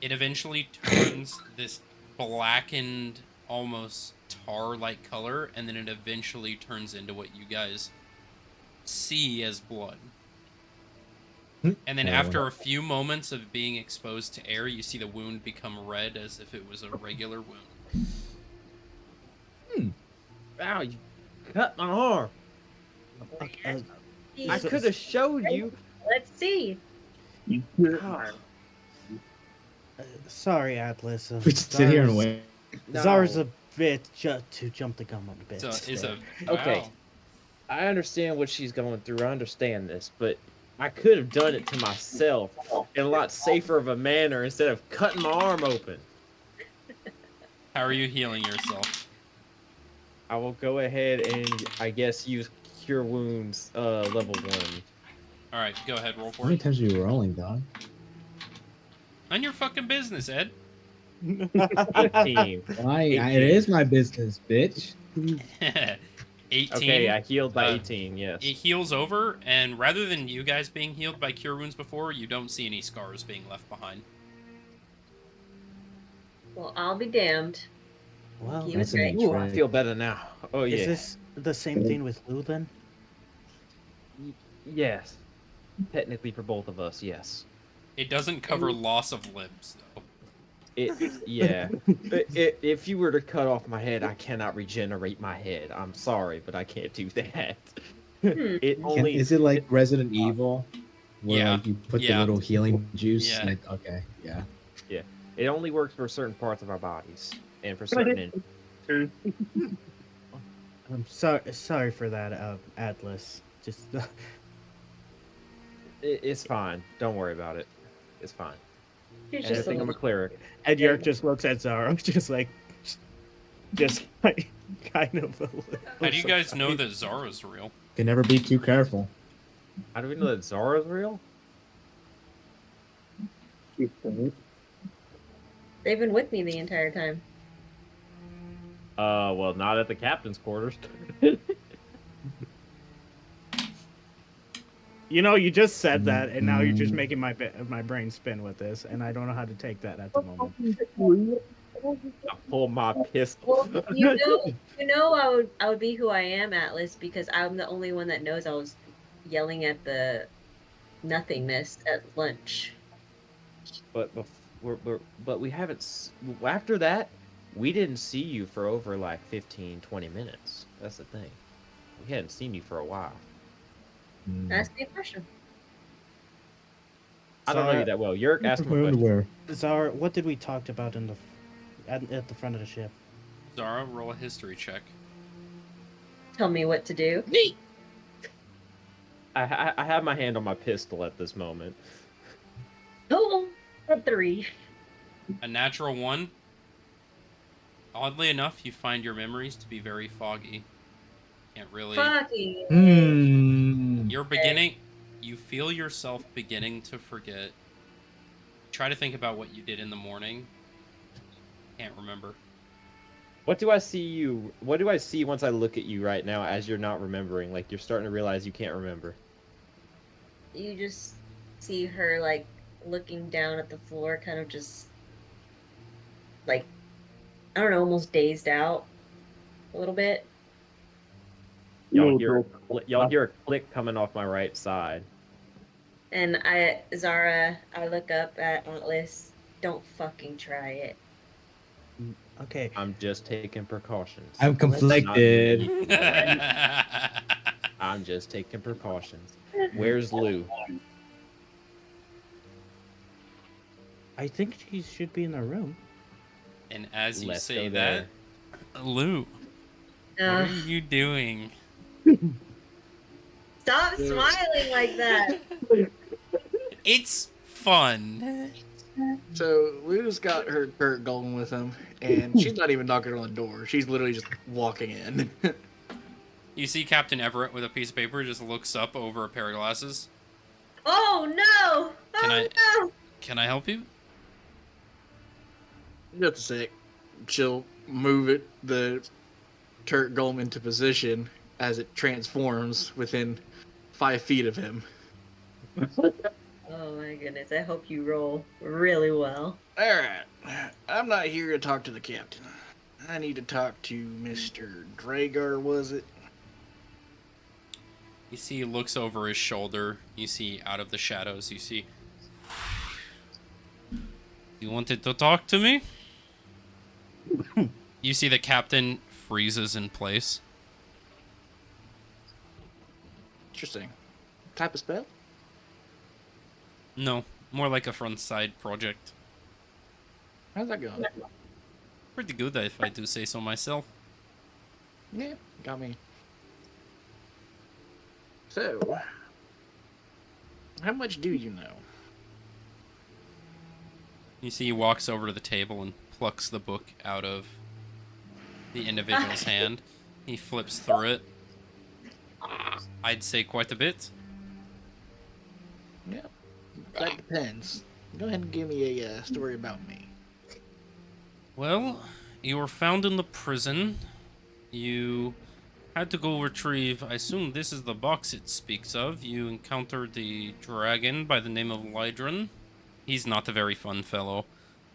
It eventually turns this blackened, almost tar-like color, and then it eventually turns into what you guys see as blood. And then after a few moments of being exposed to air, you see the wound become red as if it was a regular wound. Ow, you cut my arm. I could have showed you. Let's see. God. Sorry, Atlas. We just sit here and wait. No. Zara's a bit to jump the gun a bit. So it's a Okay. wow. I understand what she's going through. I understand this, but I could have done it to myself in a lot safer of a manner instead of cutting my arm open. How are you healing yourself? I will go ahead and I guess use Cure Wounds level 1. All right, go ahead, roll How for many it. times are you rolling, dog? None your fucking business, Ed. 18. Why? It is my business, bitch. 18. Okay, I healed by Uh, 18, yes. It heals over, and rather than you guys being healed by cure wounds before, you don't see any scars being left behind. Well, I'll be damned. Well, He That's was right. an Ooh, I intrigue. feel better now. Oh, yeah. is this the same thing with Lou then? Yes. Technically for both of us, yes. It doesn't cover loss of limbs, though. Yeah. If you were to cut off my head, I cannot regenerate my head. I'm sorry, but I can't do that. It only Is it like Resident Evil, where Yeah, like you put yeah. the little healing juice? Yeah. And okay, yeah. it only works for certain parts of our bodies and for certain. I'm sorry for that, Atlas. Just It's fine. Don't worry about it. It's fine. He's I just think I'm a cleric. and Yerk just looks at Zara, just like kind of. How do you guys know that Zara's real? Can never be too careful. How do we know that Zara's real? They've been with me the entire time. Well, not at the captain's quarters. You know, you just said that, and now you're just making my brain spin with this, and I don't know how to take that at the moment. I pull my pistol. Well, I would be who I am, Atlas, because I'm the only one that knows I was yelling at the nothingness at lunch. but but we haven't after that we didn't see you for over like 15-20 minutes. That's the thing, we hadn't seen you for a while. That's the impression. I don't know you that well. You're asking my a question. underwear. Zara, what did we talk about in the at the front of the ship? Zara, roll a history check. Tell me what to do. I have my hand on my pistol at this moment. Oh, a 3. A natural 1. Oddly enough, you find your memories to be very foggy. Can't really. Fucking. You're beginning. You feel yourself beginning to forget. Try to think about what you did in the morning. Can't remember. What do I see once I look at you right now as you're not remembering? Like you're starting to realize you can't remember. You just see her like looking down at the floor, kind of just like, I don't know, almost dazed out a little bit. Y'all hear a click coming off my right side. And Zara, I look up at Atlas. Don't fucking try it. Okay. I'm just taking precautions. I'm conflicted. I'm just taking precautions. Where's Lou? I think she should be in the room. And as you Let's say go that, Lou, what are you doing? Stop smiling like that. It's fun. So Lou's got her Kurt going with him, and she's not even knocking on the door. She's literally just walking in. You see Captain Everett with a piece of paper just looks up over a pair of glasses. Oh no! No! Can I help you? Just a sec. She'll move the turret golem into position as it transforms within 5 feet of him. Oh my goodness! I hope you roll really well. Alright. I'm not here to talk to the captain. I need to talk to Mr. Dragar, was it? You see he looks over his shoulder. You see out of the shadows, you see... You wanted to talk to me? You see the captain freezes in place. Interesting. Type of spell? No, more like a front side project. How's that going? Pretty good, if I do say so myself. Yeah, got me. So, how much do you know? You see he walks over to the table and plucks the book out of the individual's hand. He flips through it. I'd say quite a bit. Yeah, that depends. Go ahead and give me a story about me. Well, you were found in the prison. You had to go retrieve, I assume this is the box it speaks of. You encountered the dragon by the name of Lydron. He's not a very fun fellow.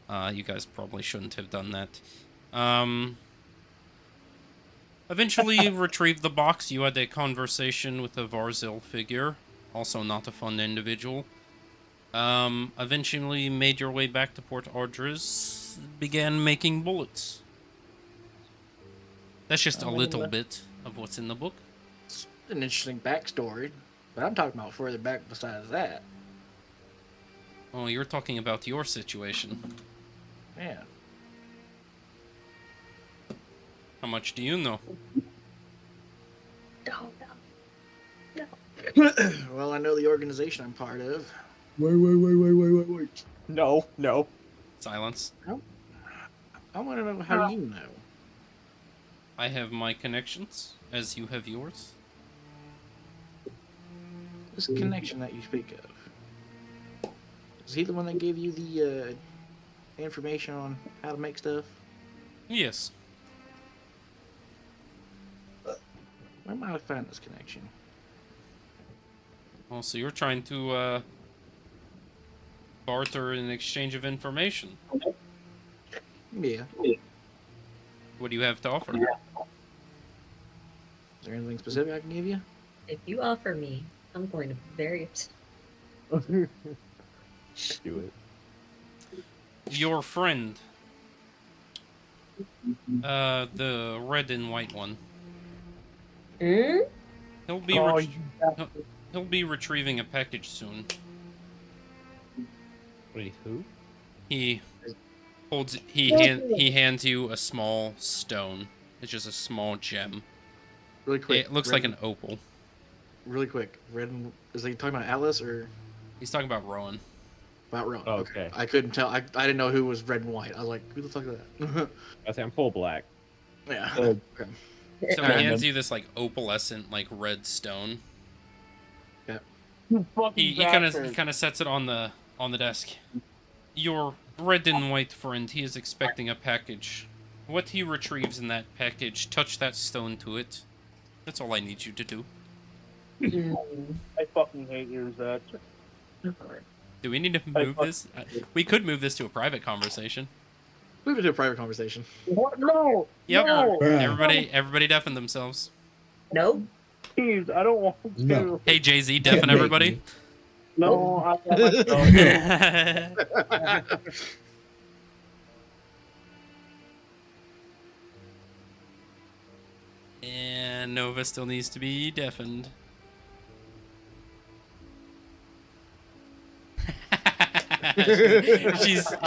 You guys probably shouldn't have done that. Eventually you retrieved the box. You had a conversation with a Varzil figure. Also not a fun individual. Eventually made your way back to Port Ardres. Began making bullets. That's just a little bit of what's in the book. It's an interesting backstory, but I'm talking about further back besides that. Oh, you're talking about your situation. Yeah. How much do you know? Well, I know the organization I'm part of. Wait. No. Silence. I want to know how you know. I have my connections, as you have yours. This connection that you speak of. Is he the one that gave you the information on how to make stuff? Yes. Where might I find this connection? Oh, so you're trying to barter in exchange of information. Yeah. What do you have to offer? Is there anything specific I can give you? If you offer me, I'm going to be very upset. Do it. Your friend. The red and white one. Hmm? He'll be Oh, he'll be retrieving a package soon. Wait, who? He hands you a small stone. It's just a small gem. Really quick. It looks like an opal. Really quick. Red and is he talking about Atlas or He's talking about Rowan. about Rowan? Oh, okay. I couldn't tell. I didn't know who was red and white. I was like, who the fuck is that? I say I'm full black. Yeah. Oh. Okay. So Alright. he hands you this like opalescent like red stone. You fucking He bastard. kind of sets it on the desk. Your red and white friend, he is expecting a package. What he retrieves in that package, touch that stone to it. That's all I need you to do. I fucking hate you, Zach. Do we need to move this? We could move this to a private conversation. Move it to a private conversation. What? No! Yep. No! Everybody deafen themselves. Nope. Please, I don't want to. No. Hey Jay-Z, deafen everybody. No, I want myself. And Nova still needs to be deafened.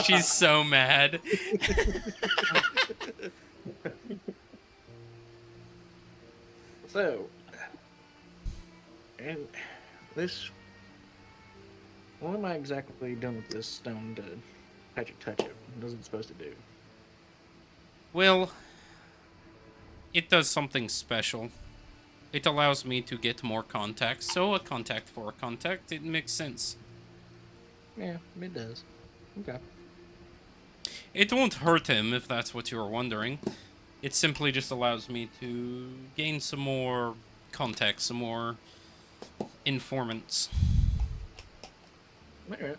she's so mad. So, and this, what am I exactly doing with this stone to touch it? What is it supposed to do? Well, it does something special. It allows me to get more contacts, so a contact for a contact, it makes sense. Yeah, it does. Okay. It won't hurt him, if that's what you're wondering. It simply just allows me to gain some more contacts, some more informants. Alright.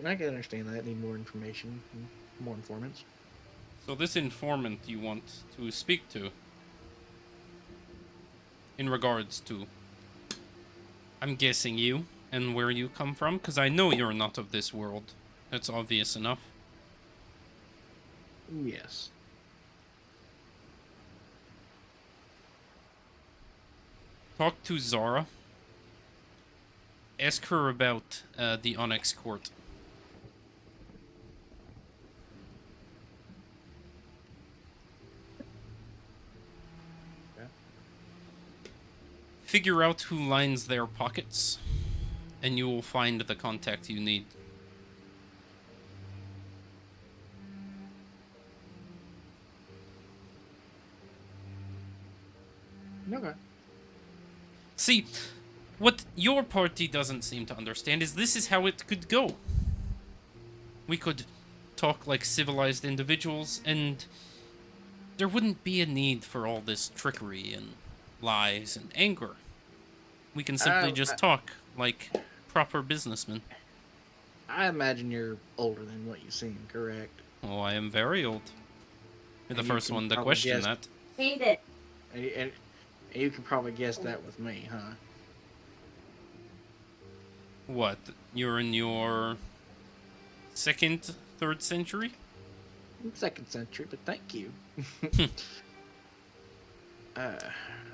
I can understand that. I need more information, more informants. So this informant you want to speak to, in regards to, I'm guessing you and where you come from, because I know you're not of this world. That's obvious enough. Yes. Talk to Zara. Ask her about the Onyx Court. Okay. Figure out who lines their pockets, and you will find the contact you need. Okay. See, what your party doesn't seem to understand is this is how it could go. We could talk like civilized individuals, and there wouldn't be a need for all this trickery and lies and anger. We can simply just talk like proper businessmen. I imagine you're older than what you seem, correct? Oh, I am very old. You're the And you first can one to probably question guess- that. Hate it. And you can probably guess that with me, huh? What? You're in your second, third century? Second century, but thank you.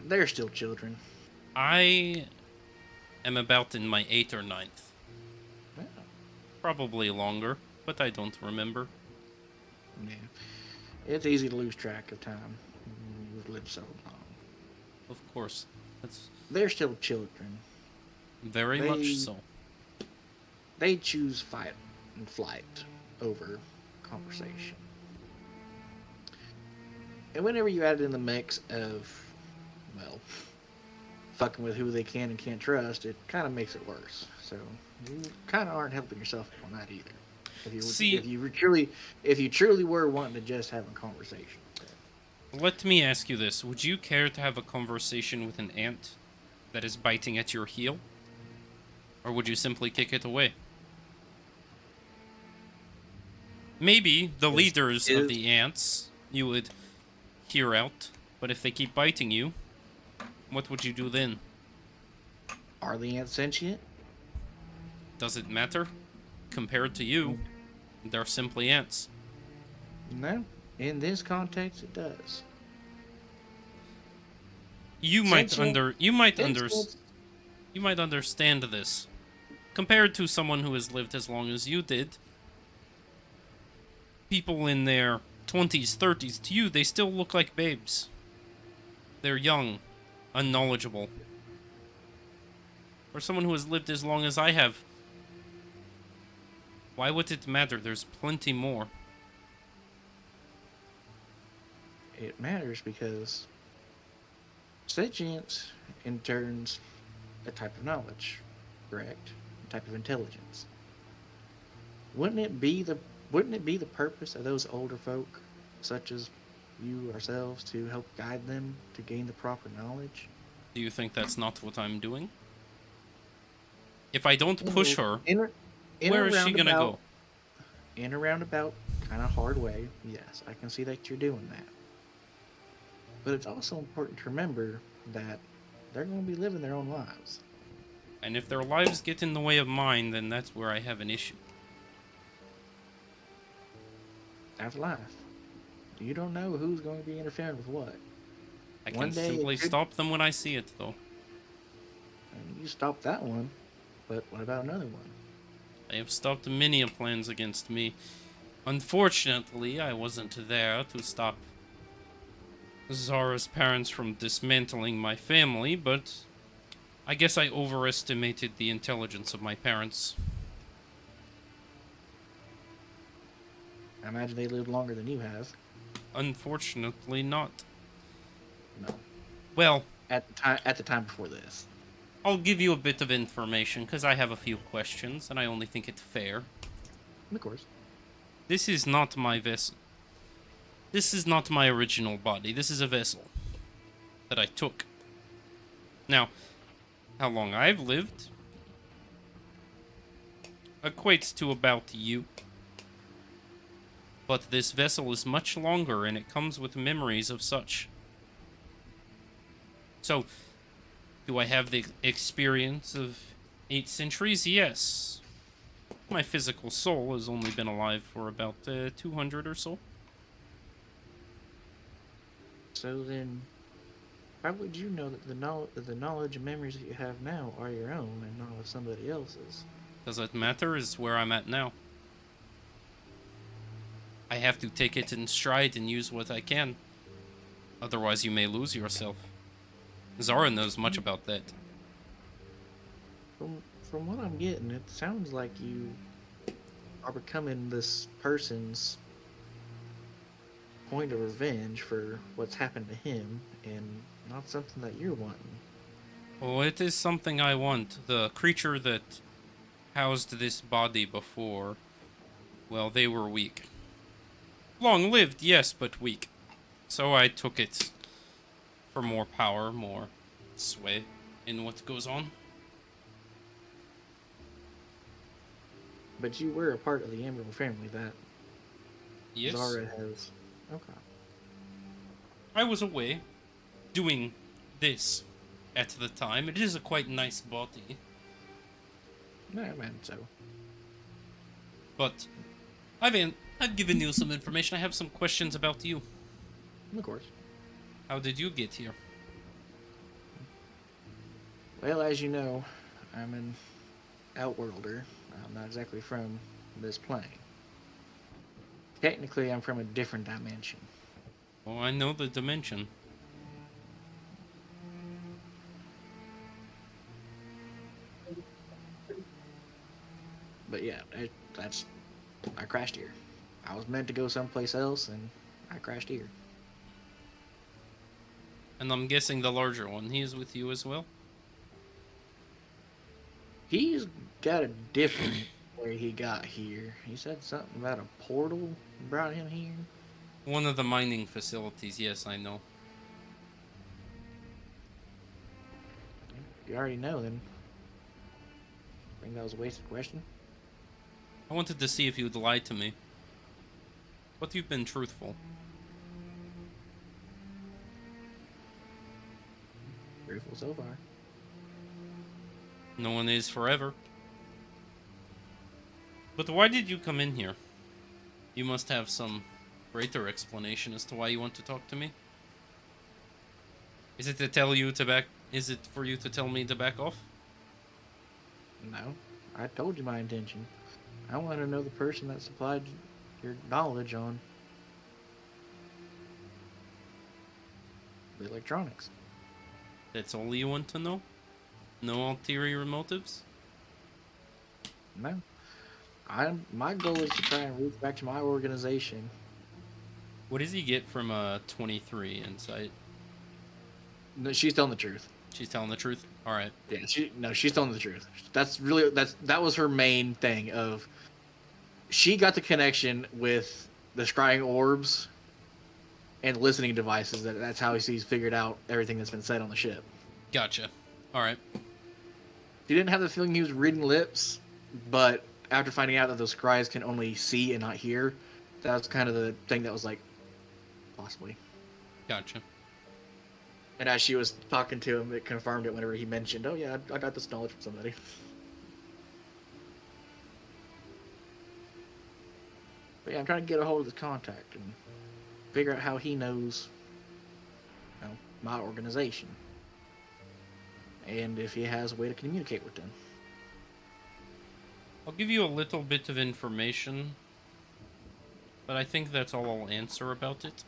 They're still children. I am about in my 8th or 9th. Yeah. Probably longer, but I don't remember. Yeah. It's easy to lose track of time. You've lived so long. Of course. That's They're still children. very They- much so. They choose fight and flight over conversation. And whenever you add in the mix of, well, fucking with who they can and can't trust, it kind of makes it worse. So you kind of aren't helping yourself on that either. See- if you truly were wanting to just have a conversation. Let me ask you this. Would you care to have a conversation with an ant that is biting at your heel? Or would you simply kick it away? Maybe the leaders of the ants you would hear out, but if they keep biting you, what would you do then? Are the ants sentient? Does it matter? Compared to you, they're simply ants. No. In this context, it does. You might Sentience. understand this. Compared to someone who has lived as long as you did, people in their 20s, 30s, to you, they still look like babes. They're young, unknowledgeable. For someone who has lived as long as I have, why would it matter? There's plenty more. It matters because sentience in turns a type of knowledge, correct? A type of intelligence. Wouldn't it be the purpose of those older folk, such as you ourselves, to help guide them to gain the proper knowledge? Do you think that's not what I'm doing? If I don't push her, where is she gonna go? In a roundabout, kind of hard way, yes, I can see that you're doing that. But it's also important to remember that they're going to be living their own lives. And if their lives get in the way of mine, then that's where I have an issue. That's life. You don't know who's going to be interfering with what. I can simply stop them when I see it, though. And you stop that one, but what about another one? I have stopped many plans against me. Unfortunately, I wasn't there to stop Zara's parents from dismantling my family, but I guess I overestimated the intelligence of my parents. I imagine they lived longer than you have. Unfortunately, not. No. Well, at the time before this. I'll give you a bit of information, because I have a few questions, and I only think it fair. Of course. This is not my vessel. This is not my original body. This is a vessel that I took. Now, how long I've lived equates to about you. But this vessel is much longer, and it comes with memories of such. So, do I have the experience of 8 centuries? Yes. My physical soul has only been alive for about 200 or so. So then, how would you know that the knowledge and memories that you have now are your own and not of somebody else's? Does it matter? Is where I'm at now. I have to take it in stride and use what I can. Otherwise, you may lose yourself. Zara knows much about that. From what I'm getting, it sounds like you are becoming this person's point of revenge for what's happened to him, and not something that you're wanting. Oh, it is something I want. The creature that housed this body before, well, they were weak. Long-lived, yes, but weak. So I took it for more power, more sway in what goes on. But you were a part of the Emerald family that Yes. Zara has. Okay. I was away doing this at the time. It is a quite nice body. No, I meant so. But I've given you some information. I have some questions about you. Of course. How did you get here? Well, as you know, I'm an outworlder. I'm not exactly from this plane. Technically, I'm from a different dimension. Oh, I know the dimension. But yeah, I crashed here. I was meant to go someplace else, and I crashed here. And I'm guessing the larger one, he is with you as well? He's got a different way he got here. He said something about a portal brought him here. One of the mining facilities, yes, I know. You already know then. I think that was a wasted question. I wanted to see if you'd lie to me. But you've been truthful. Truthful so far. No one is forever. But why did you come in here? You must have some greater explanation as to why you want to talk to me. Is it to tell you to back? Is it for you to tell me to back off? No, I told you my intention. I want to know the person that supplied your knowledge on the electronics. That's all you want to know? No ulterior motives? No. My goal is to try and reach back to my organization. What does he get from a 23 insight? No, she's telling the truth. She's telling the truth? Alright. Yeah, she's telling the truth. That was her main thing of she got the connection with the scrying orbs and listening devices. That's how she's figured out everything that's been said on the ship. Gotcha. Alright. She didn't have the feeling he was reading lips, but after finding out that those scries can only see and not hear, that was kind of the thing that was like, possibly. Gotcha. And as she was talking to him, it confirmed it whenever he mentioned, oh yeah, I got this knowledge from somebody. But yeah, I'm trying to get a hold of this contact and figure out how he knows, you know, my organization. And if he has a way to communicate with them. I'll give you a little bit of information, but I think that's all I'll answer about it.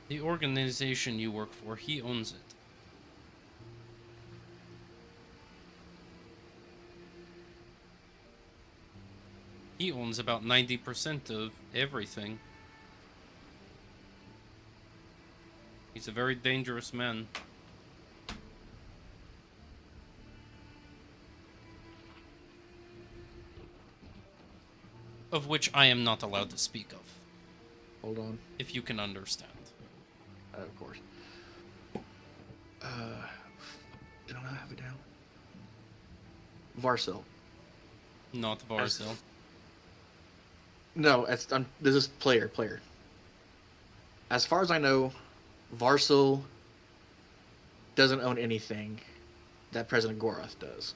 The organization you work for, he owns it. He owns about 90% of everything. He's a very dangerous man. Of which I am not allowed to speak of. Hold on. If you can understand. Of course. Did I not have it down? Varsil. Not Varzil. No, this is player. As far as I know, Varsil doesn't own anything that President Goroth does.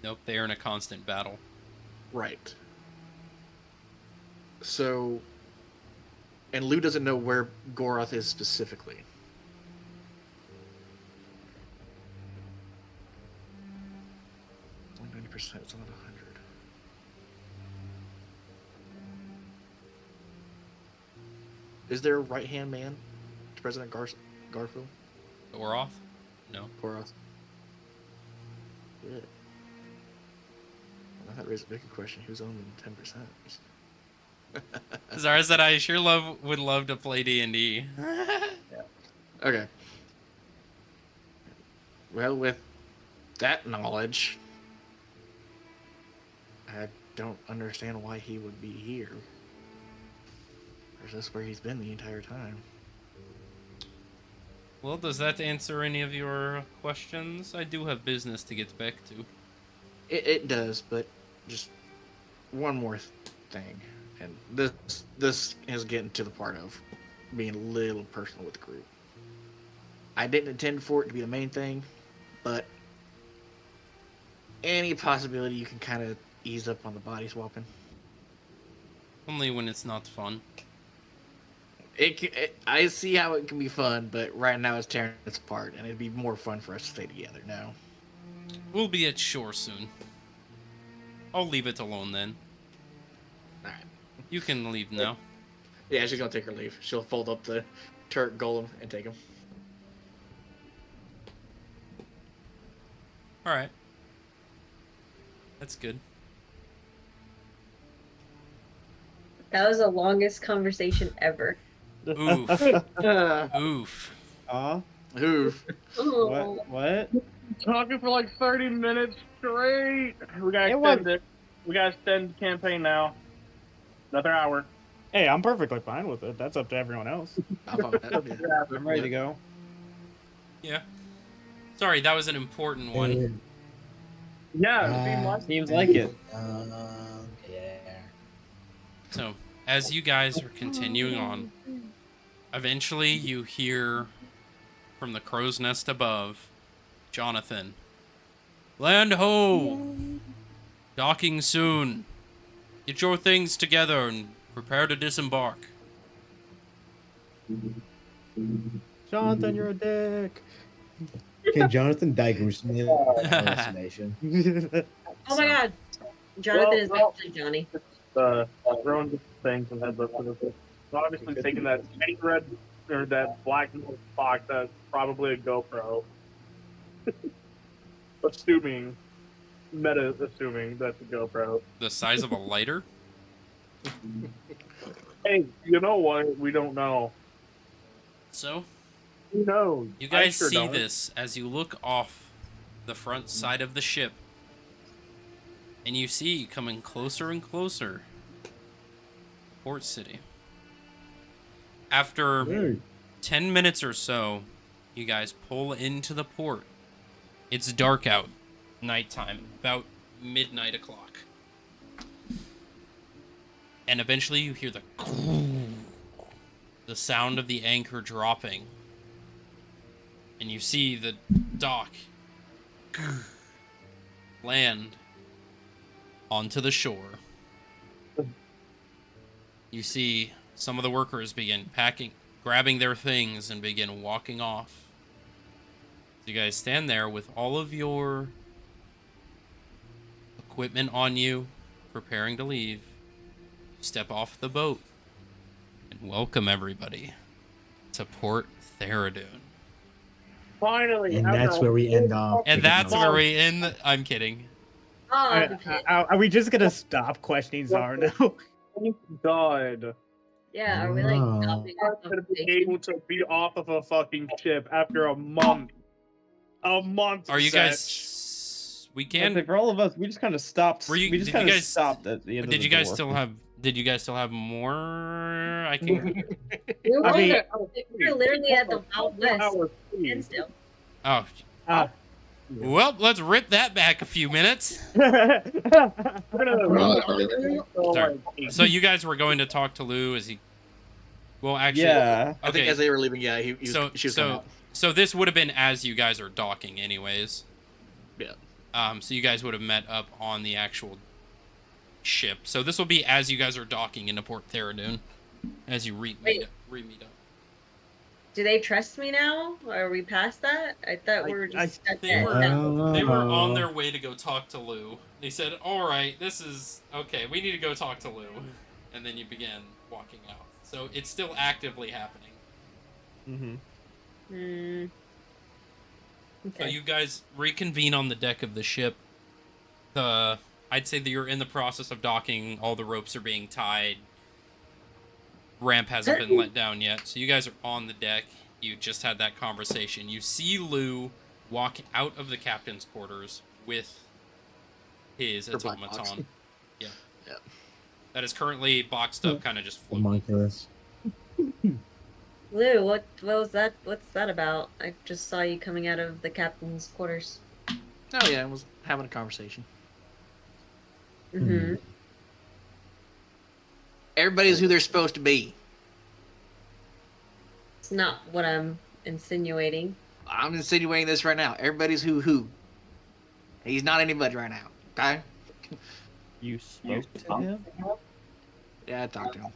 Nope, they are in a constant battle. Right. So, and Lou doesn't know where Goroth is specifically. It's only 90%, it's not 100. Is there a right-hand man to President Garfield? Goroth? No. Goroth? Good. That raises a bigger question. Who's owning 10%? Zara said, I sure would love to play D&D. Okay. Well, with that knowledge, I don't understand why he would be here. Or is this where he's been the entire time? Well, does that answer any of your questions? I do have business to get back to. It does, but just one more thing. And this is getting to the part of being a little personal with the group. I didn't intend for it to be the main thing, but any possibility you can kind of ease up on the body swapping. Only when it's not fun. I see how it can be fun, but right now it's tearing us apart, and it'd be more fun for us to stay together now. We'll be at shore soon. I'll leave it alone then. Alright. You can leave now. Yeah, she's gonna take her leave. She'll fold up the turret golem and take him. Alright. That's good. That was the longest conversation ever. Oof. Oof. Oof. Oh. What? Talking for like 30 minutes straight. We gotta extend it. We gotta extend the campaign now. Another hour. Hey, I'm perfectly fine with it. That's up to everyone else. I'm ready to go. Yeah. Sorry, that was an important one. Yeah, Seems like it. Yeah. So, as you guys are continuing on, eventually you hear from the crow's nest above, Jonathan. Land ho! Docking soon. Get your things together and prepare to disembark. Jonathan, you're a dick. Can Jonathan die gruesomely in hallucination? Oh my god. Jonathan is actually Johnny. throwing things and heads up to the. Obviously, taking that red or that black box, that's probably a GoPro. assuming that's a GoPro. The size of a lighter? Hey, you know what? We don't know. So, Who knows? you I guys sure see don't. this as you look off the front side of the ship. And you see coming closer and closer Port City. After Hey. 10 minutes or so, you guys pull into the port. It's dark out, nighttime, about midnight o'clock. And eventually you hear the sound of the anchor dropping. And you see the dock land onto the shore. You see some of the workers begin grabbing their things and begin walking off. You guys stand there with all of your equipment on you, preparing to leave. Step off the boat and welcome everybody to Port Theradoon. Finally, And that's where we end off. And that's where we end. I'm kidding. Oh, Are we just gonna stop questioning Zara now? Thank God. yeah, are we like Oh. stopping our I'm gonna be conversation? able to be off of a fucking ship after a month. A month. Are you Zach. guys? We And can. for all of us, we just kind of stopped. Were you- we just did you kind of guys- stopped at the end of Did the you guys door. still have? Did you guys still have more? I can. We were, I mean- we were literally at the Wild West Hours, please. standstill. Oh, Uh, well, let's rip that back a few minutes. We're Sorry. So you guys were going to talk to Lou as he. Well, actually. Yeah. I think Okay. as they were leaving, yeah, she was coming out. So this would have been as you guys are docking, anyways. Yeah. So you guys would have met up on the actual ship. So this will be as you guys are docking into Port Theradoon, as you re-meet up. Do they trust me now? Are we past that? I thought we were just at They that. were- that- They were on their way to go talk to Lou. They said, "All right, this is okay. We need to go talk to Lou," and then you began walking out. So it's still actively happening. Mm-hmm. Hmm. So Okay. you guys reconvene on the deck of the ship. I'd say that you're in the process of docking. All the ropes are being tied. Ramp hasn't been let down yet. So you guys are on the deck. You just had that conversation. You see Lou walk out of the captain's quarters with his Her black box. automaton. Yeah. Yeah. That is currently boxed up, kind of just floating. Homunculus. Lou, what was that? What's that about? I just saw you coming out of the captain's quarters. Oh yeah, I was having a conversation. Mm-hmm. Everybody's who they're supposed to be. It's not what I'm insinuating. I'm insinuating this right now. Everybody's who. He's not anybody right now. Okay? You spoke to him? Yeah, I talked to him.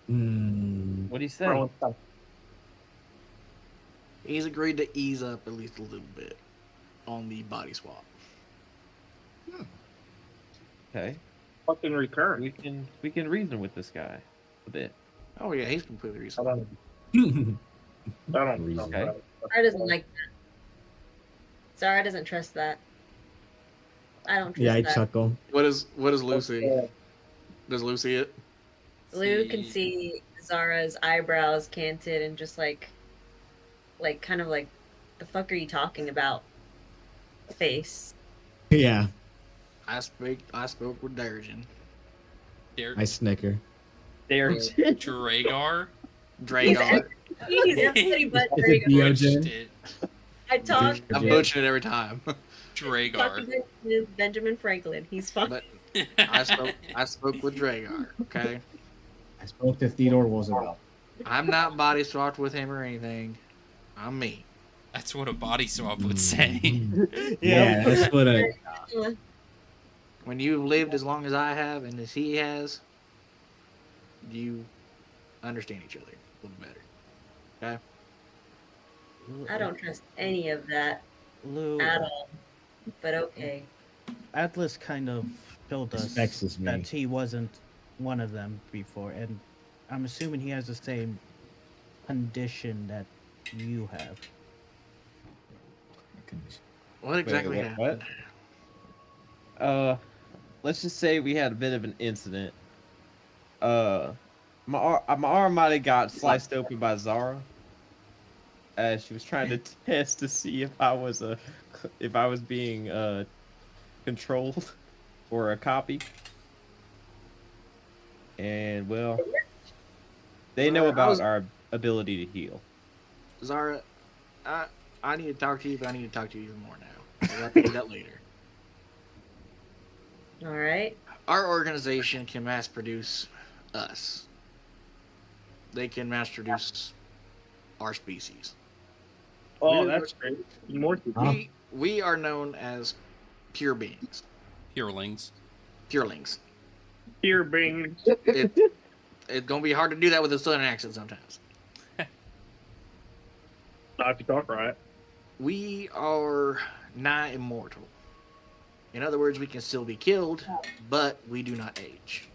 Hmm. What did he say? He's agreed to ease up at least a little bit on the body swap. Okay. Fucking return. We can reason with this guy a bit. Oh yeah, he's completely I reasonable. don't. Reason. Okay. Zara doesn't like that. Zara doesn't trust that. I don't trust Yeah, I that. chuckle. What does Lucy? Does Lucy it? Lou can see Zara's eyebrows canted and just like kind of like, the fuck are you talking about? Face. Yeah, I spoke with Darjan. I snicker. There. Dragar. Dragon. He's everybody but Is it Drago. Diogen? Pushed it. I talked I'm to butchering it every time. Dragar. Benjamin Franklin. He's fine. But I spoke with Dragar, okay? I spoke to Theodore Roosevelt. I'm not body swapped with him or anything. I'm me. That's what a body swap would say. Yeah, that's what a. When you've lived as long as I have and as he has, you understand each other a little better. Okay? I don't trust any of that Lou, at all. But okay. Atlas kind of told This us vexes me. that he wasn't one of them before, and I'm assuming he has the same condition that you have. What exactly Wait, happened? what? Let's just say we had a bit of an incident. My arm might have got sliced open by Zara. She was trying to test to see if I was being controlled or a copy. And well, they know about our ability to heal. Zara, I need to talk to you, but I need to talk to you even more now. So we'll have to do that later. All right. Our organization can mass produce us. They can mass produce our species. Oh, that's great. More We are known as pure beings. Purelings. Purelings. Here being It's gonna be hard to do that with a southern accent sometimes. not if you talk right. We are not immortal. In other words, we can still be killed, but we do not age.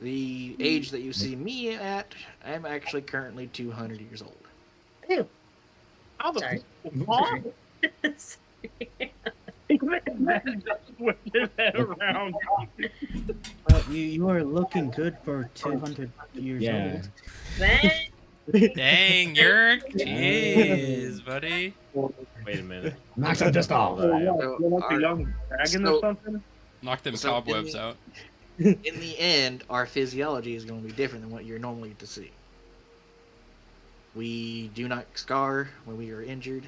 The age that you see me at, I'm actually currently 200 years old. Ew. How the Sorry. Just whip his head around. You are looking good for 200 years Yeah. old. Man, Dang, Yerk. Jeez, buddy. Wait a minute. Knocks him just off. You're like a young dragon or something? Knock them So, cobwebs out. in the end, our physiology is going to be different than what you're normally to see. We do not scar when we are injured.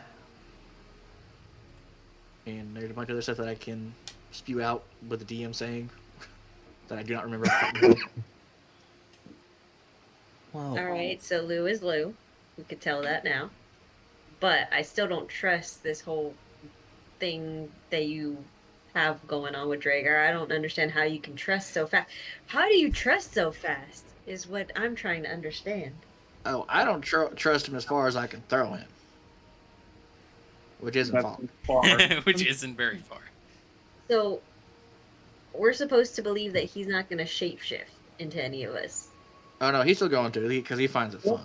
And there's a bunch of other stuff that I can spew out with the DM saying that I do not remember. Well, all right. So Lou is Lou. We could tell that now. But I still don't trust this whole thing that you have going on with Dragar. I don't understand how you can trust so fast. How do you trust so fast? Is what I'm trying to understand. Oh, I don't trust him as far as I can throw him. Which isn't That's far. far. Which isn't very far. So we're supposed to believe that he's not going to shapeshift into any of us. Oh no, he's still going to because he finds it fun.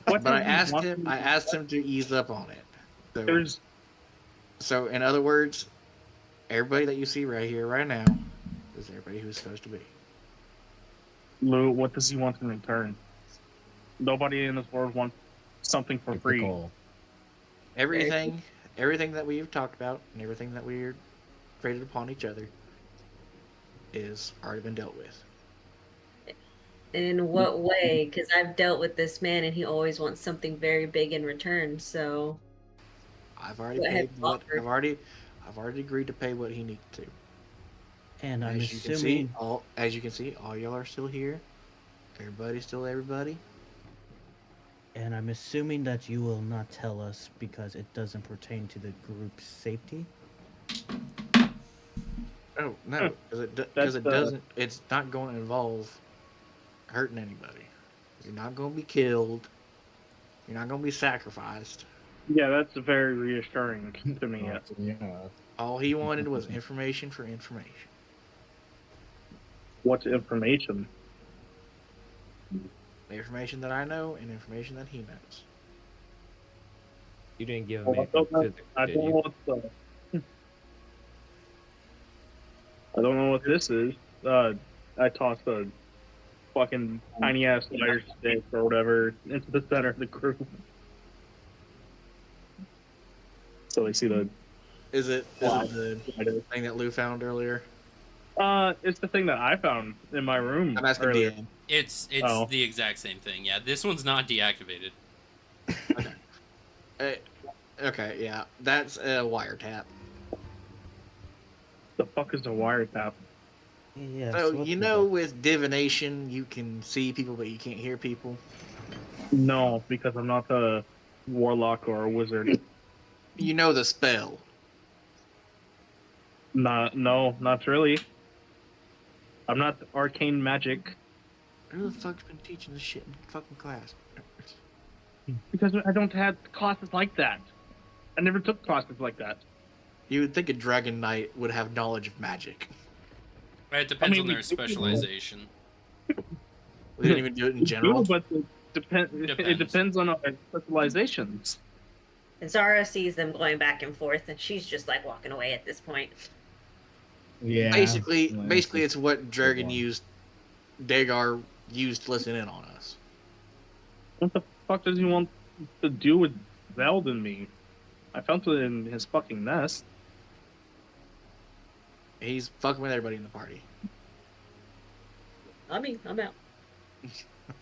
What But I does he asked want him to ease up on it. So, There's so in other words, everybody that you see right here, right now, is everybody who's supposed to be. Lou, what does he want in return? Nobody in this world wants something for free. Typical. Everything that we've talked about and everything that we're traded upon each other is already been dealt with. In what way? Because I've dealt with this man and he always wants something very big in return. So I've already What have paid you what offered? I've already agreed to pay what he needs to. and I'm As you can assuming see, all y'all are still here. Everybody's still everybody. that you will not tell us because it doesn't pertain to the group's safety. Oh no, because That's it doesn't. It's not going to involve hurting anybody. You're not going to be killed. You're not going to be sacrificed. Yeah, that's very reassuring to me. Yeah. All he wanted was information for information. What's information? The information that I know and information that he knows. You didn't give Well, me I don't know what the. I don't know what this is. I tossed a fucking tiny ass lighter stick or whatever into the center of the group. So they see the. Is it Wow. the lighter. thing that Lou found earlier? It's the thing that I found in my room I'm asking earlier. DM. It's Oh. the exact same thing. Yeah, this one's not deactivated. Okay, yeah, that's a wiretap. The fuck is a wiretap? Yes. So what you the know, fuck? with divination, you can see people, but you can't hear people. No, because I'm not a warlock or a wizard. You know the spell. Not really. I'm not arcane magic Who the fuck's been teaching this shit in fucking class? because I don't have classes like that. I never took classes like that. You would think a dragon knight would have knowledge of magic. It depends mean, on their specialization. We didn't even do it in We general. do, but it Depends. depends on our specializations. And Zara sees them going back and forth, and she's just like walking away at this point. Yeah. Basically, Well, it's what Dragon one. used, Dagar used to listen in on us. What the fuck does he want to do with Zelda and me? I found it in his fucking nest. He's fucking with everybody in the party. I'm out.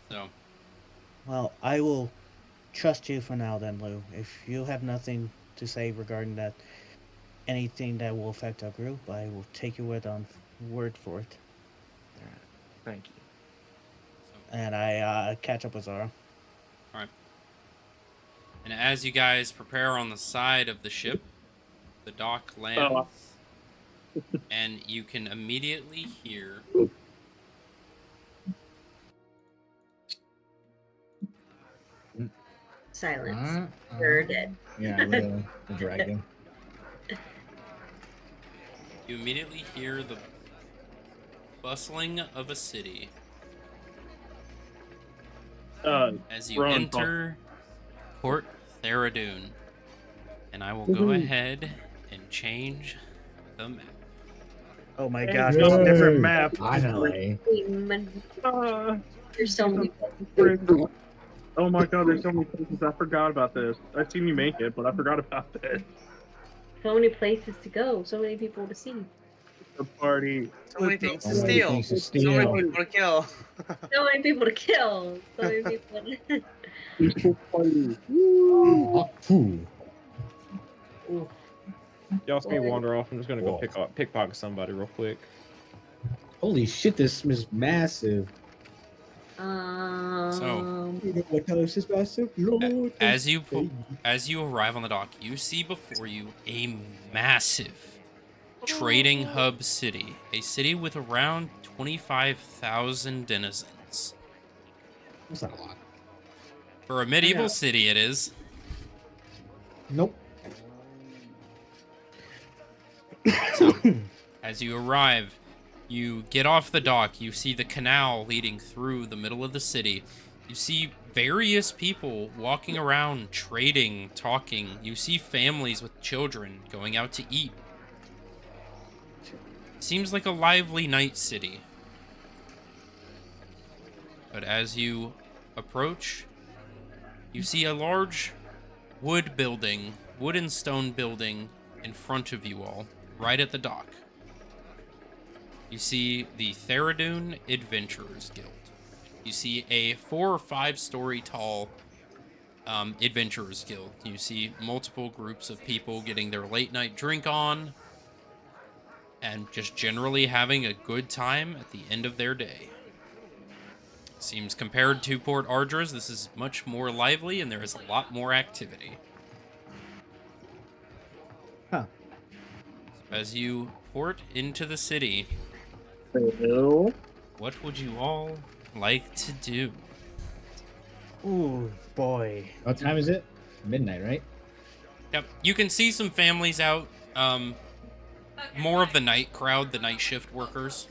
So, Well, I will trust you for now then, Lou. If you have nothing to say regarding that, anything that will affect our group, I will take your word for it. Alright, thank you. And I catch up with Zara. and as you guys prepare on the side of the ship, the dock lands, and you can immediately hear Silence. You're dead. Yeah, the dragon. you immediately hear the bustling of a city as you Rowan, enter Port Theradoon. And I will go ahead and change the map. Oh my Hey, gosh, Yay. it's a different map. Finally. There's so many. Oh my god, there's so many places. I forgot about this. I've seen you make it, but I forgot about this. So many places to go. So many people to see. The party. So many things to So many steal. things to So many steal. people to kill. So many people to kill. So many people. Party. Oh, phew. Ooh. Y'all see me Well, wander off. I'm just gonna go Whoa. pickpocket somebody real quick. Holy shit, this is massive. You know what else is massive? Lord, As you hey. as you arrive on the dock, you see before you a massive trading hub city, a city with around 25,000 denizens. That's not a lot. For a medieval Yeah. city, it is. Nope. So, as you arrive, you get off the dock. You see the canal leading through the middle of the city. You see various people walking around, trading, talking. You see families with children going out to eat. Seems like a lively night city. But as you approach, you see a large wood and stone building in front of you all, right at the dock. You see the Theradoon Adventurers Guild. You see a 4 or 5 story tall Adventurers Guild. You see multiple groups of people getting their late night drink on and just generally having a good time at the end of their day. Seems compared to Port Ardres, this is much more lively and there is a lot more activity. Huh. As you port into the city, Hello. what would you all like to do? Ooh, boy. What time is it? Midnight, right? Yep, you can see some families out. More of the night crowd, the night shift workers.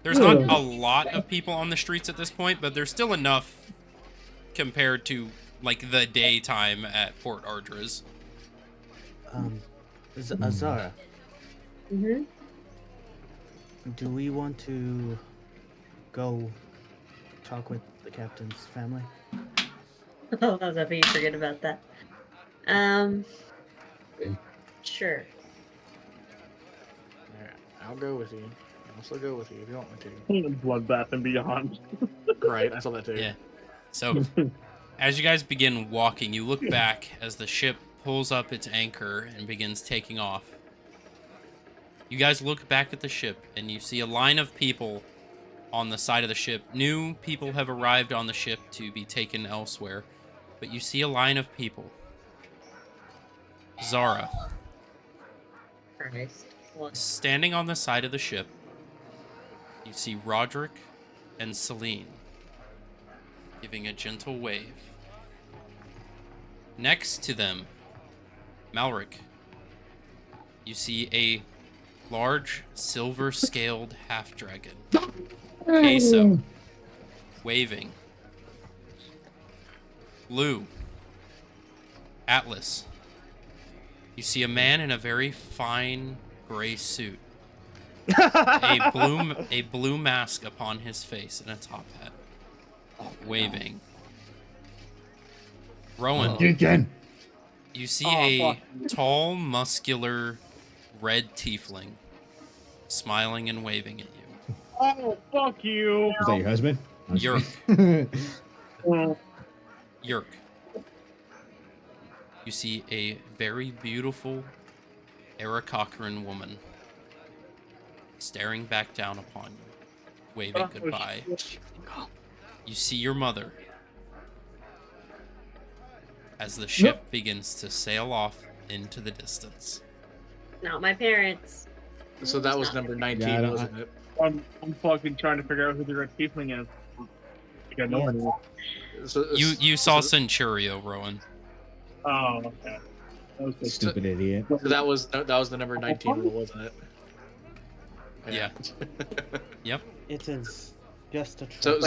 There's not a lot of people on the streets at this point, but there's still enough compared to like the daytime at Port Ardres. Zara, Mm-hmm. do we want to go talk with the captain's family? Oh, I was hoping you forget about that. Sure. Alright, I'll go with you. I'll still go with you if you want me to. Bloodbath and Beyond. Right, I saw that too. Yeah. So, As you guys begin walking, you look back as the ship pulls up its anchor and begins taking off. You guys look back at the ship and you see a line of people on the side of the ship. New people have arrived on the ship to be taken elsewhere, but you see a line of people. Zara, Christ. What? standing on the side of the ship, you see Roderick and Celine giving a gentle wave. Next to them, Malric, you see a large silver-scaled half-dragon, Queso, waving. Lou, Atlas, you see a man in a very fine gray suit, a blue mask upon his face and a top hat, waving. Rowan, Again. you see a tall, muscular, red tiefling smiling and waving at you. Oh, fuck you. Is that your husband? Yerk. Oh, Yerk. You see a very beautiful Aarakocran woman staring back down upon you, waving goodbye. You see your mother as the ship begins to sail off into the distance. Not my parents. So that was number 19, Yeah, I don't- wasn't it? I'm fucking trying to figure out who the red tiefling is. I got no idea. So, You saw so, Centurio, Rowan. Oh, okay. That was just- Stupid idiot. so that was the number 19 rule, wasn't it? Yeah. Yep. It is just a trick. So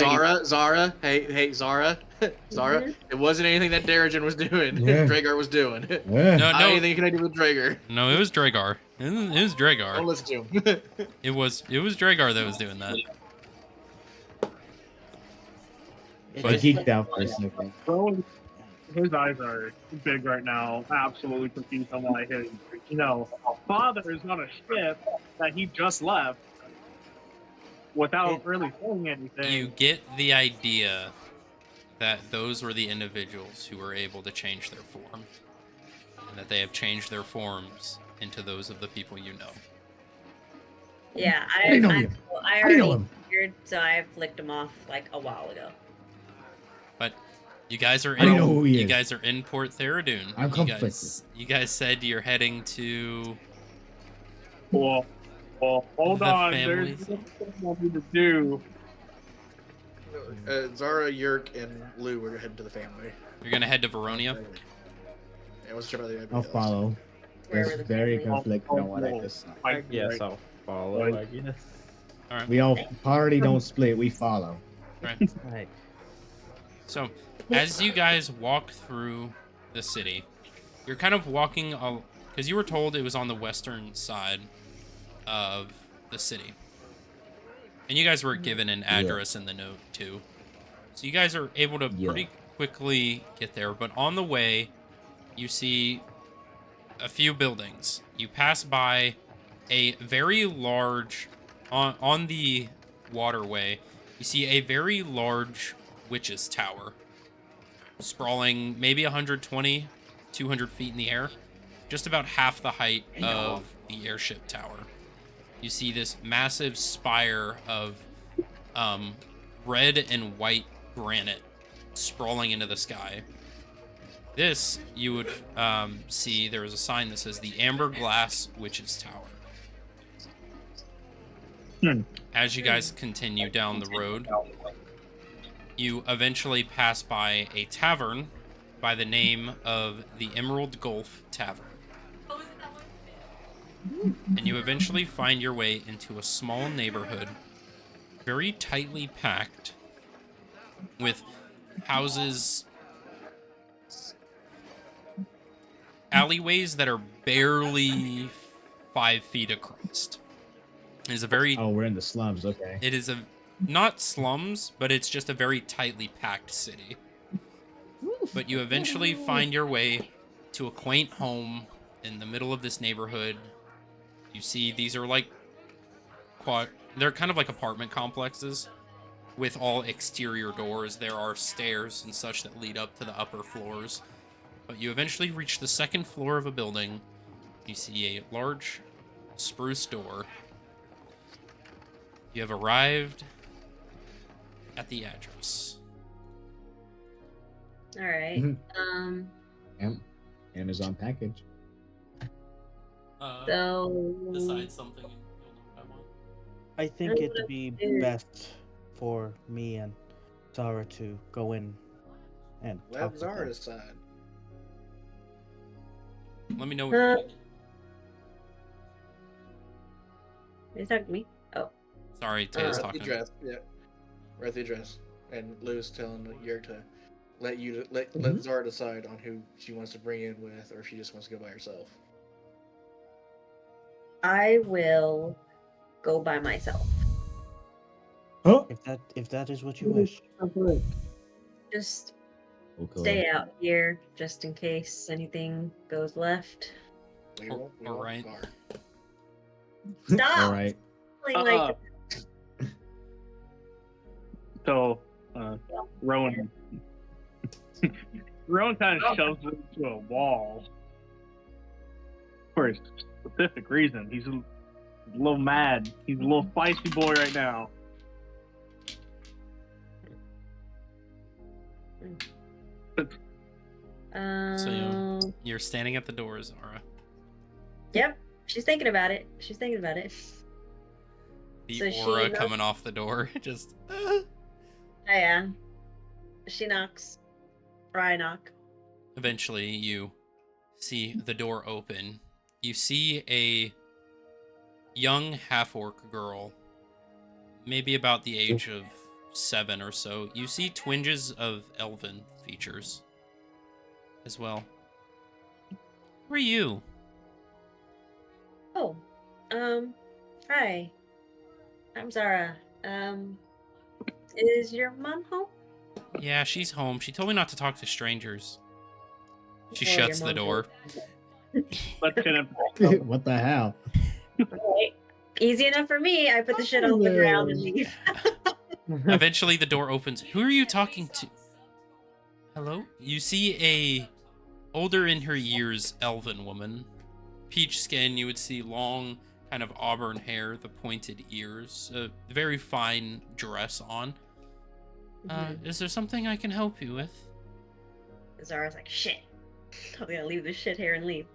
Zara, hey, Zara, it wasn't anything that Darrigan was doing. Yeah. Dragar was doing. Yeah. No, Not no, anything connected with Dragar. no. It was Dragar. It was Don't Dragar. listen to him. It was Dragar that was doing that. It I is- geeked out for a second. Bro, his eyes are big right now. Absolutely confused on why his, father is on a ship that he just left without really saying anything. You get the idea that those were the individuals who were able to change their form, and that they have changed their forms into those of the people you know. Yeah, How do you know I him? I How do you know already him? figured, so I flicked him off like a while ago. But you guys are I don't know who he you is. guys are in Port Theridun. I'm You guys said you're heading to Well, hold The on. families. There's something I need to do. Zara, Yerk, and Lou were heading to the family. you're gonna head to Veronia. I wasn't sure about the I'll other follow. Wherever There's the very family is. conflicted on what I just. I guess I'll follow. Right. I guess. All right. We all party don't split. We follow. Right. So, as you guys walk through the city, you're kind of walking because you were told it was on the western side of the city, and you guys were given an address in the note too. So you guys are able to Yeah. pretty quickly get there. But on the way, you see a few buildings. You pass by a very large on the waterway. You see a very large witch's tower sprawling maybe 120 200 feet in the air, just about half the height of the airship tower. You see this massive spire of red and white granite sprawling into the sky. This, you would see there is a sign that says the Amber Glass Witch's Tower. As you guys continue down the road, you eventually pass by a tavern by the name of the Emerald Gulf Tavern. And you eventually find your way into a small neighborhood, very tightly packed, with houses, alleyways that are barely 5 feet across. It is a very Oh, we're in the slums. Okay. It is not slums, but it's just a very tightly packed city. But you eventually find your way to a quaint home in the middle of this neighborhood. You see these are like they're kind of like apartment complexes. with all exterior doors. There are stairs and such that lead up to the upper floors. But you eventually reach the second floor of a building. You see a large spruce door. You have arrived at the address. All right. Yep. Amazon package. So Decide something. You'll know what I want. I think That's it'd what be I do. best for me and Zara to go in and talk Let with Zara them. decide. Let me know what you need. You talking to me? Oh. Sorry, We're Taya's at the talking. address. Yeah, we're at the address, and Lou's telling Yerk to let Mhm. Zara decide on who she wants to bring in with, or if she just wants to go by herself. I will go by myself. Oh. If that is what you wish. Just Okay. stay out here just in case anything goes left. We All won't right. guard. Stop! All right. Like, So, Rowan kind of shoves it into a wall for a specific reason. He's a little mad. He's a little spicy boy right now. So you're standing at the door, Zara. Yep, she's thinking about it. She's thinking about it. The So she aura knocks- coming off the door. Just. Yeah. She knocks. Or I knock. Eventually, you see the door open. You see a young half-orc girl, maybe about the age of 7 or so. You see twinges of elven features as well. Who are you? Oh. Hi. I'm Zara. Is your mom home? Yeah, she's home. She told me not to talk to strangers. She Oh, your shuts the mom's door. Let's get him. What the hell? Right. Easy enough for me. I put the shit on the ground and leave. Eventually, the door opens. Who are you talking to? Hello? You see a older in her years elven woman. Peach skin, you would see long, kind of auburn hair, the pointed ears, a very fine dress on. Is there something I can help you with? Zara's like, shit. I'm gonna leave this shit here and leave.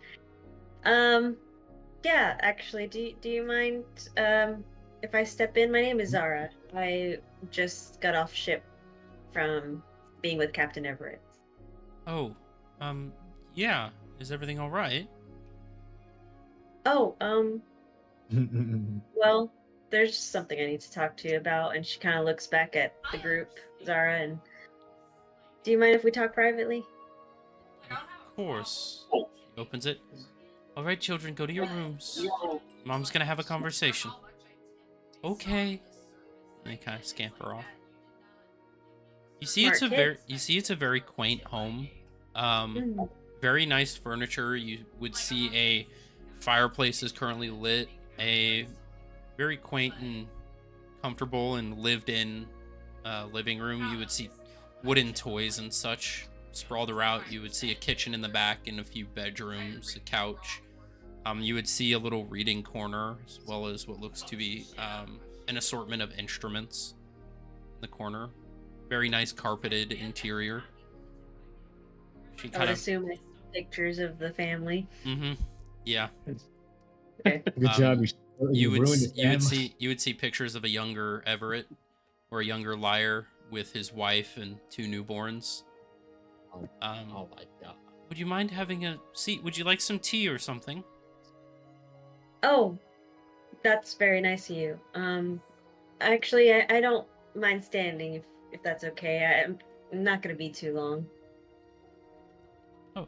Yeah, actually, do you mind if I step in? My name is Zara. I just got off ship from being with Captain Everett. Oh, yeah. Is everything all right? Oh, well, there's something I need to talk to you about. And she kind of looks back at the group, Zara, and do you mind if we talk privately? Of course. She opens it. All right, children, go to your rooms. Mom's gonna have a conversation. Okay. And they kind of scamper off. You see, Smart it's a very quaint home. Very nice furniture. You would see a fireplace is currently lit. A very quaint and comfortable and lived-in living room. You would see wooden toys and such sprawled around. You would see a kitchen in the back and a few bedrooms, a couch. You would see a little reading corner, as well as what looks to be an assortment of instruments in the corner. Very nice carpeted interior. She I would kind of. assume it's pictures of the family. Mm-hmm. Yeah. Okay. Good job. You would ruined it, you would see pictures of a younger Everett or a younger Liar with his wife and 2 newborns. Oh my god. Would you mind having a seat? Would you like some tea or something? Oh, that's very nice of you. Actually, I don't mind standing if that's okay. I'm not gonna be too long. Oh,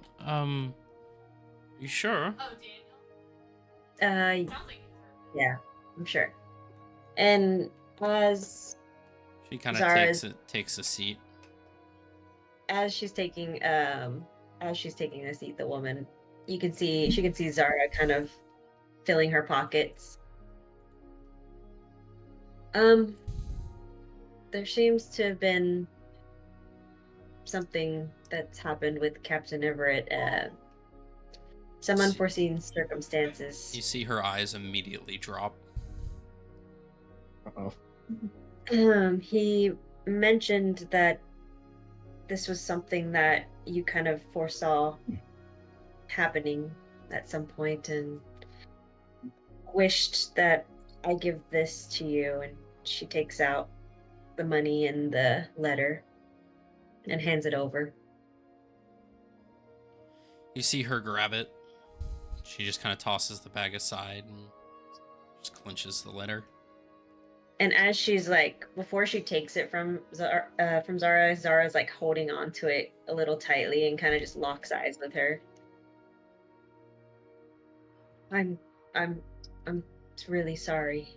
you sure? Yeah, I'm sure. And as She kind of Zara's- takes a seat. as she's taking a seat, the woman, she can see Zara kind of filling her pockets. there seems to have been something that's happened with Captain Everett. Some unforeseen circumstances. You see her eyes immediately drop. Uh-oh. He mentioned that this was something that you kind of foresaw happening at some point and wished that I give this to you. And she takes out the money and the letter and hands it over. You see her grab it. She just kind of tosses the bag aside and just clenches the letter. And as she's like, before she takes it from Zara, Zara's like holding on to it a little tightly and kind of just locks eyes with her. I'm really sorry.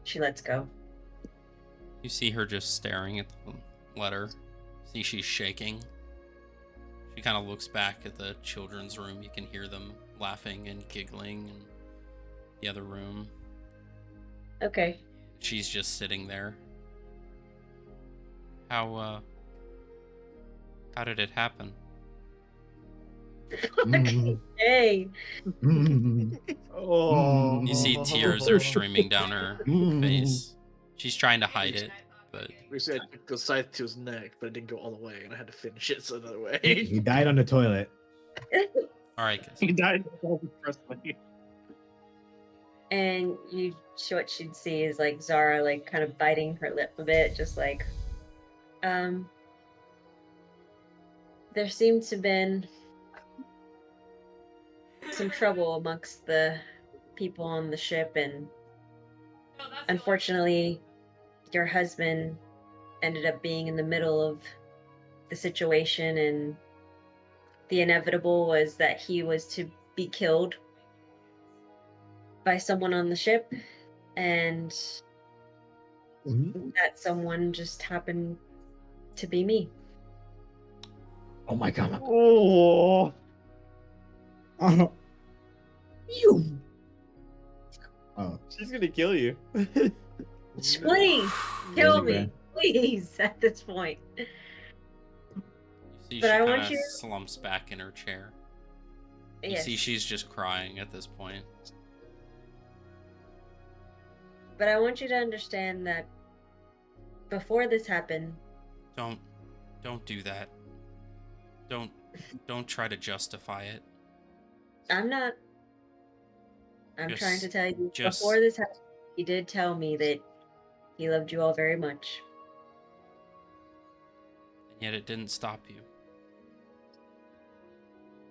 She lets go. You see her just staring at the letter. See she's shaking. She kind of looks back at the children's room. You can hear them laughing and giggling in the other room. Okay. She's just sitting there. How did it happen? Hey. Oh. You see tears are streaming down her face. She's trying to hide it, but We said it goes side to his neck, but it didn't go all the way, and I had to finish it so another way. He died on the toilet. all right, guys. He died self-depressingly. And what she'd see is like Zara like kind of biting her lip a bit, just like there seemed to have been some trouble amongst the people on the ship, and unfortunately your husband ended up being in the middle of the situation, and the inevitable was that he was to be killed by someone on the ship, and that someone just happened to be me. Oh my god. Oh. You. Oh. She's gonna kill you. Please kill Really, me, please. At this point, You see But she I kind want of you- slumps back in her chair. You yes. see she's just crying at this point. But I want you to understand that before this happened, Don't do that. Don't try to justify it. I'm not. I'm Just- trying to tell you, just- before this happened, he did tell me that he loved you all very much. And yet it didn't stop you.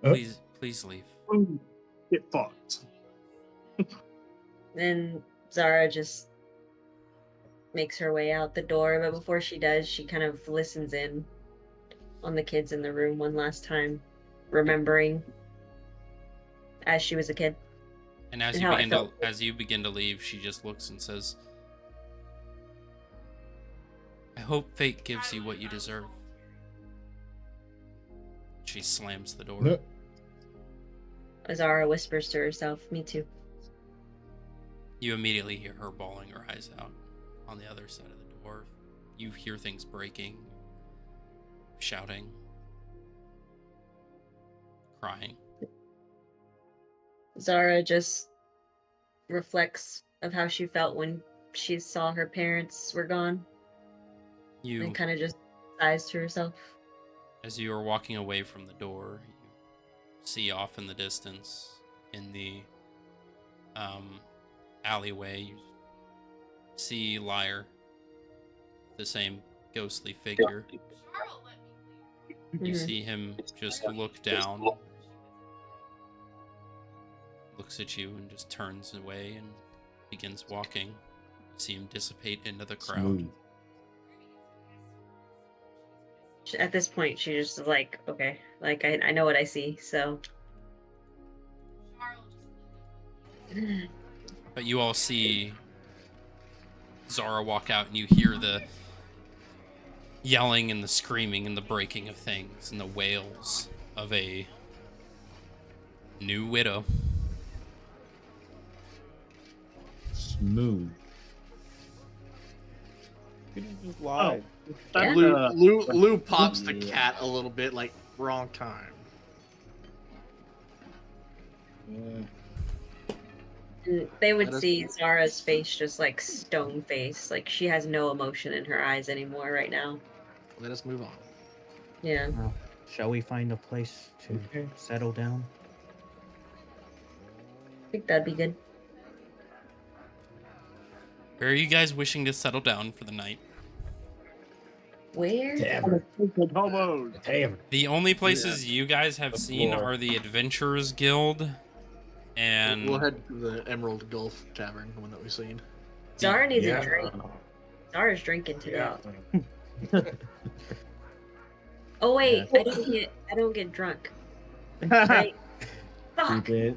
Oh. Please leave. Get fucked. Then Zara just makes her way out the door, but before she does, she kind of listens in on the kids in the room one last time, remembering as she was a kid. And as And you how I begin to felt. as you begin to leave, she just looks and says, "I hope fate gives you what you deserve." She slams the door. No. Zara whispers to herself, "Me too." You immediately hear her bawling her eyes out on the other side of the door. You hear things breaking, shouting, crying. Zara just reflects of how she felt when she saw her parents were gone, You, and kind of just sighs to herself. as you are walking away from the door, you see off in the distance, in the alleyway, you see Lyre, the same ghostly figure. You Mhm. see him just look down, looks at you, and just turns away and begins walking. You see him dissipate into the crowd. Smooth. At this point, she just is like, okay, like I know what I see, so. But you all see Zara walk out, and you hear the yelling and the screaming and the breaking of things and the wails of a new widow. Smooth. Could you just lie? Oh, Yeah. Lou pops the Yeah. cat a little bit, like wrong time. Uh, And they would Let us- see Zara's face just like stone face. Like she has no emotion in her eyes anymore right now. Let us move on. Yeah. Well, shall we find a place to Okay. settle down? I think that'd be good. Where are you guys wishing to settle down for the night? Where? Tavern. Hobos. Tavern. The only places you guys have The seen floor. are the Adventurers Guild and We'll head to the Emerald Gulf Tavern, the one that we've seen. Zara needs Yeah. a drink. Zara's drinking today. Yeah. Oh wait, I don't get drunk. Right? Fuck. Keep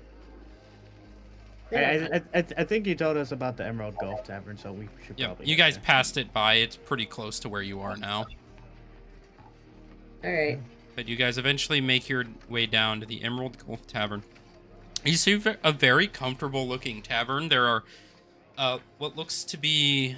it. I think you told us about the Emerald Gulf Tavern, so we should yeah, probably. you get guys there. passed it by. It's pretty close to where you are now. All right. But you guys eventually make your way down to the Emerald Gulf Tavern. You see a very comfortable looking tavern. There are what looks to be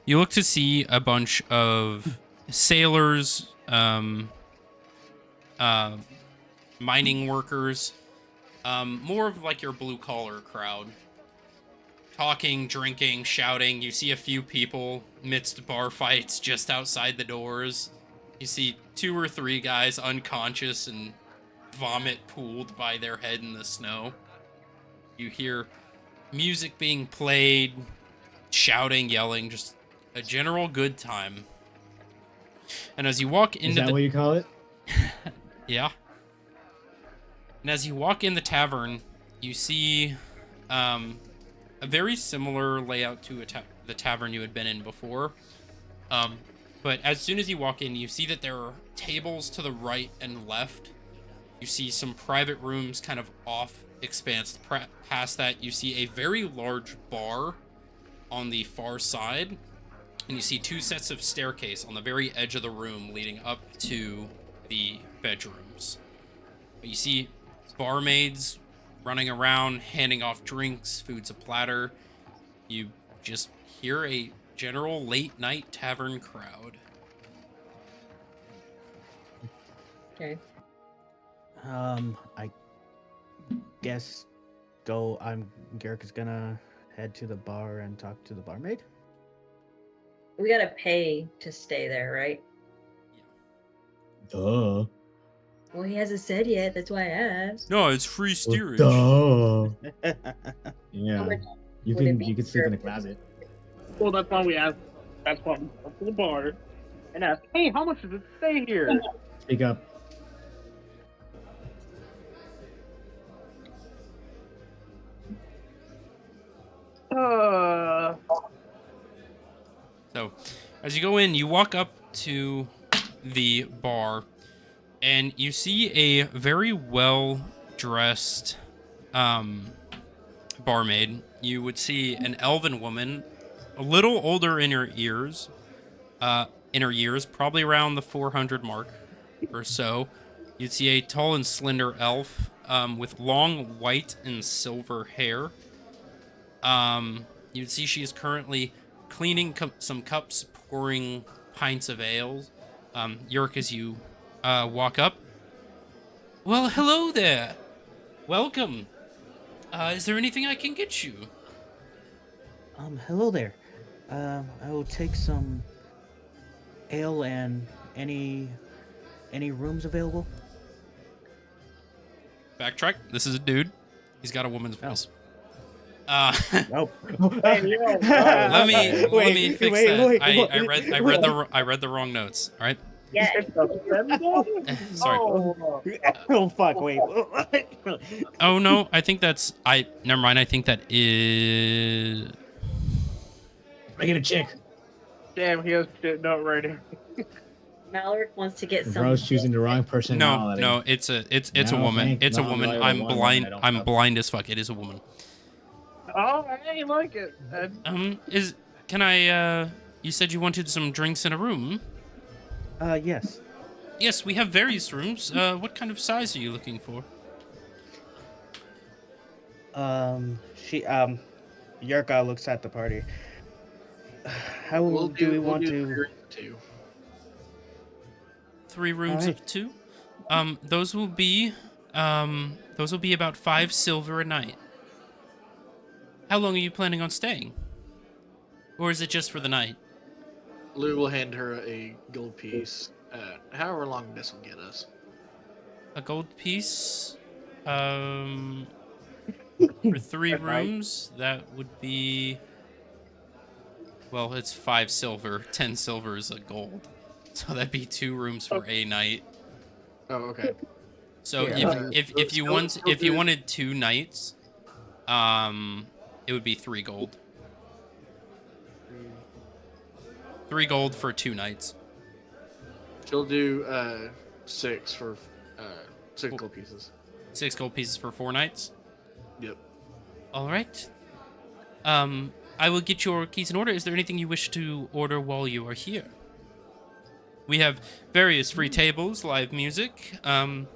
you look to see a bunch of sailors, mining workers, more of like your blue collar crowd. Talking, drinking, shouting. You see a few people amidst bar fights just outside the doors. You see 2 or 3 guys unconscious and vomit pooled by their head in the snow. You hear music being played, shouting, yelling, just a general good time. And as you walk Is into that what you call it? yeah. And as you walk in the tavern, you see a very similar layout to the tavern you had been in before. But as soon as you walk in, you see that there are tables to the right and left. You see some private rooms kind of off expanse. Past that, you see a very large bar on the far side. And you see 2 sets of staircase on the very edge of the room leading up to the bedrooms. But you see barmaids running around, handing off drinks, food's a platter. You just hear a general late night tavern crowd. Okay. I guess Garrick is gonna head to the bar and talk to the barmaid. We gotta pay to stay there, right? Duh. Well, he hasn't said yet. That's why I asked. No, it's free steerage. Duh. How Yeah. much You would it can be you can sleep in the for- closet. Well, that's why we asked. That's why we went to the bar and asked, "Hey, how much does it stay here?" Speak up. So, as you go in, you walk up to the bar, and you see a very well-dressed barmaid. You would see an elven woman, a little older in her years, probably around the 400 mark or so. You'd see a tall and slender elf with long white and silver hair. You'd see she is currently cleaning some cups, pouring pints of ale. Yerk, as you walk up. Well, hello there. Welcome. Is there anything I can get you? Hello there. I will take some ale and any rooms available. Backtrack. This is a dude. He's got a woman's voice. Nope. let me fix that. I read the wrong notes. All right. Yeah. Sorry. Oh fuck! Wait. Oh no, I think that's never mind. I think that is. Make it a chick. Damn, he has shit note right here. Mallory wants to get some. Bro's choosing the wrong No, personality. no, it's a No, woman. thank It's a God, woman. I I'm don't want blind. one, I don't I'm have- blind as fuck. It is a woman. Oh, I like it. Can I? You said you wanted some drinks in a room. Yes. Yes, we have various rooms. What kind of size are you looking for? Yurka looks at the party. How do we want to? 3 rooms of 2. 3 rooms Alright. of 2. Those will be about 5 silver a night. How long are you planning on staying? Or is it just for the night? Lou will hand her a gold piece. However long this will get us. A gold piece? For 3 At night. rooms, that would be... Well, it's 5 silver. 10 silver is a gold. So that'd be 2 rooms for a night. Oh, okay. So Yeah. if you wanted 2 nights, it would be 3 gold. 3 gold for 2 nights. She'll do 6 for 6 gold pieces. 6 gold pieces for 4 nights. Yep. All right. I will get your keys in order. Is there anything you wish to order while you are here? We have various free tables, live music. I'm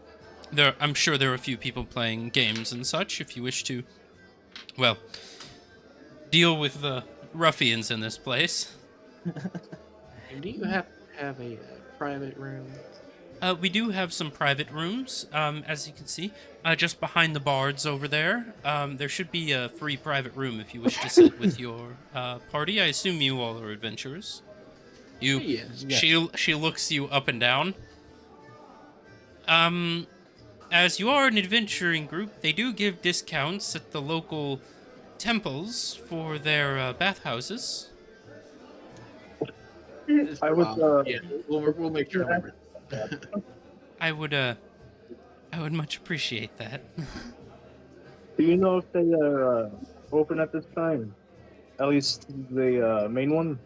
sure there are a few people playing games and such. If you wish to, well, deal with the ruffians in this place. And do you have a private room? We do have some private rooms, as you can see, just behind the bards over there. There should be a free private room if you wish to sit with your party. I assume you all are adventurers. Yes. She looks you up and down. As you are an adventuring group, they do give discounts at the local temples for their bathhouses. I was, Yeah, we'll make sure. Remember. I would much appreciate that. do you know if they are open at this time? At least the main one?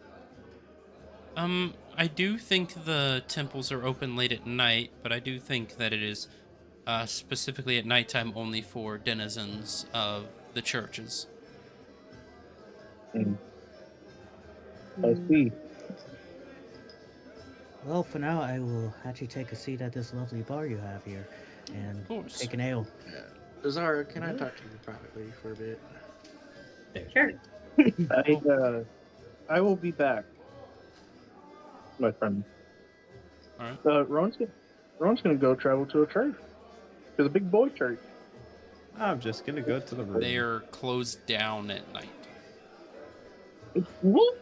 I do think the temples are open late at night, but I do think that it is specifically at nighttime only for denizens of the churches. I see. Well, for now, I will actually take a seat at this lovely bar you have here, and Of course. take an ale. Zara, can I talk to you privately for a bit? Sure. I will be back, my friend. All right. Ron's gonna go travel to a church, to the big boy church. I'm just gonna go to the room. They are closed down at night. What?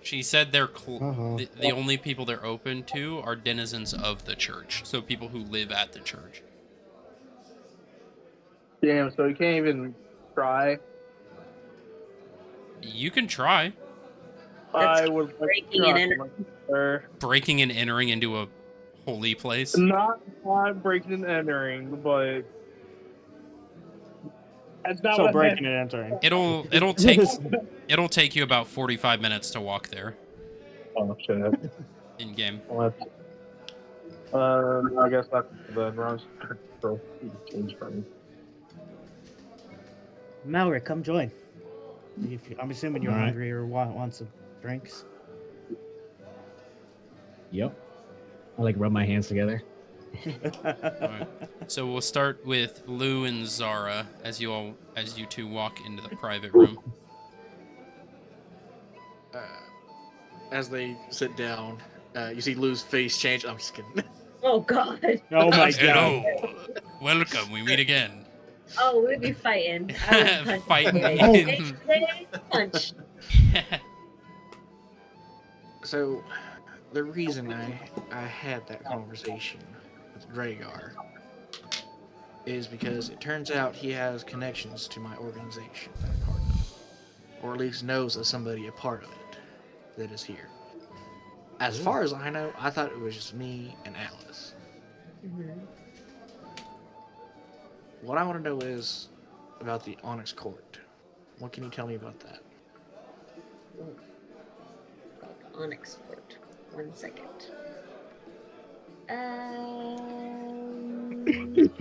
She said they're Uh-huh. the only people they're open to are denizens of the church, so people who live at the church. Damn! So you can't even try. You can try That's I would like breaking to and try, entering. sir. breaking and entering into a holy place. Not breaking and entering, but that's not So what I breaking meant. and entering. It'll take you about 45 minutes to walk there Oh shit. in game. Well, I guess that's the Ron's control change for me. Malric, come join. I'm assuming you're All right. hungry or want some drinks. Yep. I like rub my hands together. Alright. So we'll start with Lou and Zara as you two walk into the private room. As they sit down, you see Lou's face change. I'm just kidding. Oh God. Oh my god. Hello. Welcome. We meet again. Oh, we'd be fighting. I would punch Fighting. today. Today, punch. So, the reason I had that conversation with Dragar is because it turns out he has connections to my organization that I'm part of, or at least knows of somebody a part of it that is here. As far as I know, I thought it was just me and Alice. Mhm. What I want to know is about the Onyx Court. What can you tell me about that? Onyx Fort. 1 second.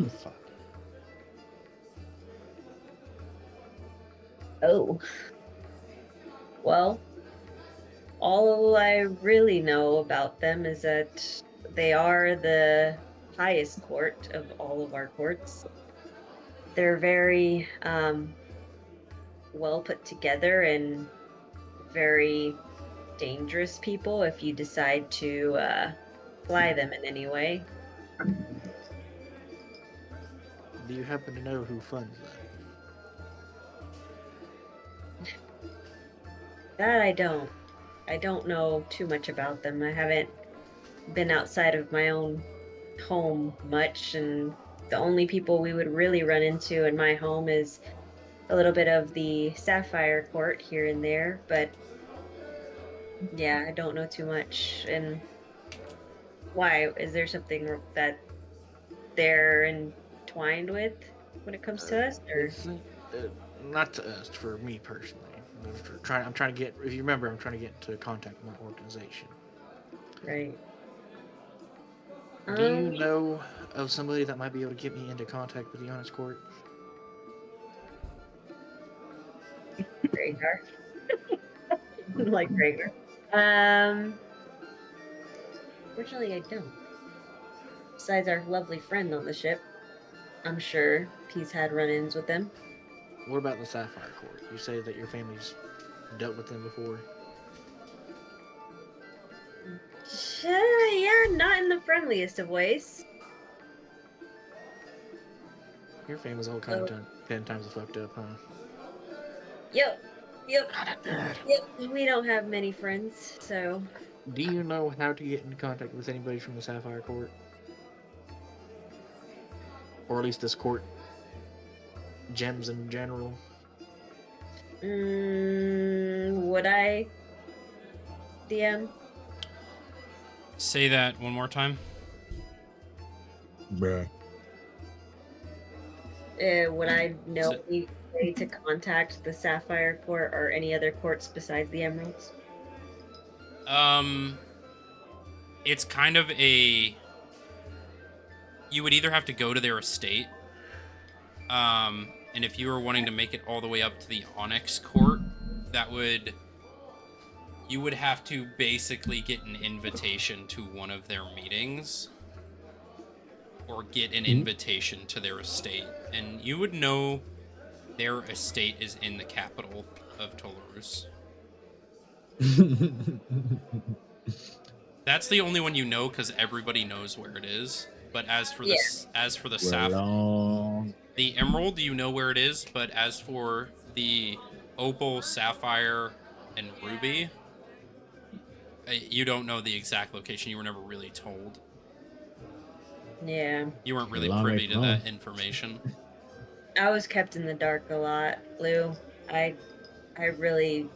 Fuck. Oh. Well, all I really know about them is that they are the highest court of all of our courts. they're very well put together and very dangerous people if you decide to fly them in any way. Do you happen to know who funds that? That I don't. I don't know too much about them. I haven't been outside of my own home much, and the only people we would really run into in my home is a little bit of the Sapphire Court here and there, but yeah, I don't know too much. And why? Is there something that they're entwined with when it comes to us, or? It's not to us, for me personally. I'm trying to get. If you remember, I'm trying to get into contact with my organization. Right. Do you know of somebody that might be able to get me into contact with the Honest Court? Rhaegar. Like Rhaegar. Fortunately, I don't. Besides our lovely friend on the ship, I'm sure he's had run-ins with them. What about the Sapphire Court? You say that your family's dealt with them before. Yeah, not in the friendliest of ways. Your family's all kind of 10 times fucked up, huh? Yep. Yep. We don't have many friends, so. Do you know how to get in contact with anybody from the Sapphire Court? Or at least this court? Gems in general? Would I? DM? Say that one more time. Bruh. Would I know any way to contact the Sapphire Court or any other courts besides the Emeralds? It's kind of a. You would either have to go to their estate, and if you were wanting to make it all the way up to the Onyx Court, you would have to basically get an invitation to one of their meetings, or get an invitation to their estate, and you would know their estate is in the capital of Tolarus. That's the only one you know because everybody knows where it is. But as for the the Emerald, you know where it is. But as for the Opal, Sapphire, and Ruby, you don't know the exact location. You were never really told. Yeah. You weren't really privy to that information. I was kept in the dark a lot, Lou. I really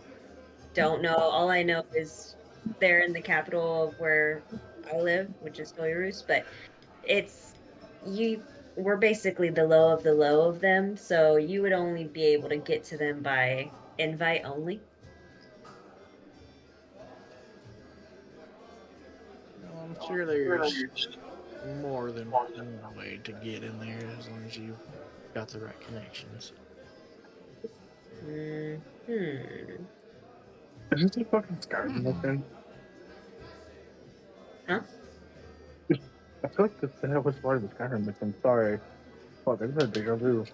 don't know. All I know is they're in the capital of where I live, which is Tolarus, but we're basically the low of them, so you would only be able to get to them by invite only. I'm sure there's more than one way to get in there as long as you've got the right connections. Is this a fucking Skyrim mission? Huh? I feel like that was part of the Skyrim mission. Sorry. Fuck, this is a deja vu.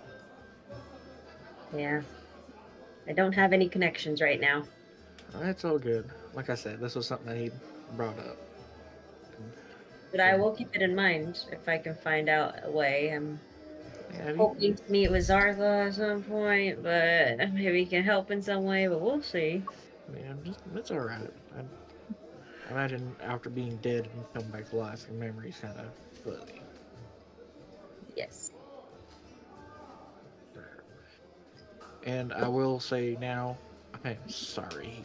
Yeah. I don't have any connections right now. It's all good. Like I said, this was something that he brought up. But I will keep it in mind if I can find out a way. I'm hoping to meet with Zartha at some point, but maybe he can help in some way, but we'll see. Yeah, it's alright. I imagine after being dead and come back to life, your memory's kind of fuzzy. Yes. And I will say now, I'm sorry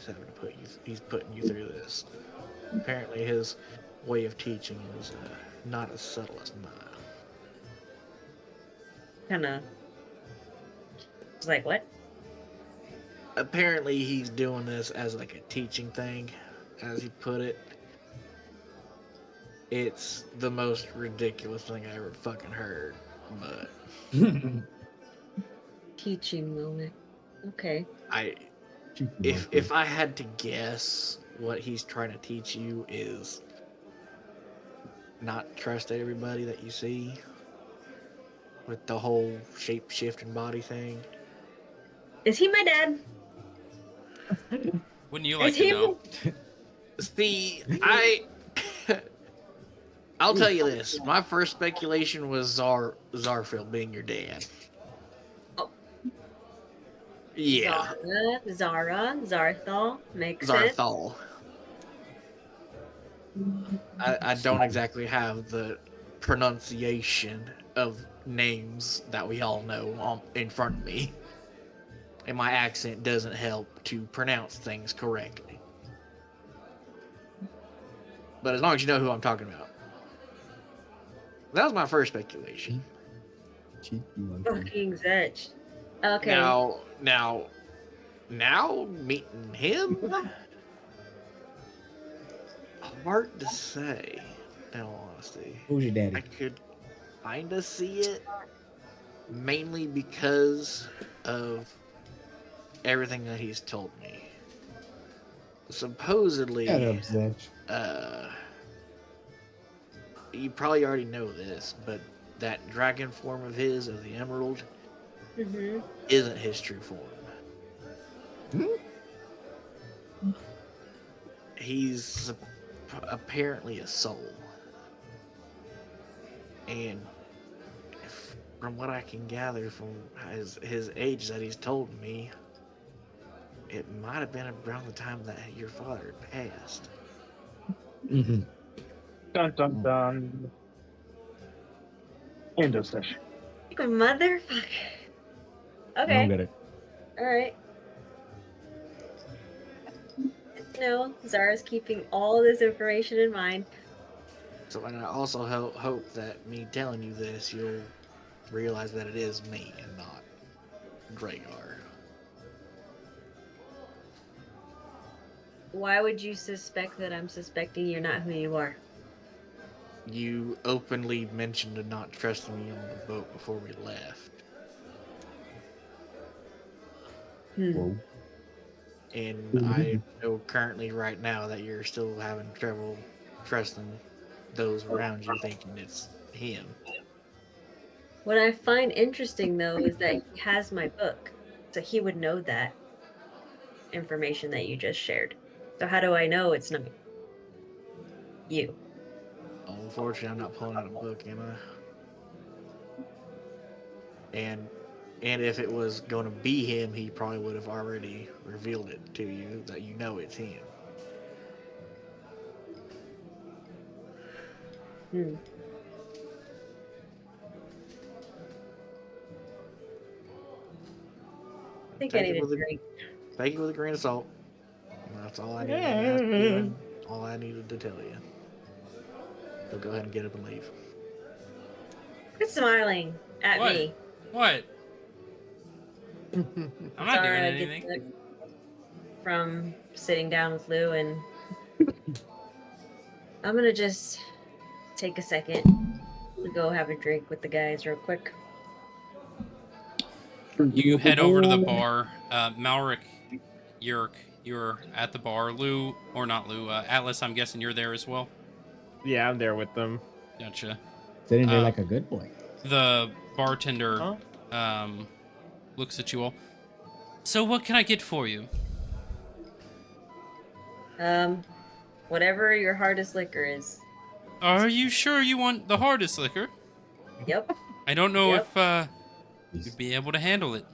he's putting you through this. Apparently his way of teaching is not as subtle as mine. Kinda. It's like, what? Apparently he's doing this as like a teaching thing, as he put it. It's the most ridiculous thing I ever fucking heard, but Teaching moment. Okay. If I had to guess, what he's trying to teach you is not trust everybody that you see. with the whole shape shifting body thing. Is he my dad? Wouldn't you Is like to he? know? See, I'll tell you this. My first speculation was Zarfield being your dad. Oh. Yeah, Zarthal. Makes sense. Zarthal. I don't exactly have the pronunciation of names that we all know in front of me. And my accent doesn't help to pronounce things correctly. But as long as you know who I'm talking about. That was my first speculation. Cheeky monkey. Fucking Zetch. Okay. Now, meeting him, hard to say. In all honesty, Who's your I daddy? could kinda see it, mainly because of everything that he's told me. Supposedly, Shut up, Zetch. you probably already know this, but that dragon form of his, of the Emerald, Mm-hmm. isn't his true form. He's apparently a soul. And from what I can gather from his age that he's told me, it might have been around the time that your father had passed. Mm-hmm. Dun dun dun. End of session. Like a motherfucker. I don't Okay. get it. All right. No, Zara's keeping all this information in mind. So, and I also hope that me telling you this, you'll realize that it is me and not Dragar. Why would you suspect that I'm suspecting you're not who you are? You openly mentioned of not trusting me on the boat before we left. Whoa. And I know currently right now that you're still having trouble trusting those around you thinking it's him. What I find interesting, though, is that he has my book. So he would know that information that you just shared. So how do I know it's not you? Unfortunately, I'm not pulling out a book, am I? And if it was going to be him, he probably would have already revealed it to you that you know it's him. Hmm. I think I need a drink. Take it with a grain of salt. That's all I needed. All I needed to tell you. So go ahead and get up and leave. Quit smiling at What? me. What? I'm not doing Zara gets anything. up from sitting down with Lou, and I'm gonna just take a second to go have a drink with the guys real quick. You head over to the bar. Malric, Yerk, you're at the bar. Lou, or not Lou, Atlas, I'm guessing you're there as well. Yeah, I'm there with them. Gotcha. Sitting there like a good boy. The bartender Huh? looks at you all. So what can I get for you? Whatever your hardest liquor is. Are you sure you want the hardest liquor? Yep, I don't know Yep. if you'd be able to handle it.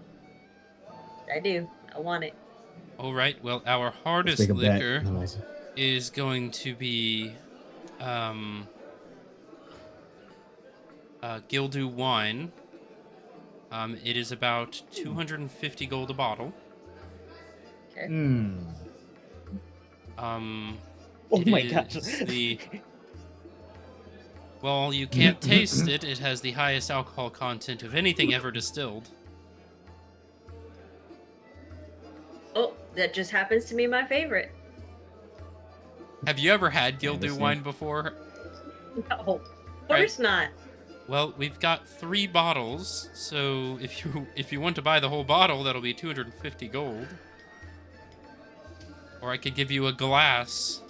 I do. I want it. All right. Well, our Let's hardest make a bet. liquor No, I see. is going to be Gildu wine. It is about 250 gold a bottle. Okay. Oh it my is gosh. Well, you can't taste it. It has the highest alcohol content of anything ever distilled. Oh, that just happens to be my favorite. Have you ever had Gildu Understand. wine before? No, of course not. Well, we've got 3 bottles, so if you want to buy the whole bottle, that'll be 250 gold. Or I could give you a glass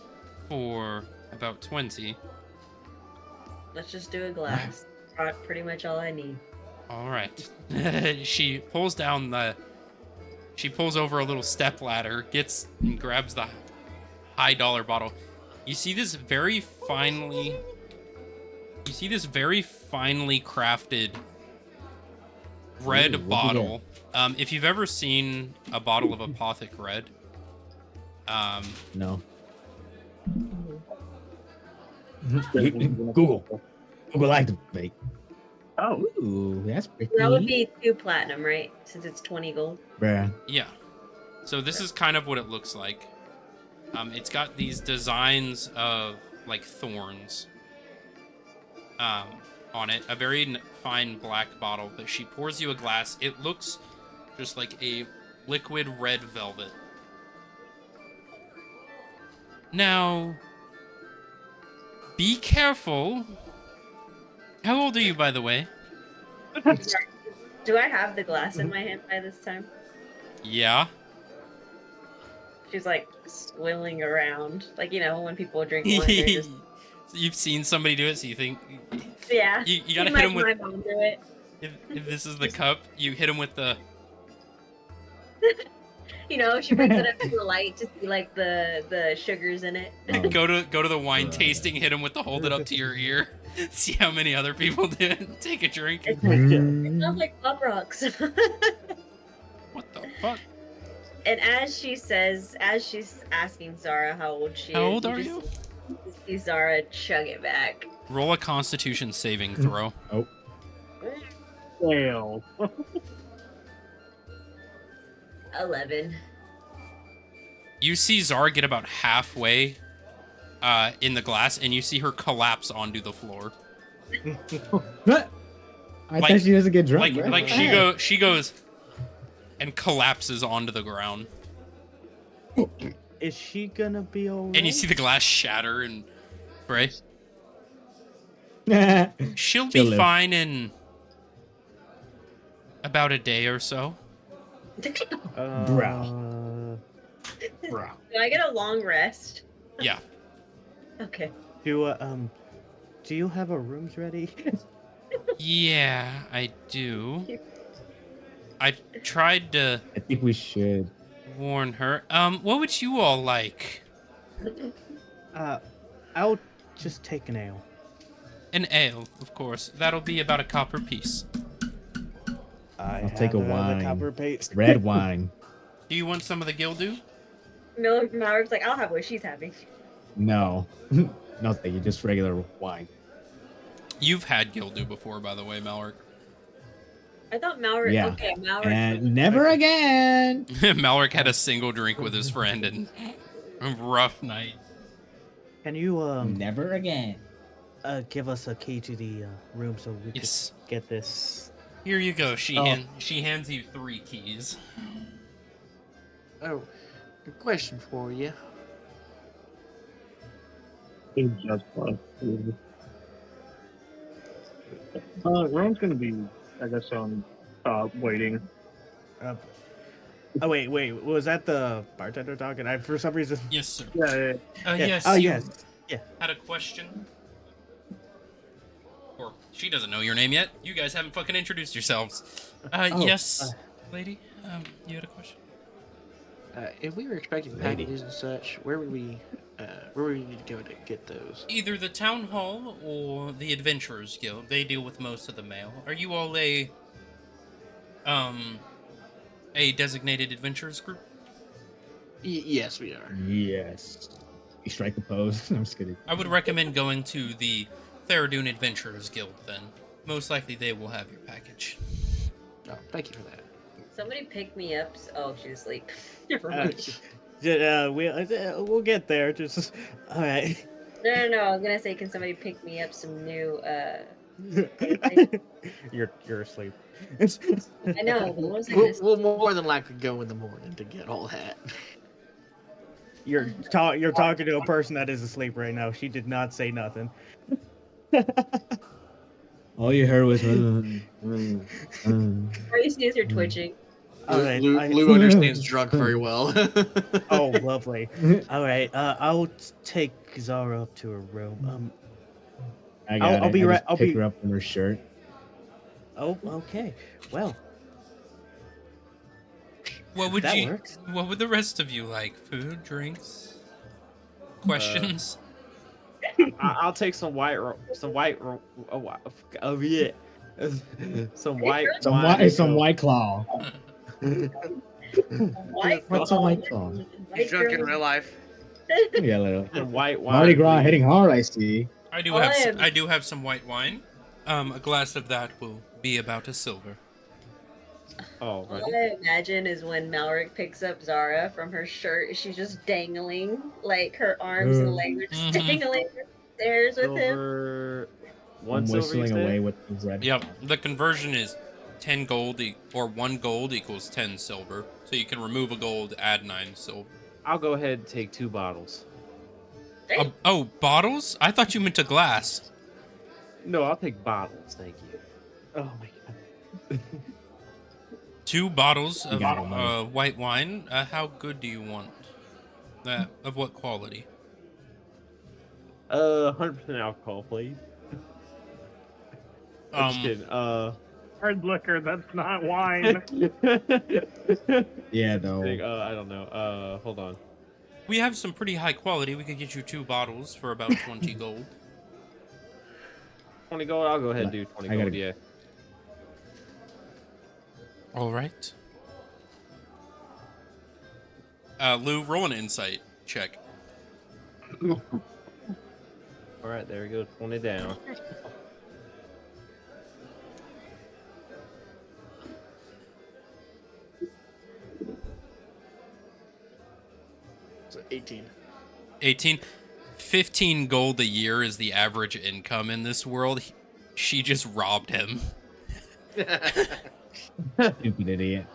for about 20. Let's just do a glass. Pretty much all I need. All right. She pulls over a little step ladder, gets and grabs the high dollar bottle. You see this very finely crafted red Ooh, what'd you bottle. If you've ever seen a bottle of Apothic Red, No. Mhm. Google activate. Oh, Ooh, that's pretty. That would be 2 platinum, right? Since it's 20 gold. Bruh. yeah. So this is kind of what it looks like. It's got these designs of like thorns on it. A very fine black bottle, but she pours you a glass. It looks just like a liquid red velvet. Now, be careful. How old are you, by the way? Do I have the glass in my hand by this time? Yeah. She's like swilling around. Like, you know, when people drink wine, they're just. You've seen somebody do it, so you think Yeah. you gotta She hit him might with. my mom do it. If this is the cup, you hit him with the. You know, she brings it up to the light to see like the sugars in it. Oh. Go to the wine Right. tasting, hit him with the hold it up to your ear. See how many other people do it. Take a drink. It smells like Pop Rocks. What the fuck? And as she's asking Zara how old she is, How old are just you? see Zara chug it back. Roll a Constitution saving throw. fail. 11. You see Zara get about halfway in the glass, and you see her collapse onto the floor. What? I Like- thought she doesn't get drunk. bro. Like she goes and collapses onto the ground, Is she gonna be alright? and you see the glass shatter and break. She'll She'll be live. fine in about a day or so. Bro. Do I get a long rest? Yeah. Okay. Do you have our rooms ready? Yeah, I do. I tried to I think we should. warn her. What would you all like? I'll just take an ale. An ale, of course. That'll be about a copper piece. I'll take a wine. Copper paste. Red wine. Do you want some of the Gildu? Mallory's like, I'll have what she's having. No. No, thank you. Just regular wine. You've had Gildu before, by the way, Malric. I thought Mallory. Yeah. Okay, Mallory. And never again. Malric had a single drink with his friend and a rough night. Can you Never again. give us a key to the room so we Yes. can get this? Here you go. She Oh. she hands you 3 keys. Oh, a question for you. Just Rome's gonna be, I guess, waiting. Oh wait, was that the bartender talking? For some reason. Yes, sir. Yeah. Yeah. Yes. Oh you yes. had a question? Or she doesn't know your name yet. You guys haven't fucking introduced yourselves. Yes, lady. You had a question? If we were expecting Lady. packages and such, where would we need to go to get those? Either the town hall or the Adventurers Guild. They deal with most of the mail. Are you all a designated adventurers group? Yes, we are. Yes. You strike the pose. I'm just kidding. I would recommend going to the Theradoon Adventurers Guild then. Most likely they will have your package. Oh, thank you for that. Somebody pick me up. Oh, she's asleep. Never mind. We'll get there. Just all right. No. I was gonna say, can somebody pick me up some new? You're asleep. I know. But what was I gonna say? We'll more than likely go in the morning to get all that. You're talking to a person that is asleep right now. She did not say nothing. All you heard was. All you see is her twitching. All right. Lou understands drunk very well. Oh, lovely. All right. I'll take Zara up to her room. I got I'll it. be I right. just pick her up from her shirt. Oh, okay. Well, What would that you? works. What would the rest of you like? Food, drinks, questions? I'll take some oh yeah, some white Some wine. white, some white claw. White What's a white claw? He's White drunk in girls. real life. Yeah, little. Some white wine. Mardi Gras please. hitting hard, I see. I do Oh, have. I am- I do have some white wine. A glass of that will be about a silver. Oh, All right. I imagine is when Malric picks up Zara from her shirt, she's just dangling, like her arms and legs are just Mhm. dangling upstairs with him. Silver. One I'm silver. You whistling said? away with his red. Yep. The conversion is 10 gold or 1 gold equals 10 silver. So you can remove a gold, add 9 silver. I'll go ahead and take 2 bottles. Hey, Oh, bottles? I thought you meant a glass. No, I'll take bottles. Thank you. Oh my god. 2 bottles You of got it, buddy. white wine. How good do you want? Of what quality? 100% alcohol, please. I'm just kidding. Hard liquor, that's not wine. Yeah, though. I don't know. Hold on. We have some pretty high quality. We could get you 2 bottles for about 20 gold. 20 gold. I'll go ahead and do 20 I gotta- gold. Yeah. All right. Lou, roll an insight check. All right, there we go. 20 down. So 18. 18. 15 gold a year is the average income in this world. She just robbed him. Stupid idiot.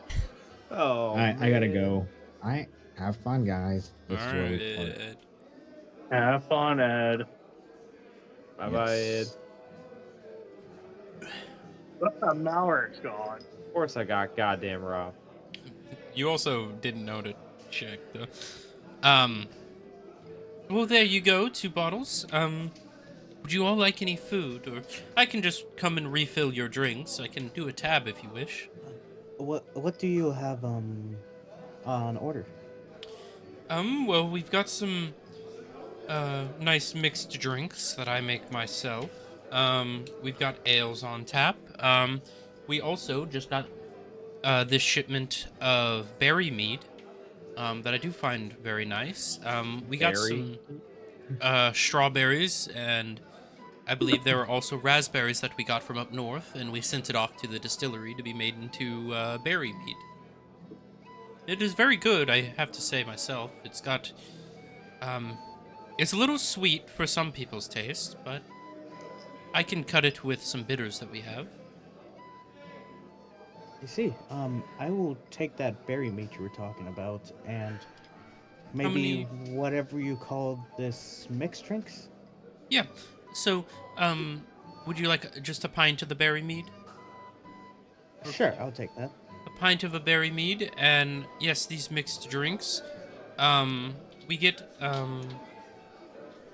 Oh. All right, I gotta man. go. All right, have fun, guys. All This is where we part. right. Have fun, Ed. Bye bye, Ed. Now it's gone. Of course, I got goddamn robbed. You also didn't know to check, though. Well, there you go. 2 bottles. Would you all like any food? Or I can just come and refill your drinks. I can do a tab if you wish. What do you have on order? Well, we've got some nice mixed drinks that I make myself. We've got ales on tap. We also just got this shipment of berry mead that I do find very nice. We got Berry? some strawberries, and I believe there were also raspberries that we got from up north, and we sent it off to the distillery to be made into berry mead. It is very good, I have to say myself. It's got, it's a little sweet for some people's taste, but I can cut it with some bitters that we have. You see, I will take that berry meat you were talking about, and maybe whatever you call this mixed drinks. Yeah. So, would you like just a pint of the berry mead? Sure, I'll take that. A pint of a berry mead, and yes, these mixed drinks. We get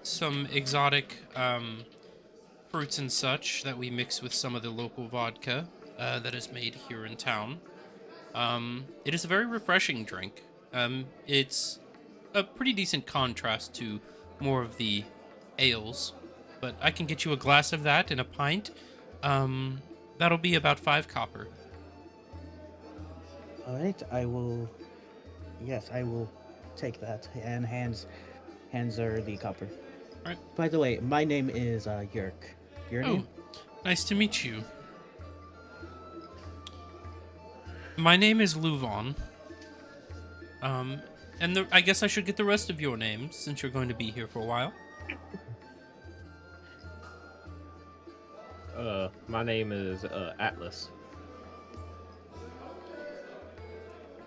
some exotic fruits and such that we mix with some of the local vodka that is made here in town. It is a very refreshing drink. It's a pretty decent contrast to more of the ales, but I can get you a glass of that and a pint. That'll be about 5 copper. All right, I will. Yes, I will take that. And hands are the copper. All right. By the way, my name is Yerk. Your Oh, name? nice to meet you. My name is Louvain. And I guess I should get the rest of your names since you're going to be here for a while. My name is Atlas.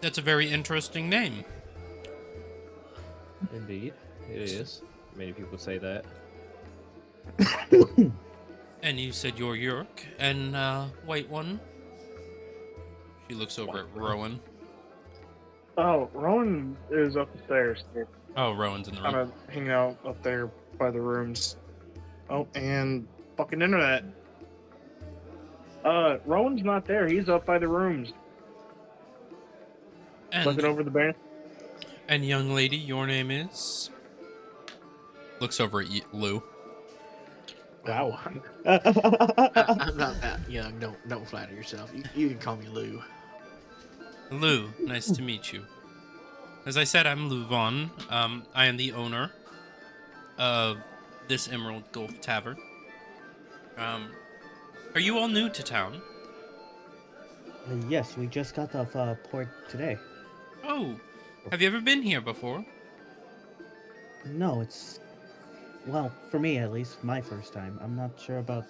That's a very interesting name. Indeed, it is. Many people say that. And you said you're Yerk, and White One. She looks over at Rowan. Oh, Rowan is upstairs. Oh, Rowan's in the room. Kind of hanging out up there by the rooms. Oh, and fucking internet. Rowan's not there. He's up by the rooms, looking And over the bench. and young lady, your name is? Looks over at Lou. Wow. I'm not that young. Don't flatter yourself. You can call me Lou. Lou, nice to meet you. As I said, I'm Lou Vaughn. I am the owner of this Emerald Gulf Tavern. Are you all new to town? Yes, we just got off port today. Oh, have you ever been here before? No, it's, well, for me at least, my first time. I'm not sure about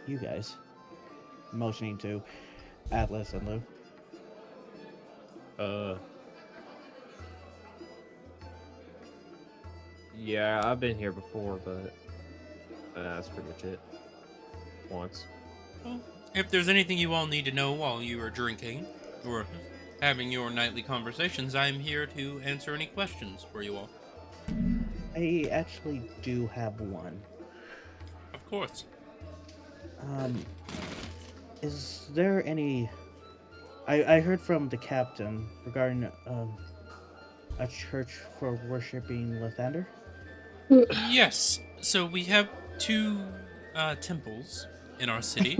you guys. Motioning to Atlas and Lou. Yeah, I've been here before, but that's pretty much it. Once. Well, if there's anything you all need to know while you are drinking or having your nightly conversations, I'm here to answer any questions for you all. I actually do have one. Of course. Is there any... I heard from the captain regarding a church for worshipping Lathander. Yes. So we have two temples in our city.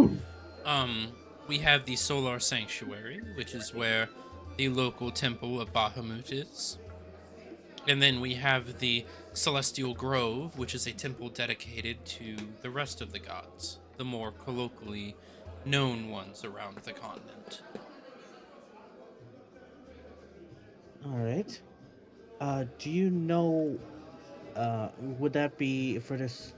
We have the Solar Sanctuary, which is where the local temple of Bahamut is. And then we have the Celestial Grove, which is a temple dedicated to the rest of the gods, the more colloquially known ones around the continent. Alright. Do you know, would that be for this...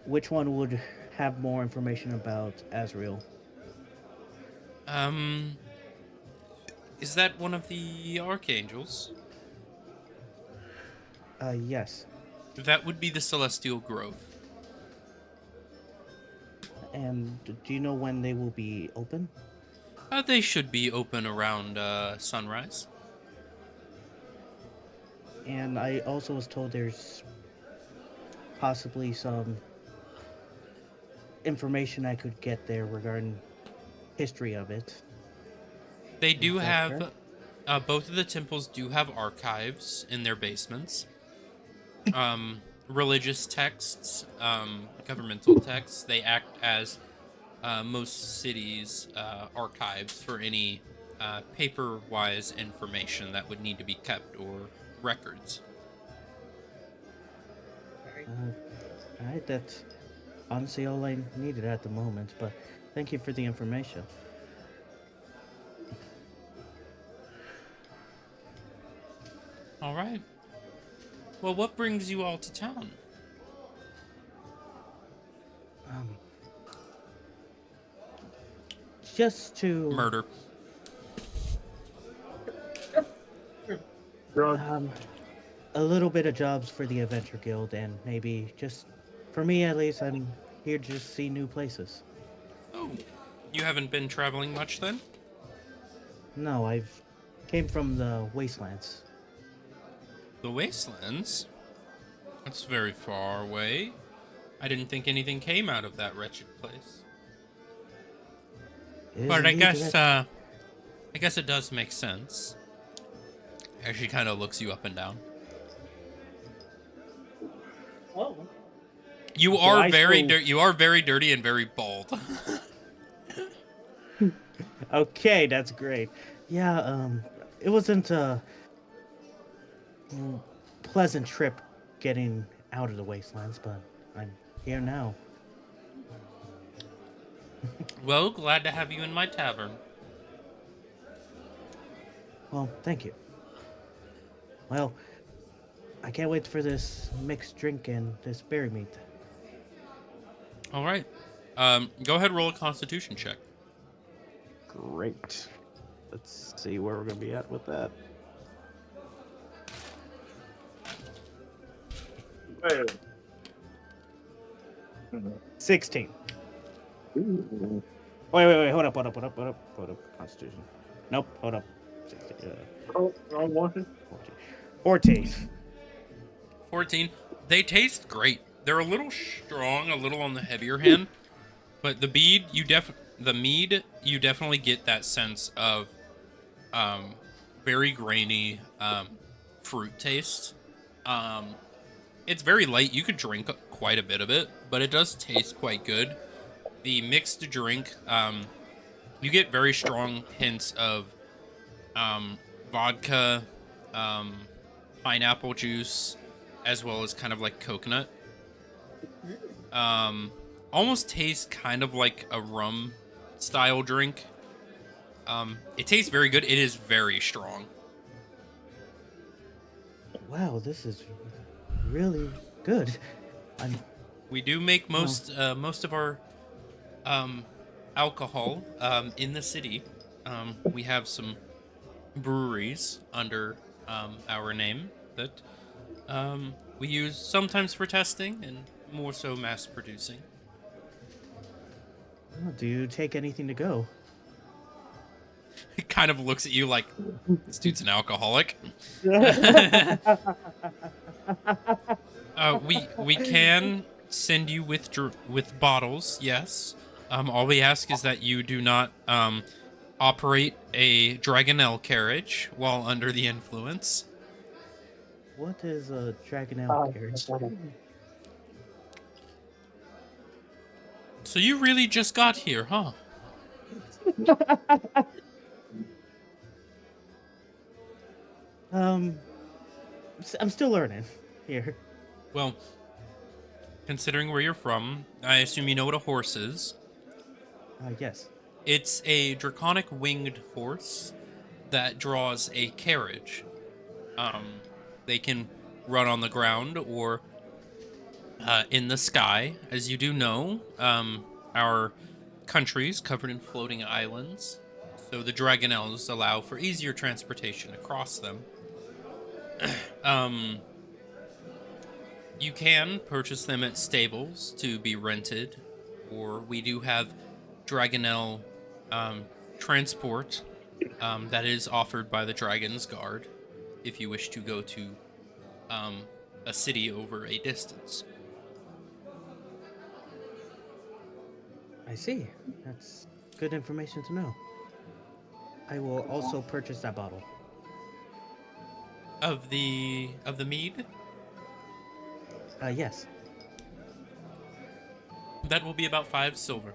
Which one would have more information about Azrael? Is that one of the archangels? Yes. That would be the Celestial Grove. And do you know when they will be open? They should be open around sunrise. And I also was told there's possibly some information I could get there regarding history of it. They do that have, correct? both of the temples do have archives in their basements. Religious texts, governmental texts, they act as most cities' archives for any paper-wise information that would need to be kept or records. Alright, that's honestly all I needed at the moment, but thank you for the information. All right. Well, what brings you all to town? Just to... Murder. a little bit of jobs for the Adventure Guild, and maybe just, for me at least, I'm here to just see new places. Oh, you haven't been traveling much then? No, I've came from the Wastelands. The Wastelands? That's very far away. I didn't think anything came out of that wretched place. It is But I indeed guess it does make sense. As she kind of looks you up and down. Oh. You are very dirty and very bald. Okay, that's great. Yeah, it wasn't a pleasant trip getting out of the Wastelands, but I'm here now. Well, glad to have you in my tavern. Well, thank you. Well, I can't wait for this mixed drink and this berry meat. All right. Go ahead and roll a Constitution check. Great. Let's see where we're gonna be at with that. Hey. 16. Ooh. Wait, hold up. Constitution. Nope, hold up. 16, Oh, wrong one. 14. 14. They taste great. They're a little strong, a little on the heavier hand. But the mead, you definitely get that sense of very grainy fruit taste. It's very light. You could drink quite a bit of it, but it does taste quite good. The mixed drink, you get very strong hints of um, vodka, um, pineapple juice, as well as kind of like coconut. Um, Almost tastes kind of like a rum style drink. It tastes very good. It is very strong. Wow, this is really good. I'm We do make Well- most of our alcohol in the city. We have some breweries under our name that we use sometimes for testing and more so mass producing. do you take anything to go? It kind of looks at you like this dude's an alcoholic. We can send you with bottles, yes. All we ask is that you do not operate a Dragonelle carriage while under the influence. What is a Dragonelle carriage? So you really just got here, huh? I'm still learning here. Well, considering where you're from, I assume you know what a horse is. Yes. It's a draconic winged horse that draws a carriage. They can run on the ground or in the sky. As you do know, our country is covered in floating islands, so the Dragonelles allow for easier transportation across them. um, you can purchase them at stables to be rented, or we do have Dragonelle transport that is offered by the Dragon's Guard if you wish to go to a city over a distance. I see. That's good information to know. I will also purchase that bottle. Of the mead, Yes. that will be about 5 silver.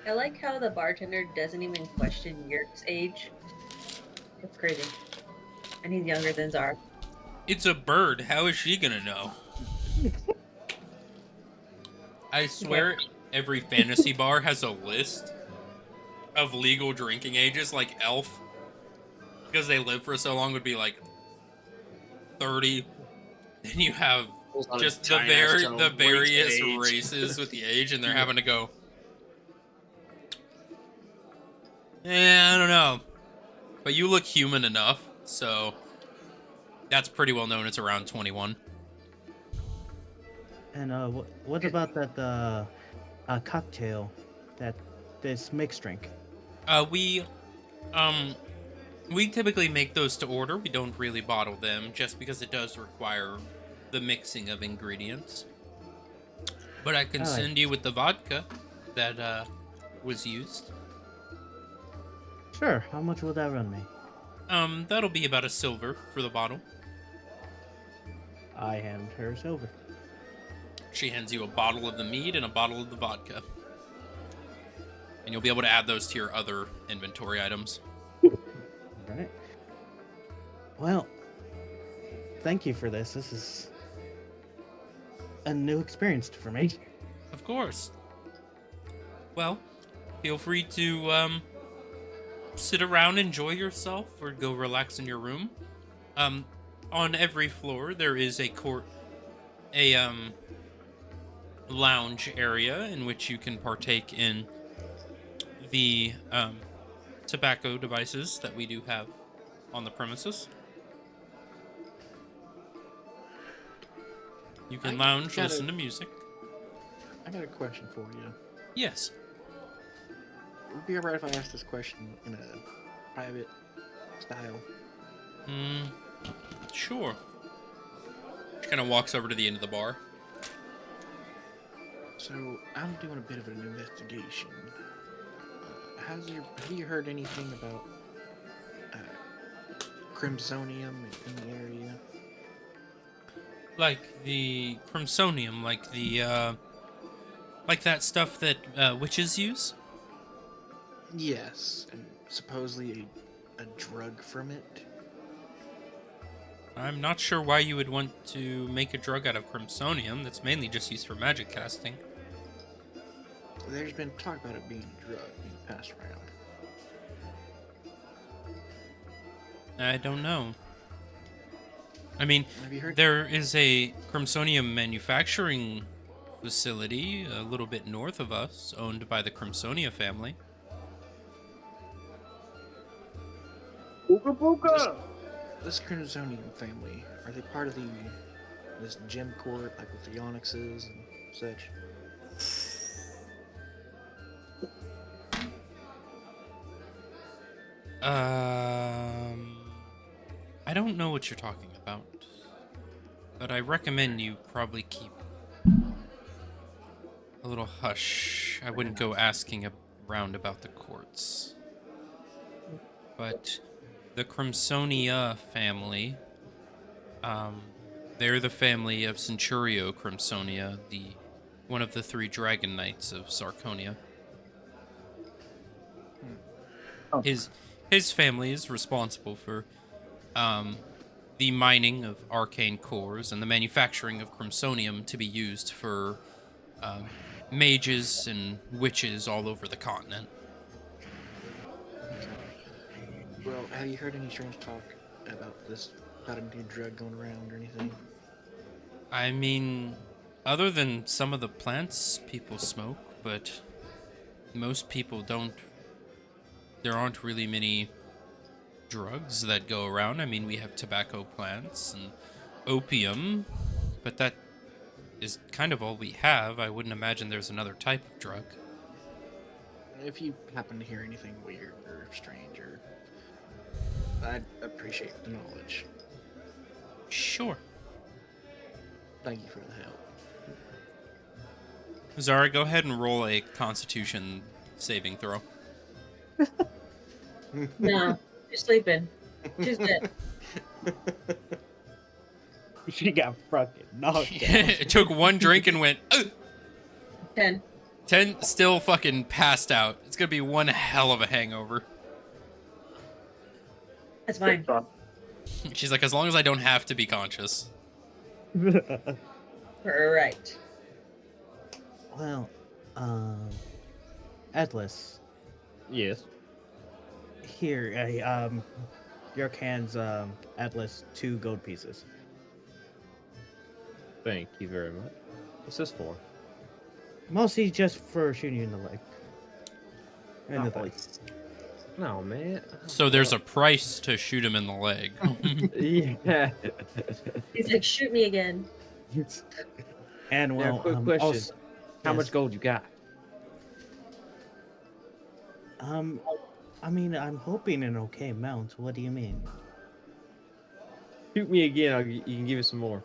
I like how the bartender doesn't even question Yerk's age. That's crazy. And he's younger than Zara. It's a bird. How is she gonna know? I swear every fantasy bar has a list of legal drinking ages, like Elf, because they live for so long, would be like 30. Then you have just the various races with the age, and they're having to go. I don't know. But you look human enough, so that's pretty well known. It's around 21. And what about that cocktail, this mixed drink? We typically make those to order. We don't really bottle them just because it does require the mixing of ingredients. But I can send you with the vodka that was used. Sure. How much will that run me? That'll be about a silver for the bottle. I hand her silver. She hands you a bottle of the mead and a bottle of the vodka. And you'll be able to add those to your other inventory items. Right. Well, thank you for this. This is a new experience for me. Of course. Well, feel free to sit around, enjoy yourself, or go relax in your room. On every floor there is a lounge area in which you can partake in the tobacco devices that we do have on the premises. You can lounge, listen to music. I got a question for you. Yes. Would it be alright if I asked this question in a private style? Sure. She kind of walks over to the end of the bar. So I'm doing a bit of an investigation. Have you heard anything about crimsonium in the area? Like the crimsonium, like that stuff that witches use. Yes, and supposedly a drug from it. I'm not sure why you would want to make a drug out of crimsonium. That's mainly just used for magic casting. There's been talk about it being a drug being passed around. I don't know. I mean, Have you heard? there is a crimsonium manufacturing facility a little bit north of us, owned by the Crimsonia family. Booga booga! This crimsonium family, are they part of this gem court, like with the onyxes and such? I don't know what you're talking about, but I recommend you probably keep a little hush. I wouldn't go asking around about the courts. But the Crimsonia family, they're the family of Centurio Crimsonia, one of the 3 dragon knights of Sarconia. Oh. His family is responsible for the mining of arcane cores and the manufacturing of crimsonium to be used for mages and witches all over the continent. Well, have you heard any strange talk about a new drug going around or anything? I mean, other than some of the plants people smoke, but most people don't. There aren't really many drugs that go around. I mean, we have tobacco plants and opium, but that is kind of all we have. I wouldn't imagine there's another type of drug. If you happen to hear anything weird or strange, I'd appreciate the knowledge. Sure. Thank you for the help. Zara, go ahead and roll a Constitution saving throw. No, she's sleeping. She's dead. She got fucking knocked out. It took 1 drink and went, "Ugh." 10. 10 still fucking passed out. It's gonna be one hell of a hangover. That's fine. She's like, as long as I don't have to be conscious. Right. Well, Atlas, Yes. here, your hands, Atlas, 2 gold pieces. Thank you very much. What's this for? Mostly just for shooting you in the leg. In the Oh, face. No, man. So there's a price to shoot him in the leg. Yeah. He's like, shoot me again. And well, Quick question. also, How yes. much gold you got? I mean, I'm hoping an okay amount. What do you mean? Shoot me again. You can give me some more.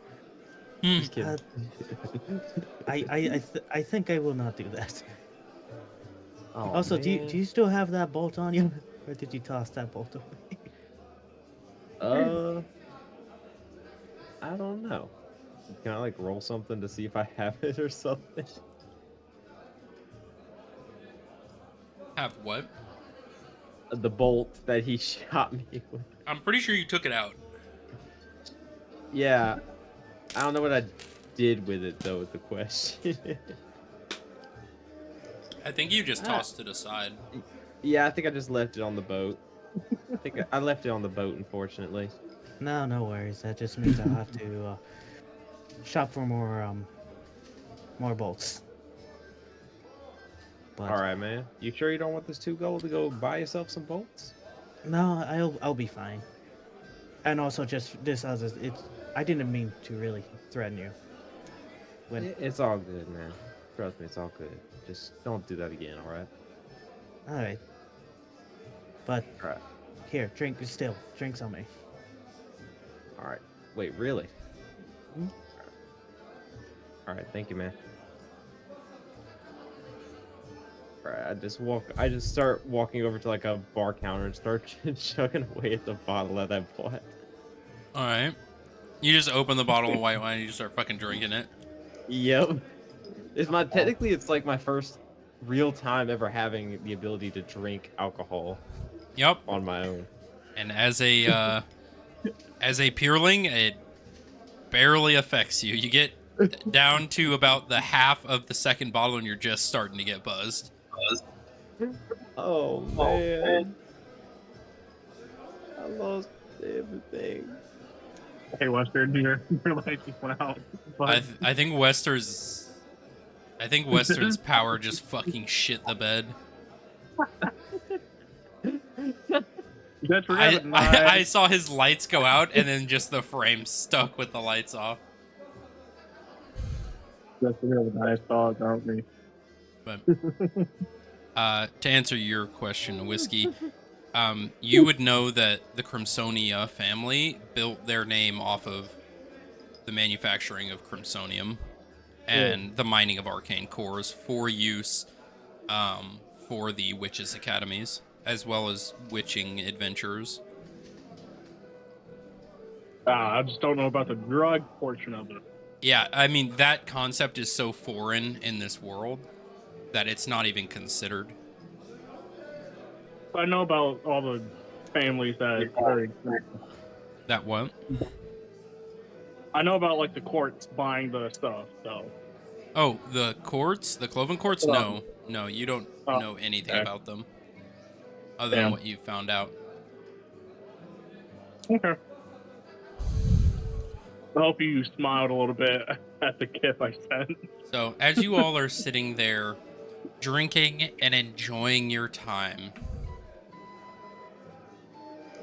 Just kidding. I think I will not do that. Oh, Also, do man. you still have that bolt on you, or did you toss that bolt away? I don't know. Can I like roll something to see if I have it or something? Have what? The bolt that he shot me with. I'm pretty sure you took it out. Yeah. I don't know what I did with it though, is the question. I think you just tossed it aside. Yeah, I think I just left it on the boat. I think I left it on the boat, unfortunately. No, no worries. That just means I'll have to shop for more bolts. But All right, man. You sure you don't want this 2 gold to go buy yourself some bolts? no, I'll be fine. And also, just this other, I didn't mean to really threaten you. It's all good, man. Trust me, it's all good. Just don't do that again, all right? All right. But All right. here, drink on me. All right. Wait, really? Hmm? All right. Thank you, man. Right, I just start walking over to like a bar counter and start chugging away at the bottle that I bought. All right. You just open the bottle of white wine and you just start fucking drinking it. Yep. Technically it's like my first real time ever having the ability to drink alcohol Yep. on my own. And as a peerling, it barely affects you. You get down to about the half of the second bottle and you're just starting to get buzzed. Oh man. I lost everything. Hey, Western, your light just went out. I think Wester's power just fucking shit the bed. That's I saw his lights go out and then just the frame stuck with the lights off. That's a real nice dog, aren't we? But to answer your question, Whiskey, you would know that the Crimsonia family built their name off of the manufacturing of crimsonium and the mining of arcane cores for use for the witches' academies, as well as witching adventures. I just don't know about the drug portion of it. Yeah, I mean, that concept is so foreign in this world that it's not even considered. I know about all the families that are. That what? I know about like the courts buying the stuff, so. Oh, the courts? The Cloven courts? No. No, you don't know anything okay. about them. Other than what you found out. Okay. I hope you smiled a little bit at the gift I sent. So, as you all are sitting there, drinking and enjoying your time,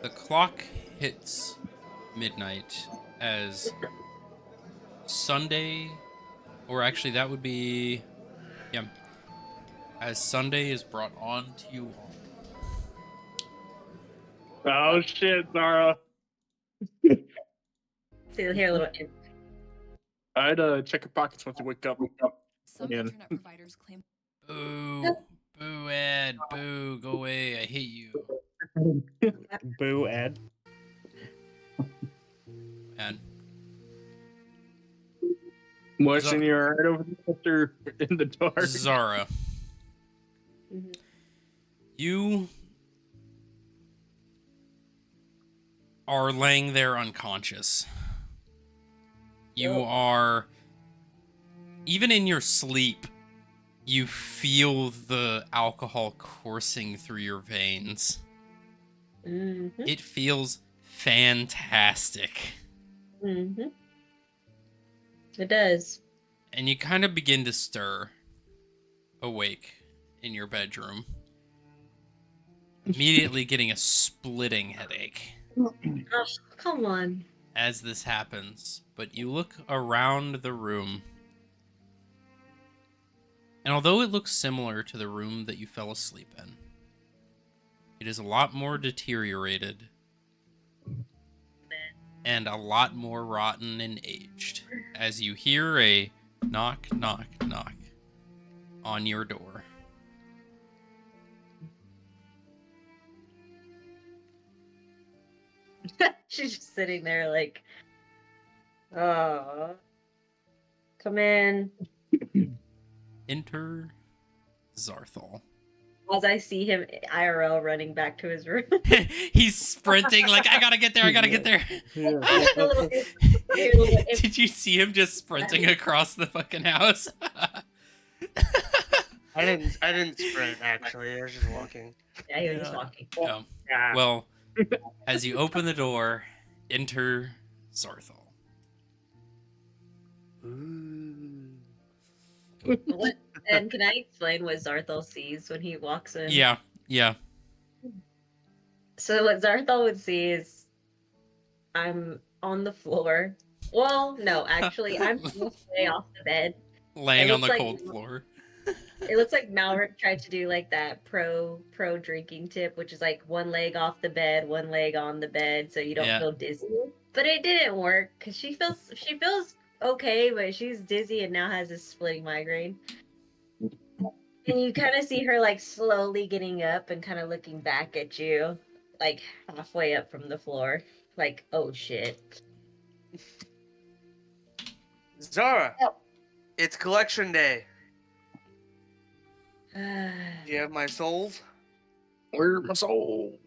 the clock hits midnight as Sunday, or actually that would be, yeah, as Sunday is brought on to you all. Oh shit, Zara. See here, a little. I'd check your pockets once you wake up. Some internet providers claim. Boo. Boo, Ed. Boo. Go away. I hate you. Boo, Ed. Ed. What's in your head over in the dark? Zara. Mhm. You are laying there unconscious. You are, even in your sleep, you feel the alcohol coursing through your veins. Mm-hmm. It feels fantastic. Mm-hmm. It does. And you kind of begin to stir awake in your bedroom, immediately getting a splitting headache Oh, come on. as this happens. But you look around the room, and although it looks similar to the room that you fell asleep in, it is a lot more deteriorated and a lot more rotten and aged as you hear a knock, knock, knock on your door. She's just sitting there like, oh, come in. Enter Zarthal. As I see him IRL running back to his room. He's sprinting like, I gotta get there, I gotta get there. Did you see him just sprinting across the fucking house? I didn't sprint actually. I was just walking. Yeah, he was just walking. Oh. Yeah. Well, as you open the door, enter Zarthal. What? And can I explain what Zarthal sees when he walks in? Yeah. So what Zarthal would see is I'm on the floor. Well, no, actually, I'm way off the bed. Laying It on the looks cold like- floor. It looks like Malric tried to do like that pro drinking tip, which is like one leg off the bed, one leg on the bed, so you don't Yeah. feel dizzy. But it didn't work because she feels okay, but she's dizzy and now has a splitting migraine. And you kind of see her like slowly getting up and kind of looking back at you, like halfway up from the floor. Like, oh shit. Zara, Oh. it's collection day. Uh, Do you have my souls? Where's my soul?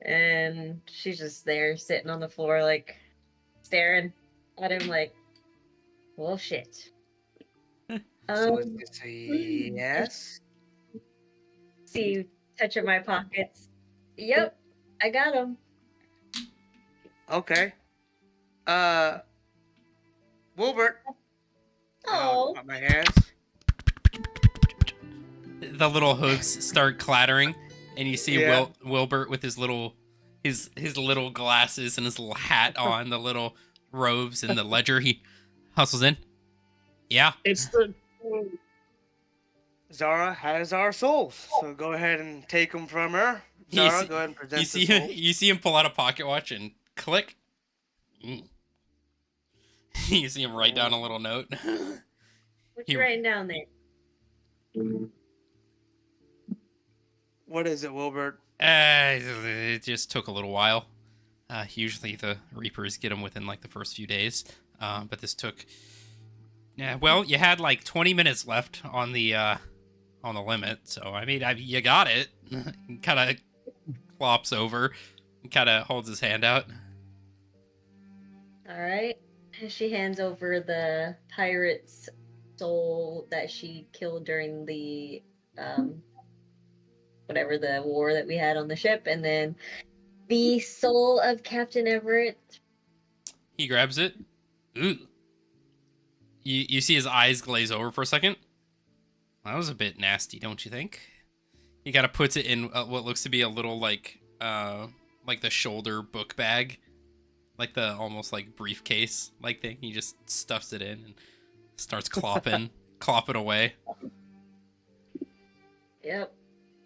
and she's just there sitting on the floor, like staring at him, like, well, shit. So is Um, this a yes? see you touching my pockets. Yep, I got him. Okay. Wilbert. Oh, Got my hands. The little hooves start clattering, and you see Yeah. Wilbert with his little glasses and his little hat on, the little robes and the ledger. He hustles in. Yeah. It's the. Zara has our souls, so go ahead and take them from her. You Zara, see- go ahead and present You the see souls. you see him pull out a pocket watch and click. Mm. You see him write down a little note. what He- you writing down there? What is it, Wilbert? It just took a little while. Usually the Reapers get them within like the first few days, but this took. Yeah, well, you had like 20 minutes left on the limit, so I mean, you got it. Kind of flops over, and kind of holds his hand out. All right. She hands over the pirate's soul that she killed during the whatever the war that we had on the ship, and then the soul of Captain Everett. He grabs it. Ooh. You see his eyes glaze over for a second. That was a bit nasty, don't you think? He kind of puts it in what looks to be a little like the shoulder book bag, like the almost like briefcase like thing. He just stuffs it in and starts clopping away. Yep,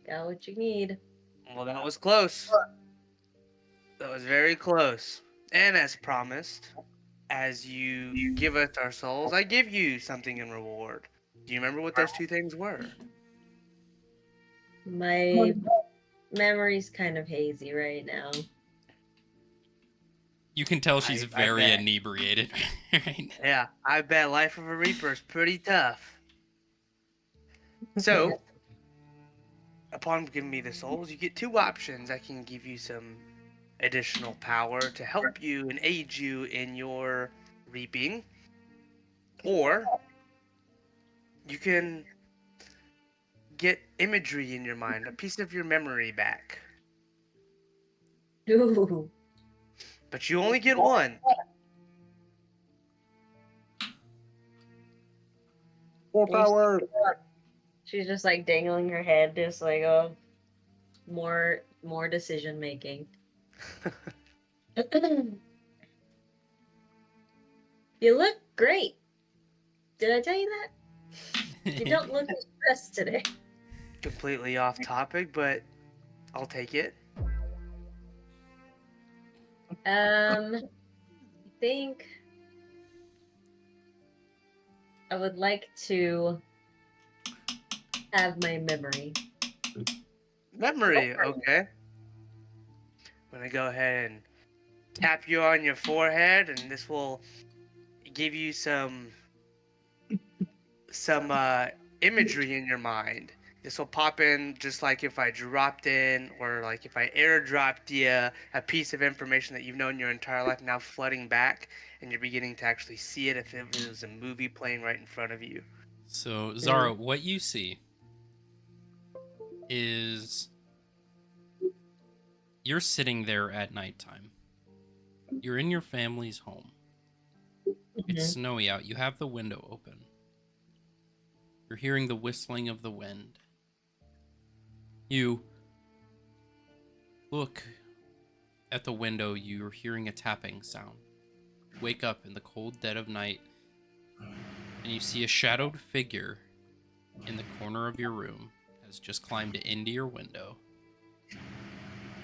got what you need. Well, that was close. That was very close. And as promised, as you give us our souls, I give you something in reward. Do you remember what those two things were? My memory's kind of hazy right now. You can tell she's I very bet. inebriated right now. Yeah, I bet Life of a Reaper is pretty tough. So, upon giving me the souls, you get two options. I can give you some additional power to help you and aid you in your reaping, or you can get imagery in your mind, a piece of your memory back. Ooh. But you only get one. Full power. She's just like dangling her head, just like, oh, more decision making. You look great. Did I tell you that? You don't look stressed today. Completely off topic, but I'll take it. I think I would like to have my memory. Memory, okay. I'm gonna go ahead and tap you on your forehead, and this will give you some imagery in your mind. This will pop in just like if I dropped in, or like if I airdropped you a piece of information that you've known your entire life, now flooding back, and you're beginning to actually see it if it was a movie playing right in front of you. So, Zara, what you see is you're sitting there at nighttime. You're in your family's home. It's snowy out. You have the window open. You're hearing the whistling of the wind. You look at the window. You're hearing a tapping sound. Wake up in the cold dead of night, and you see a shadowed figure in the corner of your room has just climbed into your window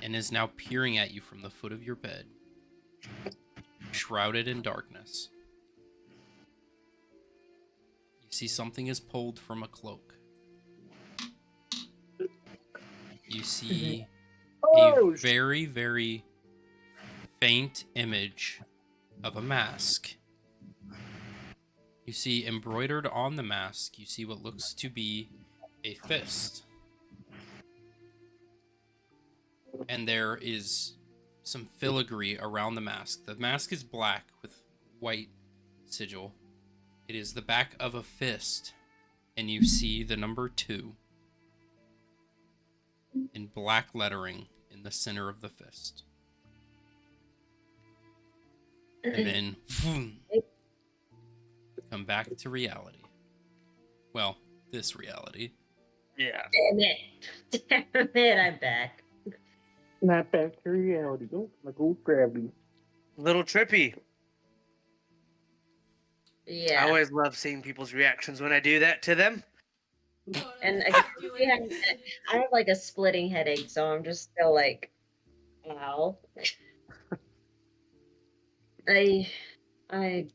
and is now peering at you from the foot of your bed, shrouded in darkness. You see something is pulled from a cloak you see Oh, a very, very faint image of a mask. You see embroidered on the mask, you see what looks to be a fist. And there is some filigree around the mask. The mask is black with white sigil. It is the back of a fist, and you see the number 2 in black lettering in the center of the fist. And then come back to reality. Well, this reality. yeah. Damn it. Damn it, I'm back. Not back to reality. Go like old gravity. Little trippy. I Yeah. always love seeing people's reactions when I do that to them. And I have like a splitting headache, so I'm just still like, ow. I I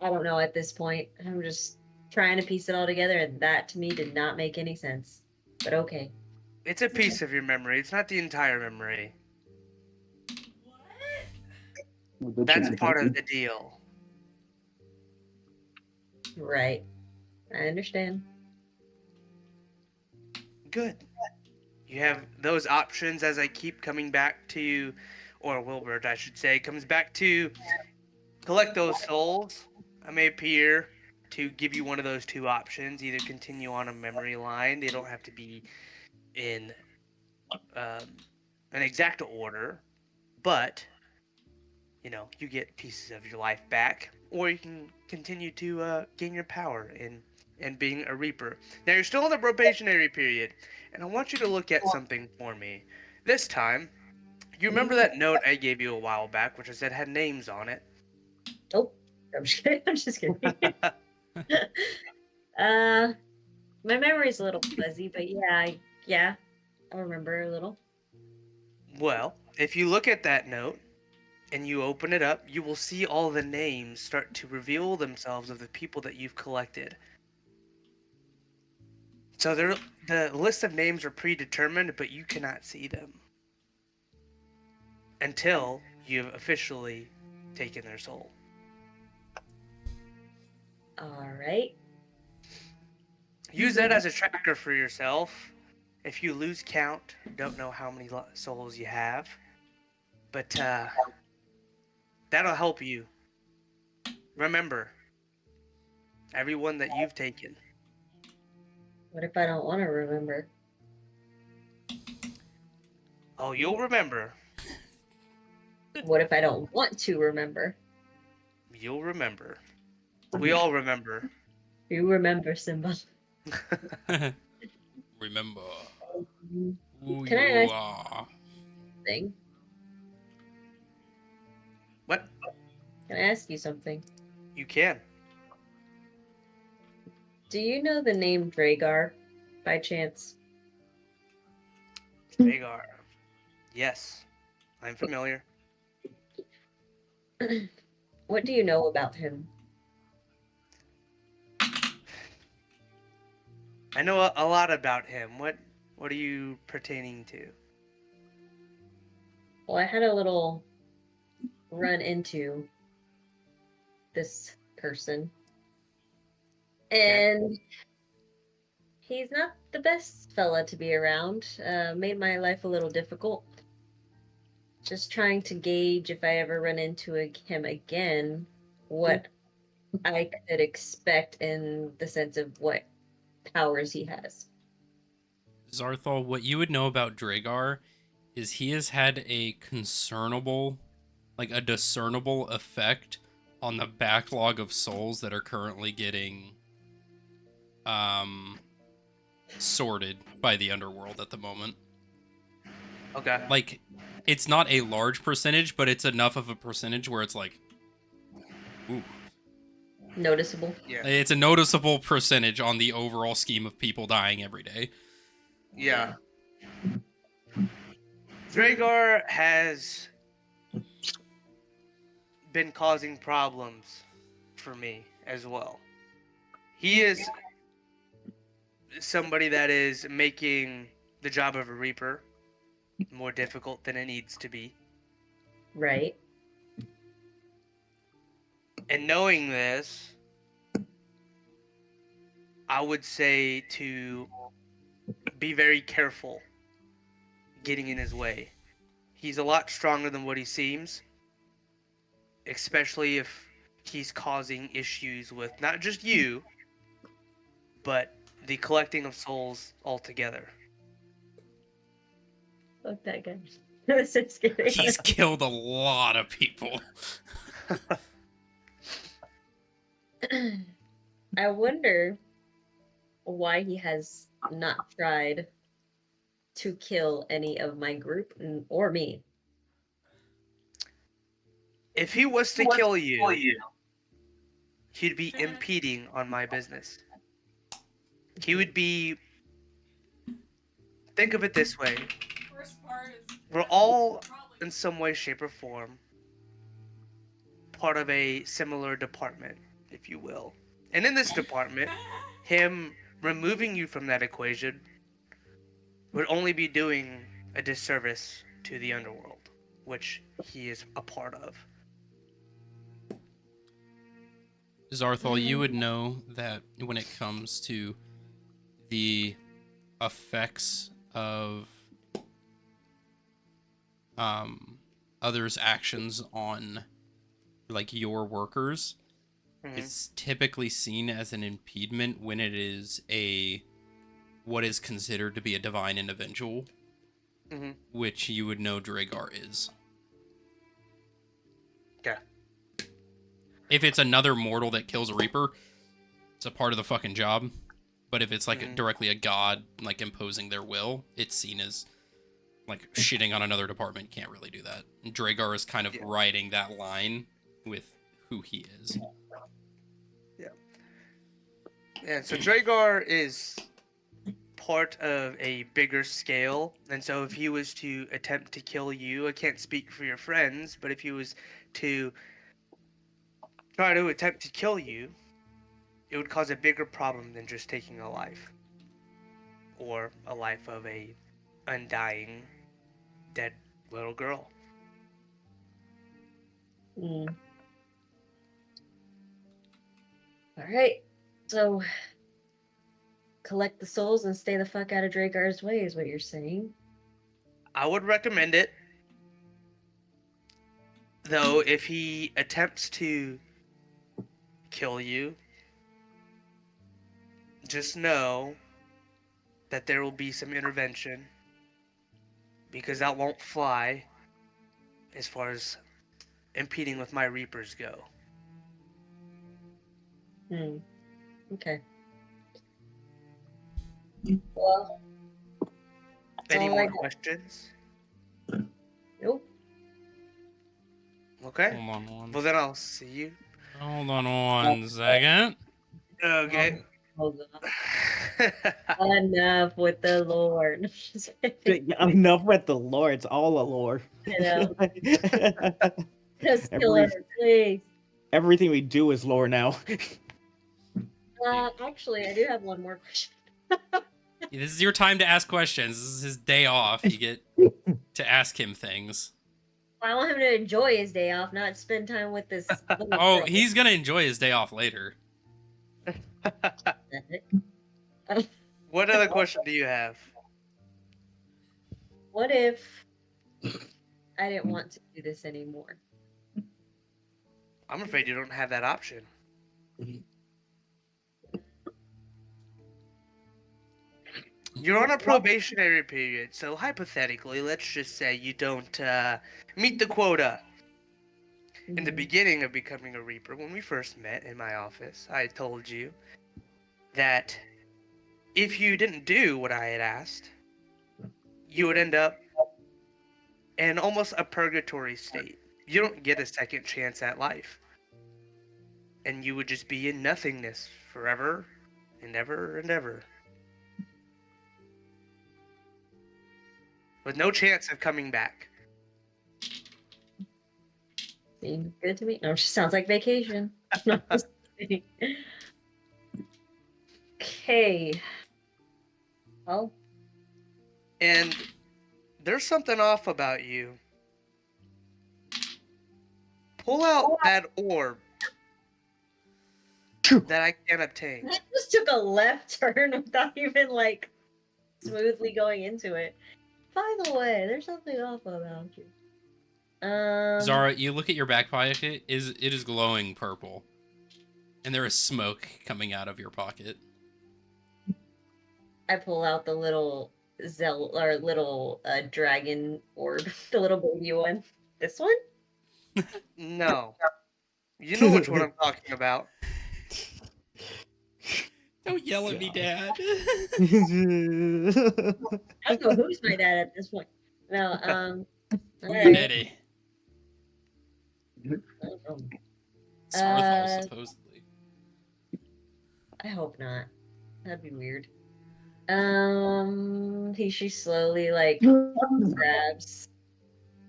I don't know at this point. I'm just trying to piece it all together, and that to me did not make any sense. But okay. It's a piece of your memory. It's not the entire memory. That's part of the deal. Right. I understand. Good. You have those options as I keep coming back to, or Wilbert, I should say, comes back to collect those souls. I may appear to give you one of those 2 options. Either continue on a memory line. They don't have to be in an exact order, but you get pieces of your life back, or you can continue to gain your power in being a reaper. Now you're still in the probationary period, and I want you to look at something for me. This time, you remember that note I gave you a while back, which I said had names on it? Oh, I'm just kidding. I'm just kidding. My memory's a little fuzzy, but yeah, I remember a little. Well, if you look at that note and you open it up, you will see all the names start to reveal themselves of the people that you've collected. So the list of names are predetermined, but you cannot see them until you've officially taken their soul. All right. Use that as a tracker for yourself. If you lose count, don't know how many souls you have, but that'll help you. Remember, everyone that you've taken. What if I don't want to remember? Oh, you'll remember. What if I don't want to remember? You'll remember. We all remember. You remember, Simba. Remember who Can I you ask are. something? What? Can I ask you something? You can. Do you know the name Dragar by chance? Rhaegar. Yes, I'm familiar. What do you know about him? I know a lot about him. What are you pertaining to? Well, I had a little run into this person. And he's not the best fella to be around. Made my life a little difficult. Just trying to gauge if I ever run into him again, what I could expect in the sense of what powers he has. Zarthal, what you would know about Dragar is he has had a discernible effect on the backlog of souls that are currently getting sorted by the underworld at the moment. Okay. Like, it's not a large percentage, but it's enough of a percentage where it's like, ooh. Noticeable. Yeah. It's a noticeable percentage on the overall scheme of people dying every day. Yeah. Rhaegar has been causing problems for me as well. He is somebody that is making the job of a Reaper more difficult than it needs to be. Right. And knowing this, I would say to be very careful getting in his way. He's a lot stronger than what he seems, especially if he's causing issues with not just you, but the collecting of souls altogether. Fuck that guy. That's so scary. He's killed a lot of people. I wonder why he has not tried to kill any of my group or me. If he was to kill you, he'd be impeding on my business. He would be... Think of it this way. We're all, in some way, shape, or form, part of a similar department, if you will. And in this department, him removing you from that equation would only be doing a disservice to the underworld, which he is a part of. Zarthal, you would know that when it comes to the effects of others' actions on like your workers, it's typically seen as an impediment when it is what is considered to be a divine individual, which you would know Dragar is. Okay. If it's another mortal that kills a Reaper, it's a part of the fucking job. But if it's like directly a god, like imposing their will, it's seen as like shitting on another department. Can't really do that. And Dragar is kind of riding that line with who he is. Yeah. Yeah, so Dragar is part of a bigger scale, and so if he was to attempt to kill you, I can't speak for your friends, but if he was to try to attempt to kill you, it would cause a bigger problem than just taking a life. Or a life of a undying, dead little girl. Alright. So collect the souls and stay the fuck out of Dragar's way is what you're saying. I would recommend it. Though, if he attempts to kill you, just know that there will be some intervention, because that won't fly as far as impeding with my Reapers go. Okay. Well, Any all I more got. questions? Nope. Okay. Hold on one. Well, then I'll see you. Hold on one second. Okay. Hold on. Enough with the Lord. Enough with the lore. It's all a lore. You know. Just kill her, please. Everything we do is lore now. Actually, I do have one more question. This is your time to ask questions. This is his day off. You get to ask him things. I want him to enjoy his day off, not spend time with this. Oh, he's gonna enjoy his day off later. What other question do you have? What if I didn't want to do this anymore? I'm afraid you don't have that option. You're on a probationary period, so hypothetically, let's just say you don't meet the quota. In the beginning of becoming a Reaper, when we first met in my office, I told you that if you didn't do what I had asked, you would end up in almost a purgatory state. You don't get a second chance at life. And you would just be in nothingness forever and ever and ever. With no chance of coming back. Seems good to me. No, it just sounds like vacation. Okay. Well, And there's something off about you. Pull out that orb that I can't obtain. I just took a left turn without even like smoothly going into it. By the way, there's something off about you. Zara, you look at your back pocket. It is glowing purple, and there is smoke coming out of your pocket. I pull out the little little dragon orb, the little baby one. This one? No. You know which one I'm talking about. Don't yell at me, Dad. I don't know who's my dad at this point. No, Who your alright. daddy? I don't know. Sarthal, supposedly. I hope not. That'd be weird. She slowly like grabs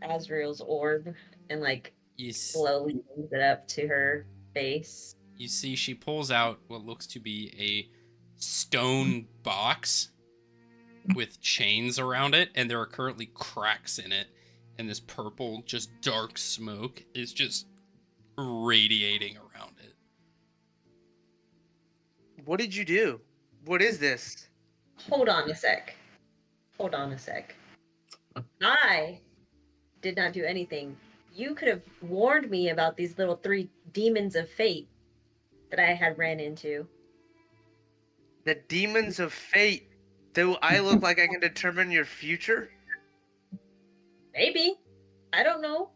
Azrael's orb and like You, slowly brings it up to her face. you see, she pulls out what looks to be a stone box with chains around it, and there are currently cracks in it, and this purple, just dark smoke is just radiating around it. What did you do? What is this? Hold on a sec. I did not do anything. You could have warned me about these little 3 demons of fate that I had ran into. The demons of fate. Do I look like I can determine your future? Maybe. I don't know.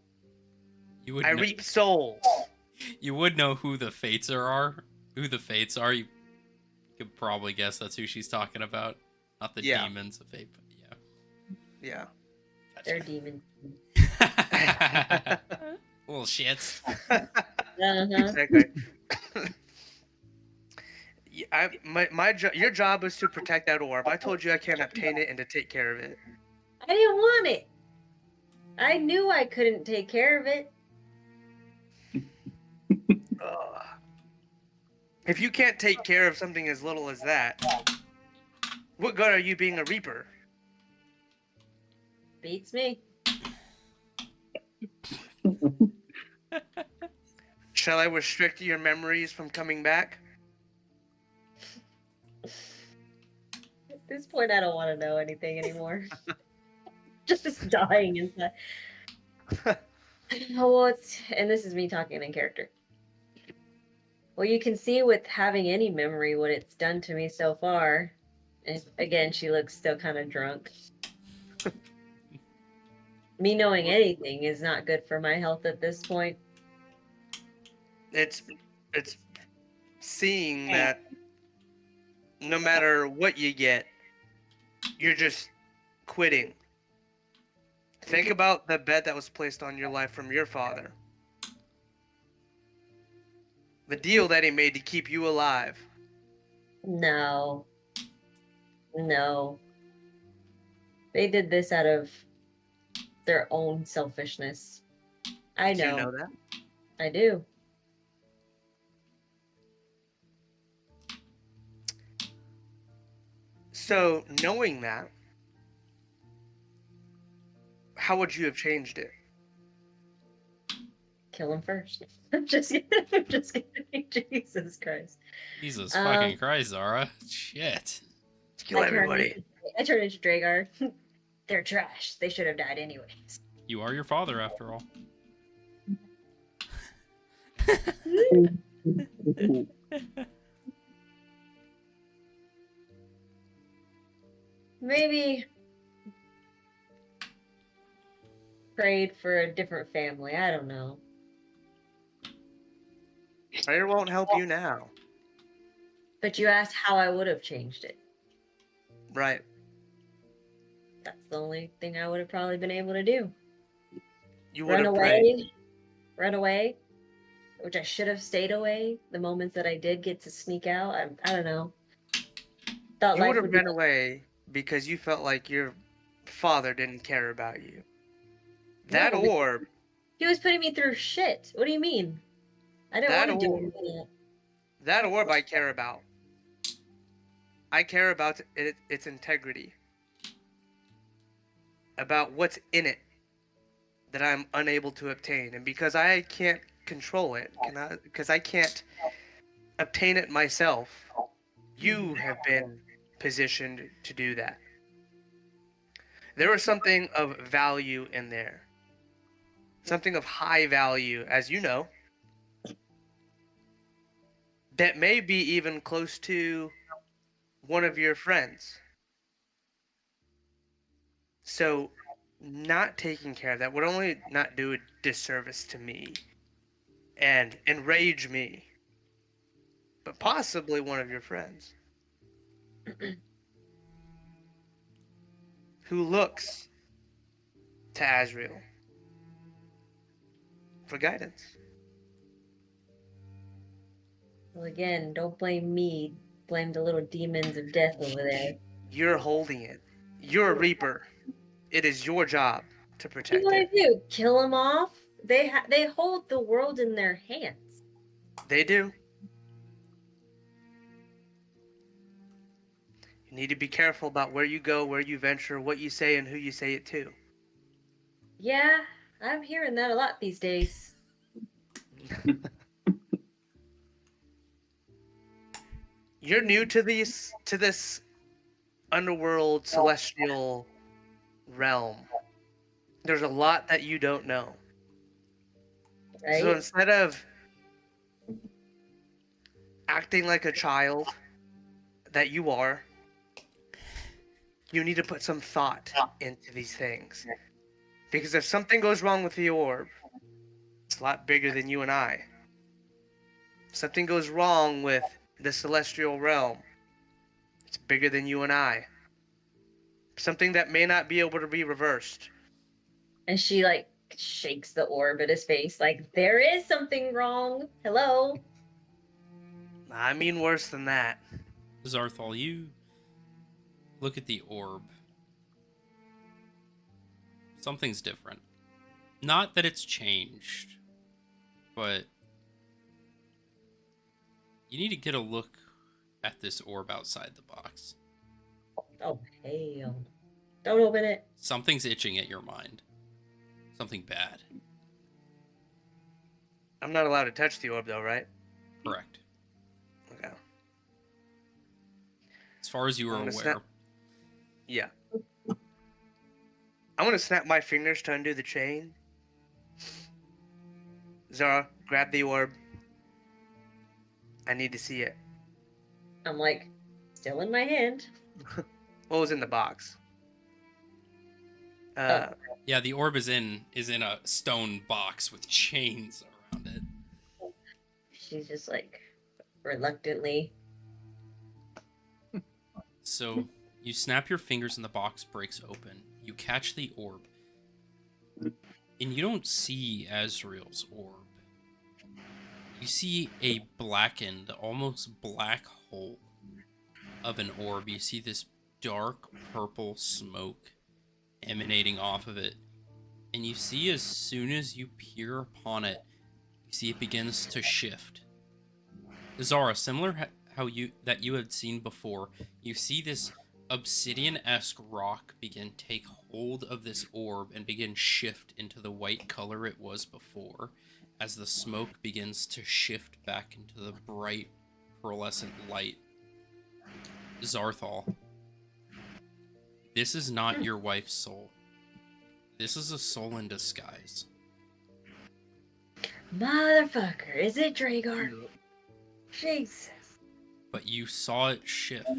You would I know, reap souls. you would know who the fates are. Who the fates are. You could probably guess that's who she's talking about. Not the Yeah. demons of fate, but yeah. Yeah. They're demons. Little shits. Uh-huh. Exactly. Your job is to protect that orb. I told you I can't obtain it and to take care of it. I didn't want it. I knew I couldn't take care of it. Ugh. If you can't take care of something as little as that, what good are you being a reaper? Beats me. Shall I restrict your memories from coming back? At this point, I don't want to know anything anymore. Just dying inside. Oh, and this is me talking in character. Well, you can see with having any memory what it's done to me so far. And again, she looks still kind of drunk. Me knowing anything is not good for my health at this point. It's seeing that no matter what you get, you're just quitting. Think about the bet that was placed on your life from your father. The deal that he made to keep you alive. No. No. They did this out of their own selfishness. I Do know. you know that? I do. So, knowing that, how would you have changed it? Kill him first. I'm just kidding. I'm just kidding. Jesus Christ. Jesus fucking Christ, Zara. Shit. Kill everybody. I turned into Dragar. They're trash. They should have died anyways. You are your father, after all. Maybe prayed for a different family. I don't know. Prayer won't help you now. But you asked how I would have changed it. Right. That's the only thing I would have probably been able to do. You would Run have away. prayed. Run away. Which I should have stayed away. The moments that I did get to sneak out. I don't know. Thought You life would have would be run away because you felt like your father didn't care about you. That No, but- orb, He was putting me through shit. What do you mean? I didn't That want to do orb. anything. that orb I care about. I care about its integrity. about what's in it that I'm unable to obtain. And because I can't control it, because I can't obtain it myself, you have been positioned to do that. There is something of value in there. Something of high value, as you know, that may be even close to one of your friends. So, not taking care of that would only not do a disservice to me and enrage me, but possibly one of your friends who looks to Azrael for guidance. Well, again, don't blame me. Blame the little demons of death over there. You're holding it. You're a Reaper. It is your job to What do you protect want it. to do? Kill them off? They hold the world in their hands. They do. You need to be careful about where you go, where you venture, what you say, and who you say it to. Yeah, I'm hearing that a lot these days. You're new to this underworld celestial realm. There's a lot that you don't know. Right? So instead of acting like a child that you are, you need to put some thought into these things. Because if something goes wrong with the orb, it's a lot bigger than you and I. If something goes wrong with the celestial realm, it's bigger than you and I. Something that may not be able to be reversed. And she like shakes the orb at his face, like there is something wrong. Hello. I mean worse than that. Zarthal, you look at the orb. Something's different. Not that it's changed, but you need to get a look at this orb outside the box. Oh hell! Don't open it. Something's itching at your mind. Something bad. I'm not allowed to touch the orb though, right? Correct. Okay. As far as you are I'm aware. gonna snap- Yeah. I'm gonna snap my fingers to undo the chain. Zara, grab the orb. I need to see it. I'm like, still in my hand. What was in the box? Uh, Yeah, the orb is in a stone box with chains around it. She's just like reluctantly. So you snap your fingers and the box breaks open. You catch the orb. And you don't see Azrael's orb. You see a blackened, almost black hole of an orb. You see this dark purple smoke emanating off of it. And you see as soon as you peer upon it, you see it begins to shift. Zara, similar how you had seen before, you see this obsidian-esque rock begin take hold of this orb and begin shift into the white color it was before, as the smoke begins to shift back into the bright pearlescent light. Zarthal, this is not your wife's soul. This is a soul in disguise. Motherfucker, is it Dragar? Jesus. But you saw it shift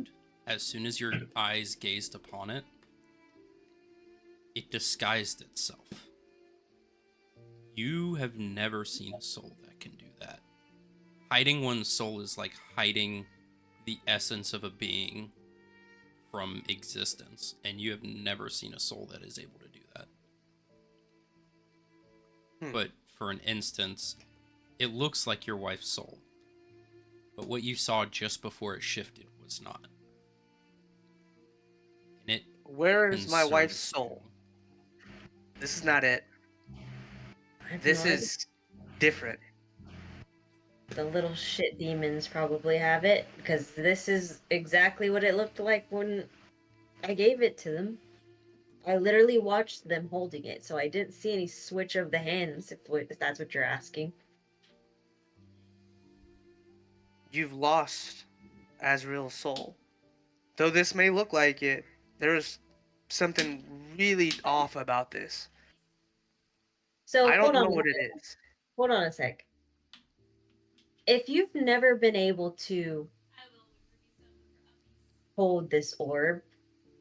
as soon as your eyes gazed upon it. It disguised itself. You have never seen a soul that can do that. Hiding one's soul is like hiding the essence of a being from existence, and you have never seen a soul that is able to do that. But for an instance, it looks like your wife's soul. But what you saw just before it shifted was not. And it where is my wife's concerns soul? you. This is not it. I have This no idea. is different. The little shit demons probably have it, because this is exactly what it looked like when I gave it to them. I literally watched them holding it, so I didn't see any switch of the hands, if that's what you're asking. You've lost Azrael's soul. Though this may look like it, there's something really off about this. So I don't hold on, know what it is. hold on a sec. If you've never been able to hold this orb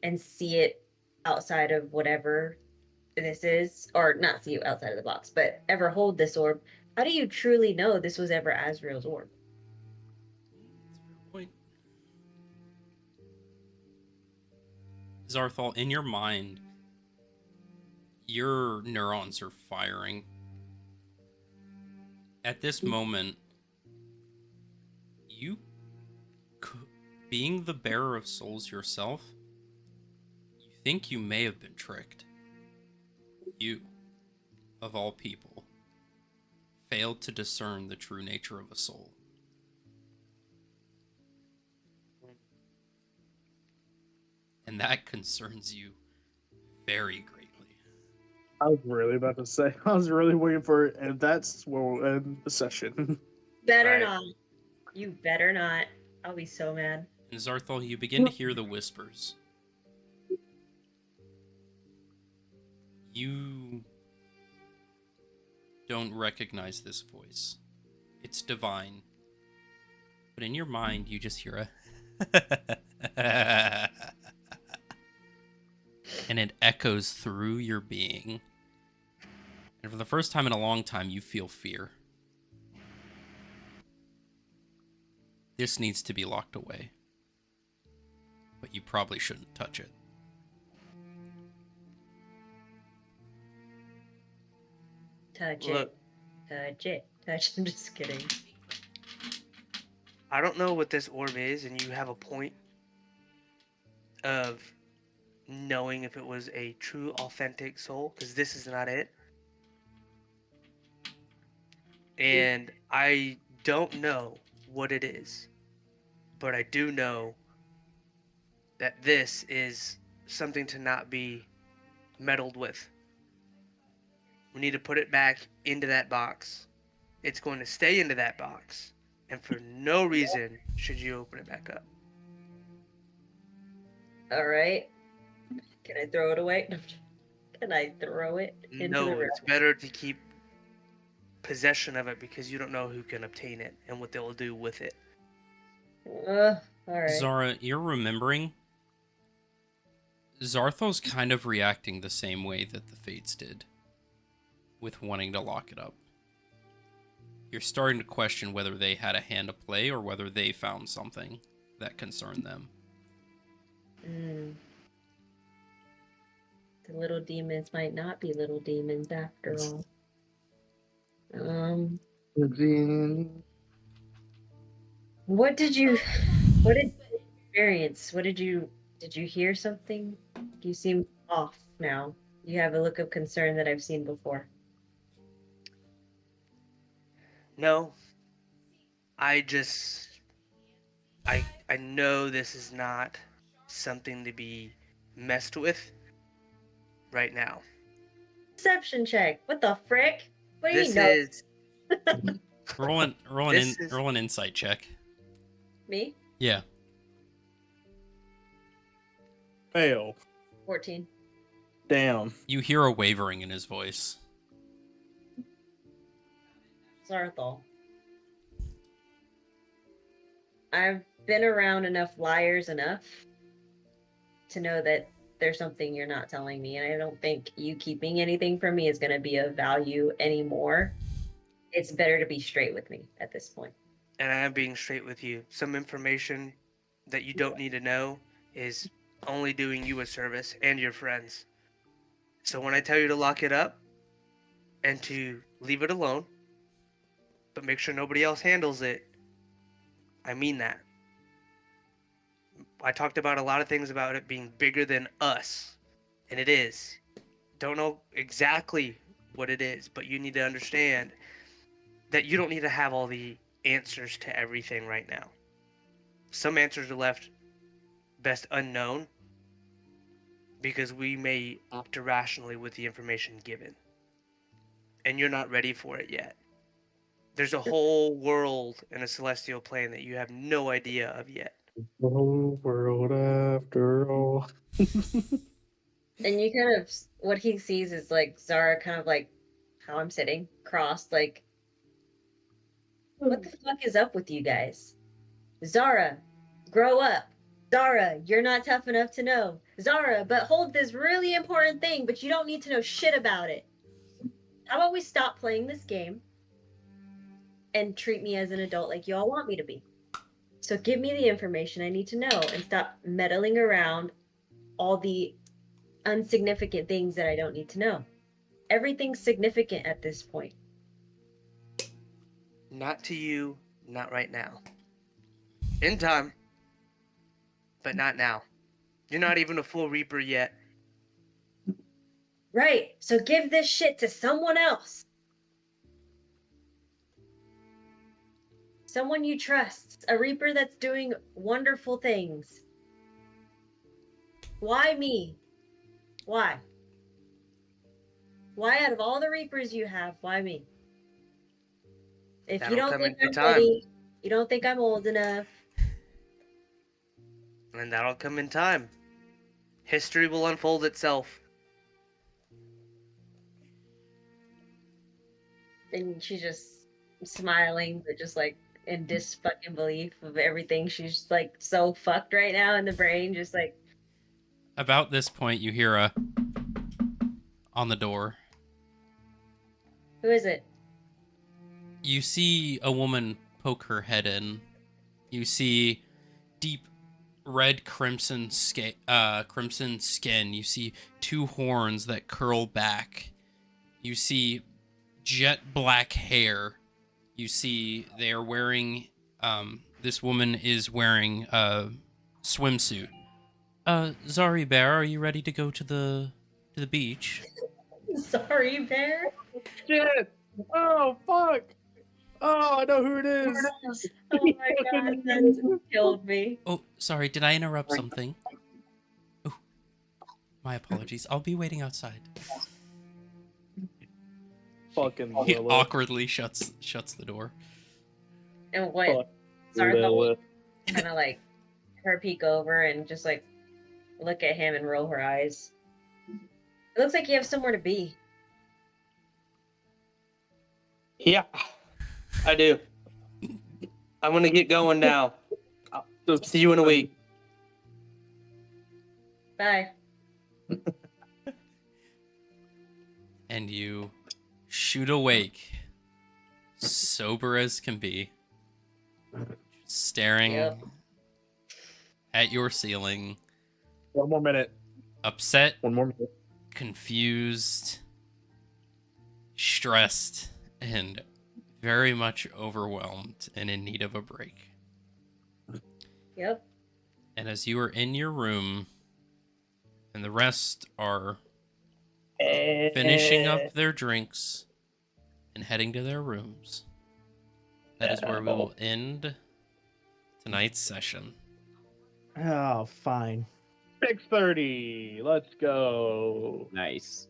and see it outside of whatever this is, or not see it outside of the box, but ever hold this orb, how do you truly know this was ever Azrael's orb? Point. Zarthal, in your mind, your neurons are firing. At this moment, you, being the bearer of souls yourself, you think you may have been tricked. You, of all people, failed to discern the true nature of a soul. And that concerns you very greatly. I was really about to say. I was really waiting for it, and that's where we'll end the session. Better Right. not. You better not. I'll be so mad. And Zarthal, you begin to hear the whispers. You don't recognize this voice. It's divine. But in your mind, you just hear a... and it echoes through your being. And for the first time in a long time, you feel fear. This needs to be locked away. But you probably shouldn't touch it. Touch Look. it. Touch it. Touch. I'm just kidding. I don't know what this orb is, and you have a point of knowing if it was a true, authentic soul, because this is not it. And I don't know what it is, but I do know that this is something to not be meddled with. We need to put it back into that box. It's going to stay into that box, and for no reason should you open it back up. All right. Can I throw it away? Can I throw it into the No, river? it's better to keep possession of it because you don't know who can obtain it and what they will do with it. All right. Zara, you're remembering? Zarthal's kind of reacting the same way that the Fates did, with wanting to lock it up. You're starting to question whether they had a hand to play or whether they found something that concerned them. The little demons might not be little demons after all. What did you experience? Did you hear something? You seem off now. You have a look of concern that I've seen before. No. I know this is not something to be messed with right now. Perception check. What the frick? What do you This know? is Roll an insight check. Me? Yeah. Fail. 14. Damn. You hear a wavering in his voice. Zarthal. I've been around enough liars enough to know that there's something you're not telling me, and I don't think you keeping anything from me is going to be of value anymore. It's better to be straight with me at this point. And I am being straight with you. Some information that you don't need to know is only doing you a service and your friends. So when I tell you to lock it up and to leave it alone, but make sure nobody else handles it, I mean that. I talked about a lot of things about it being bigger than us, and it is. Don't know exactly what it is, but you need to understand that you don't need to have all the answers to everything right now. Some answers are left best unknown because we may act irrationally with the information given. And you're not ready for it yet. There's a whole world in a celestial plane that you have no idea of yet. The whole world after all. And you kind of, what he sees is like Zara kind of like how I'm sitting, crossed, like, what the fuck is up with you guys? Zara, grow up. Zara, you're not tough enough to know. Zara, but hold this really important thing, but you don't need to know shit about it. How about we stop playing this game and treat me as an adult like you all want me to be? So give me the information I need to know and stop meddling around all the unsignificant things that I don't need to know. Everything's significant at this point. Not to you, not right now. In time, but not now. You're not even a full Reaper yet. Right, so give this shit to someone else. Someone you trust. A Reaper that's doing wonderful things. Why me? Why? Why out of all the Reapers you have, why me? If you That'll don't come think in I'm time. ready, you don't think I'm old enough. And that'll come in time. History will unfold itself. And she's just smiling, but just like in fucking belief of everything. She's like so fucked right now in the brain, just like, About this point, you hear a on the door. who is it? You see a woman poke her head in. You see deep red crimson skin. You see two horns that curl back. You see jet black hair. You see they are wearing this woman is wearing a swimsuit. Zari Bear, are you ready to go to the beach? Sorry, Bear. Shit! Oh, fuck! Oh, I know who it is! Oh my god, that killed me. Oh, sorry, did I interrupt something? Oh, my apologies. I'll be waiting outside. Fucking He Lilith. awkwardly shuts the door. And what? Fuck Zartha will Lilith. kind of like her peek over and just like look at him and roll her eyes. It looks like you have somewhere to be. Yeah, I do. I'm gonna get going now. I'll see you in a week. Bye. And you shoot awake, sober as can be, staring Yep. at your ceiling, One more minute. upset, One more minute. confused, stressed, and very much overwhelmed and in need of a break. Yep. And as you are in your room, and the rest are finishing up their drinks and heading to their rooms, that is where we will end tonight's session. Oh, fine. 6:30. Let's go. Nice.